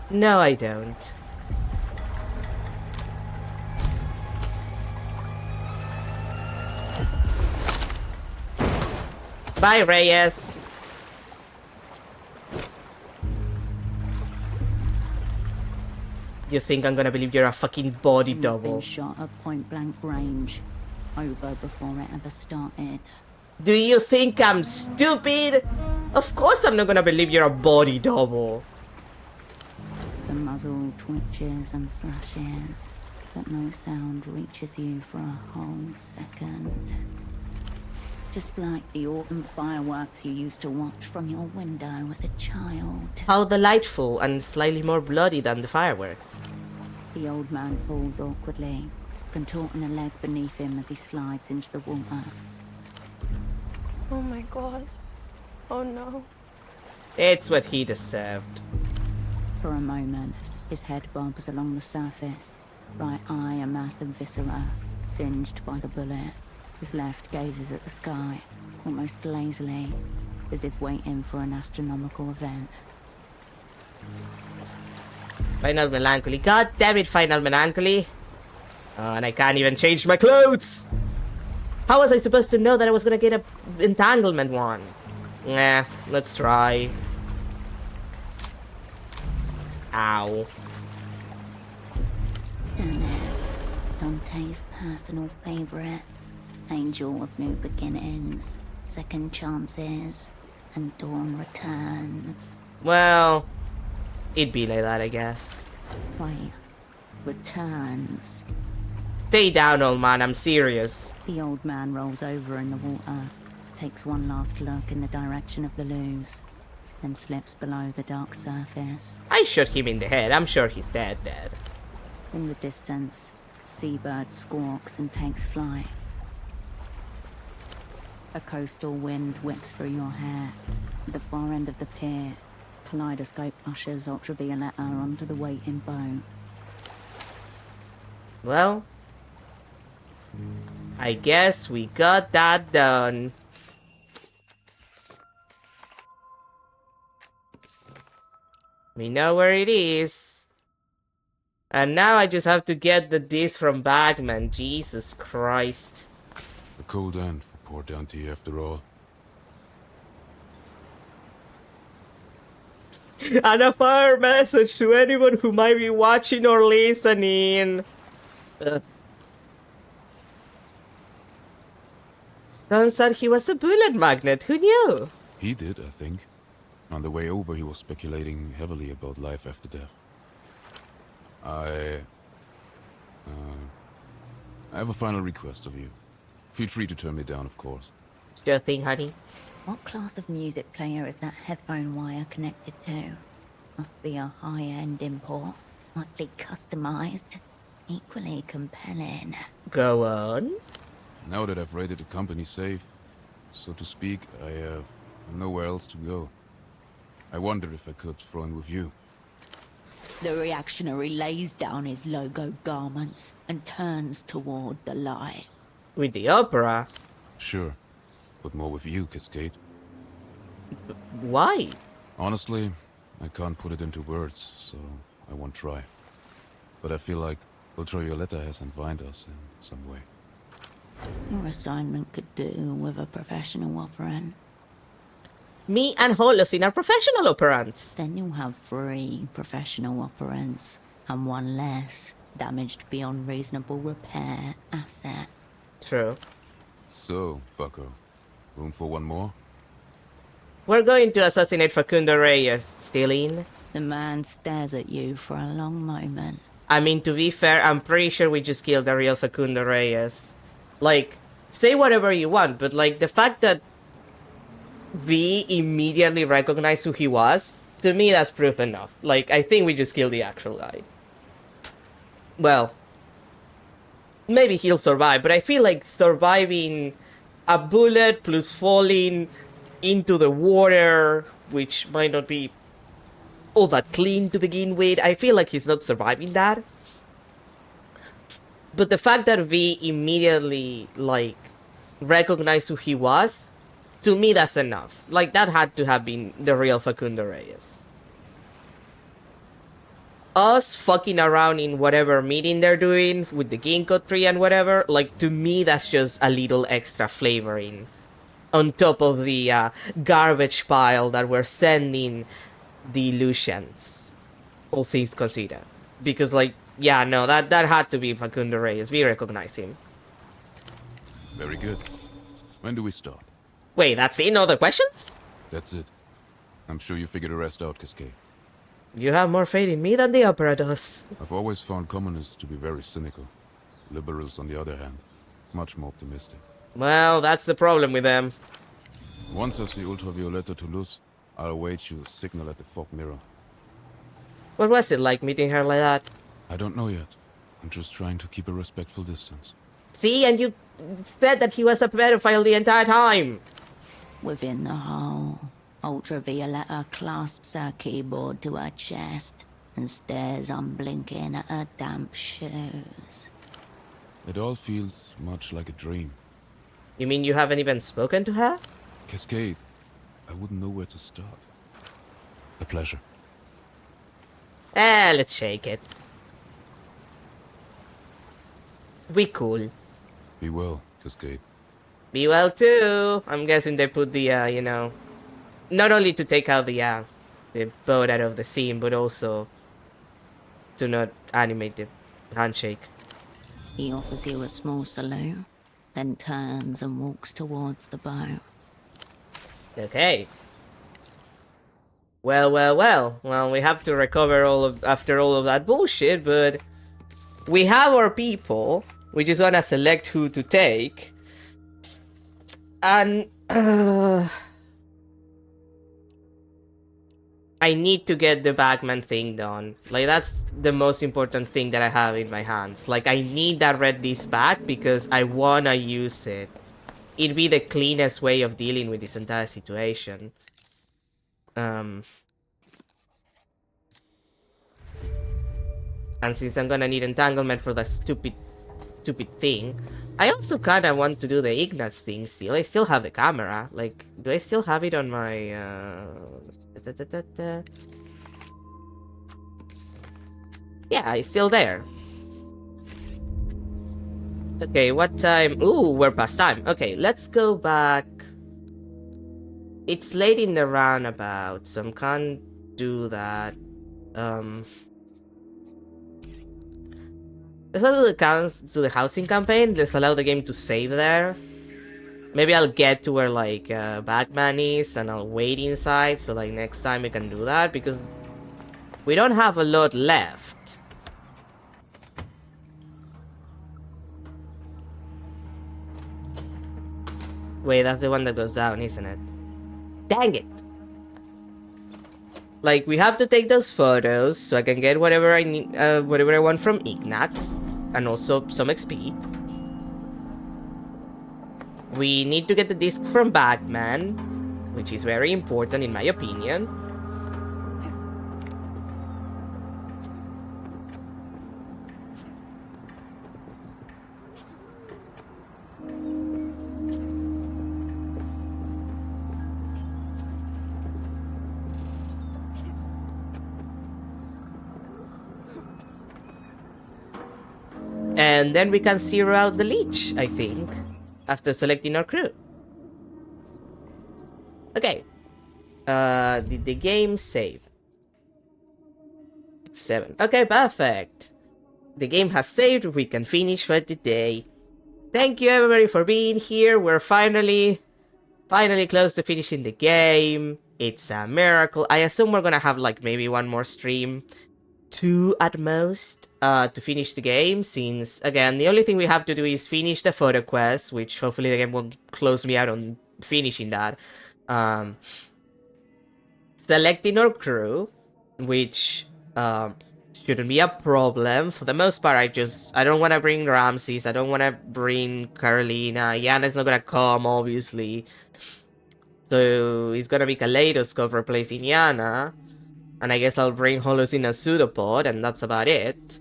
S1: No, I don't. Bye, Reyes. You think I'm gonna believe you're a fucking body
S2: You've
S1: double?
S2: been shot at point blank range, over before it ever started.
S1: Do you think I'm stupid? Of course I'm not gonna believe you're a body double.
S2: The muzzle twitches and flashes, but no sound reaches you for a whole second. Just like the autumn fireworks you used to watch from your window as a child.
S1: How delightful and slightly more bloody than the fireworks.
S2: The old man falls awkwardly, contorting a leg beneath him as he slides into the water.
S7: Oh my god. Oh no.
S1: It's what he deserved.
S2: For a moment, his head bobs along the surface, right eye a mass of viscera, singed by the bullet. His left gazes at the sky, almost lazily, as if waiting for an astronomical event.
S1: Final Melancholy. God damn it, Final Melancholy. And I can't even change my clothes. How was I supposed to know that I was gonna get a entanglement one? Nah, let's try. Ow.
S2: And now, Dante's personal favorite. Angel of New Beginnings, Second Chances, and Dawn Returns.
S1: Well, it'd be like that, I guess.
S2: Wait, Returns.
S1: Stay down, old man, I'm serious.
S2: The old man rolls over in the water, takes one last look in the direction of the Luz, then slips below the dark surface.
S1: I shot him in the head, I'm sure he's dead.
S2: In the distance, seabird squawks and takes flight. A coastal wind whips through your hair. At the far end of the pier, Kaleidoscope ushers Ultravioletta onto the waiting boat.
S1: Well, I guess we got that done. We know where it is. And now I just have to get the disc from Bagman. Jesus Christ.
S13: A cold end for poor Dante after all.
S1: And a fire message to anyone who might be watching or listening. Turns out he was a bullet magnet, who knew?
S13: He did, I think. On the way over, he was speculating heavily about life after death. I have a final request of you. Feel free to turn me down, of course.
S1: Sure thing, honey.
S2: What class of music player is that headphone wire connected to? Must be a high-end import, likely customized, equally compelling.
S1: Go on.
S13: Now that I've raided the company safe, so to speak, I have nowhere else to go. I wonder if I could throw in with you.
S2: The reactionary lays down his logo garments and turns toward the light.
S1: With the opera?
S13: Sure. But more with you, Cascade.
S1: Why?
S13: Honestly, I can't put it into words, so I won't try. But I feel like Ultravioletta has entwined us in some way.
S2: Your assignment could do with a professional operant.
S1: Me and Holocene are professional operants.
S2: Then you'll have 3 professional operants and 1 less damaged beyond reasonable repair asset.
S1: True.
S13: So, Bucko, room for one more?
S1: We're going to assassinate Facundo Reyes, Stealing.
S2: The man stares at you for a long moment.
S1: I mean, to be fair, I'm pretty sure we just killed the real Facundo Reyes. Like, say whatever you want, but like, the fact that V immediately recognized who he was, to me that's proof enough. Like, I think we just killed the actual guy. Well, maybe he'll survive, but I feel like surviving a bullet plus falling into the water, which might not be all that clean to begin with, I feel like he's not surviving that. But the fact that V immediately, like, recognized who he was, to me that's enough. Like, that had to have been the real Facundo Reyes. Us fucking around in whatever meeting they're doing with the ginkgo tree and whatever, like, to me that's just a little extra flavoring on top of the garbage pile that we're sending the illusions, all things considered. Because, like, yeah, no, that had to be Facundo Reyes. We recognize him.
S13: Very good. When do we start?
S1: Wait, that's it? No other questions?
S13: That's it. I'm sure you figured the rest out, Cascade.
S1: You have more faith in me than the opera does.
S13: I've always found communists to be very cynical. Liberals, on the other hand, much more optimistic.
S1: Well, that's the problem with them.
S13: Once I see Ultravioletta Toulouse, I'll await you a signal at the fog mirror.
S1: What was it like meeting her like that?
S13: I don't know yet. I'm just trying to keep a respectful distance.
S1: See, and you said that he was a pedophile the entire time.
S2: Within the hole, Ultravioletta clasps her keyboard to her chest and stares unblinking at her damp shoes.
S13: It all feels much like a dream.
S1: You mean you haven't even spoken to her?
S13: Cascade, I wouldn't know where to start. A pleasure.
S1: Let's shake it. We cool.
S13: Be well, Cascade.
S1: Be well too. I'm guessing they put the, you know, not only to take out the boat out of the scene, but also to not animate the handshake.
S2: He offers you a small salute, then turns and walks towards the boat.
S1: Okay. Well, we have to recover after all of that bullshit, but we have our people. We just wanna select who to take. And I need to get the Batman thing done. Like, that's the most important thing that I have in my hands. Like, I need that red disc back because I wanna use it. It'd be the cleanest way of dealing with this entire situation. And since I'm gonna need entanglement for that stupid thing, I also kinda want to do the Ignatz thing still. I still have the camera. Like, do I still have it on my Yeah, it's still there. Okay, what time? Ooh, we're past time. Okay, let's go back. It's late in the roundabout, so I can't do that. Let's go to the housing campaign. Let's allow the game to save there. Maybe I'll get to where, like, Batman is, and I'll wait inside, so, like, next time we can do that, because we don't have a lot left. Wait, that's the one that goes down, isn't it? Dang it! Like, we have to take those photos, so I can get whatever I need, whatever I want from Ignatz, and also some XP. We need to get the disc from Batman, which is very important in my opinion. And then we can zero out the leech, I think, after selecting our crew. Okay. Did the game save? 7. Okay, perfect. The game has saved. We can finish for today. Thank you everybody for being here. We're finally close to finishing the game. It's a miracle. I assume we're gonna have like maybe one more stream, 2 at most, to finish the game, since again the only thing we have to do is finish the photo quest, which hopefully the game won't close me out on finishing that. Selecting our crew, which shouldn't be a problem. For the most part, I don't want to bring Ramses, I don't want to bring Carolina. Yana's not gonna come, obviously. So it's gonna be Kaleidoscope replacing Yana. And I guess I'll bring Holocene and Pseudopod, and that's about it.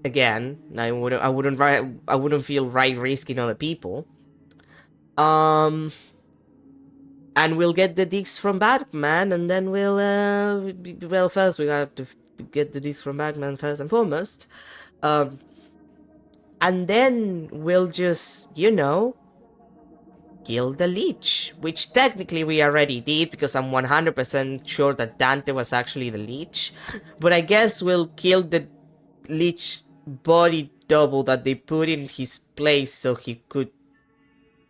S1: Again, I wouldn't feel right risking other people. And we'll get the discs from Batman, and then well, first we have to get the discs from Batman first and foremost. And then we'll just, you know, kill the leech, which technically we already did, because I'm 100% sure that Dante was actually the leech. But I guess we'll kill the leech body double that they put in his place, so he could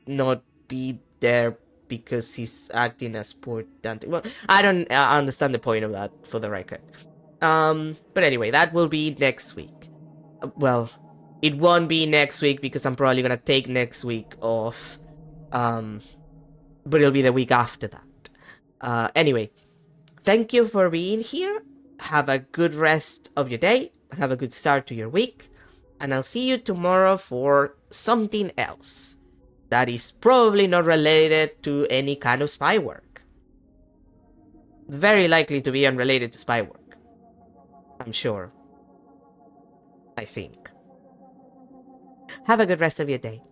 S1: not be there because he's acting as poor Dante. Well, I don't understand the point of that, for the record. But anyway, that will be next week. Well, it won't be next week because I'm probably gonna take next week off. But it'll be the week after that. Anyway, thank you for being here. Have a good rest of your day. Have a good start to your week. And I'll see you tomorrow for something else that is probably not related to any kind of spy work. Very likely to be unrelated to spy work. I'm sure. I think. Have a good rest of your day.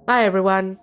S1: Bye, everyone.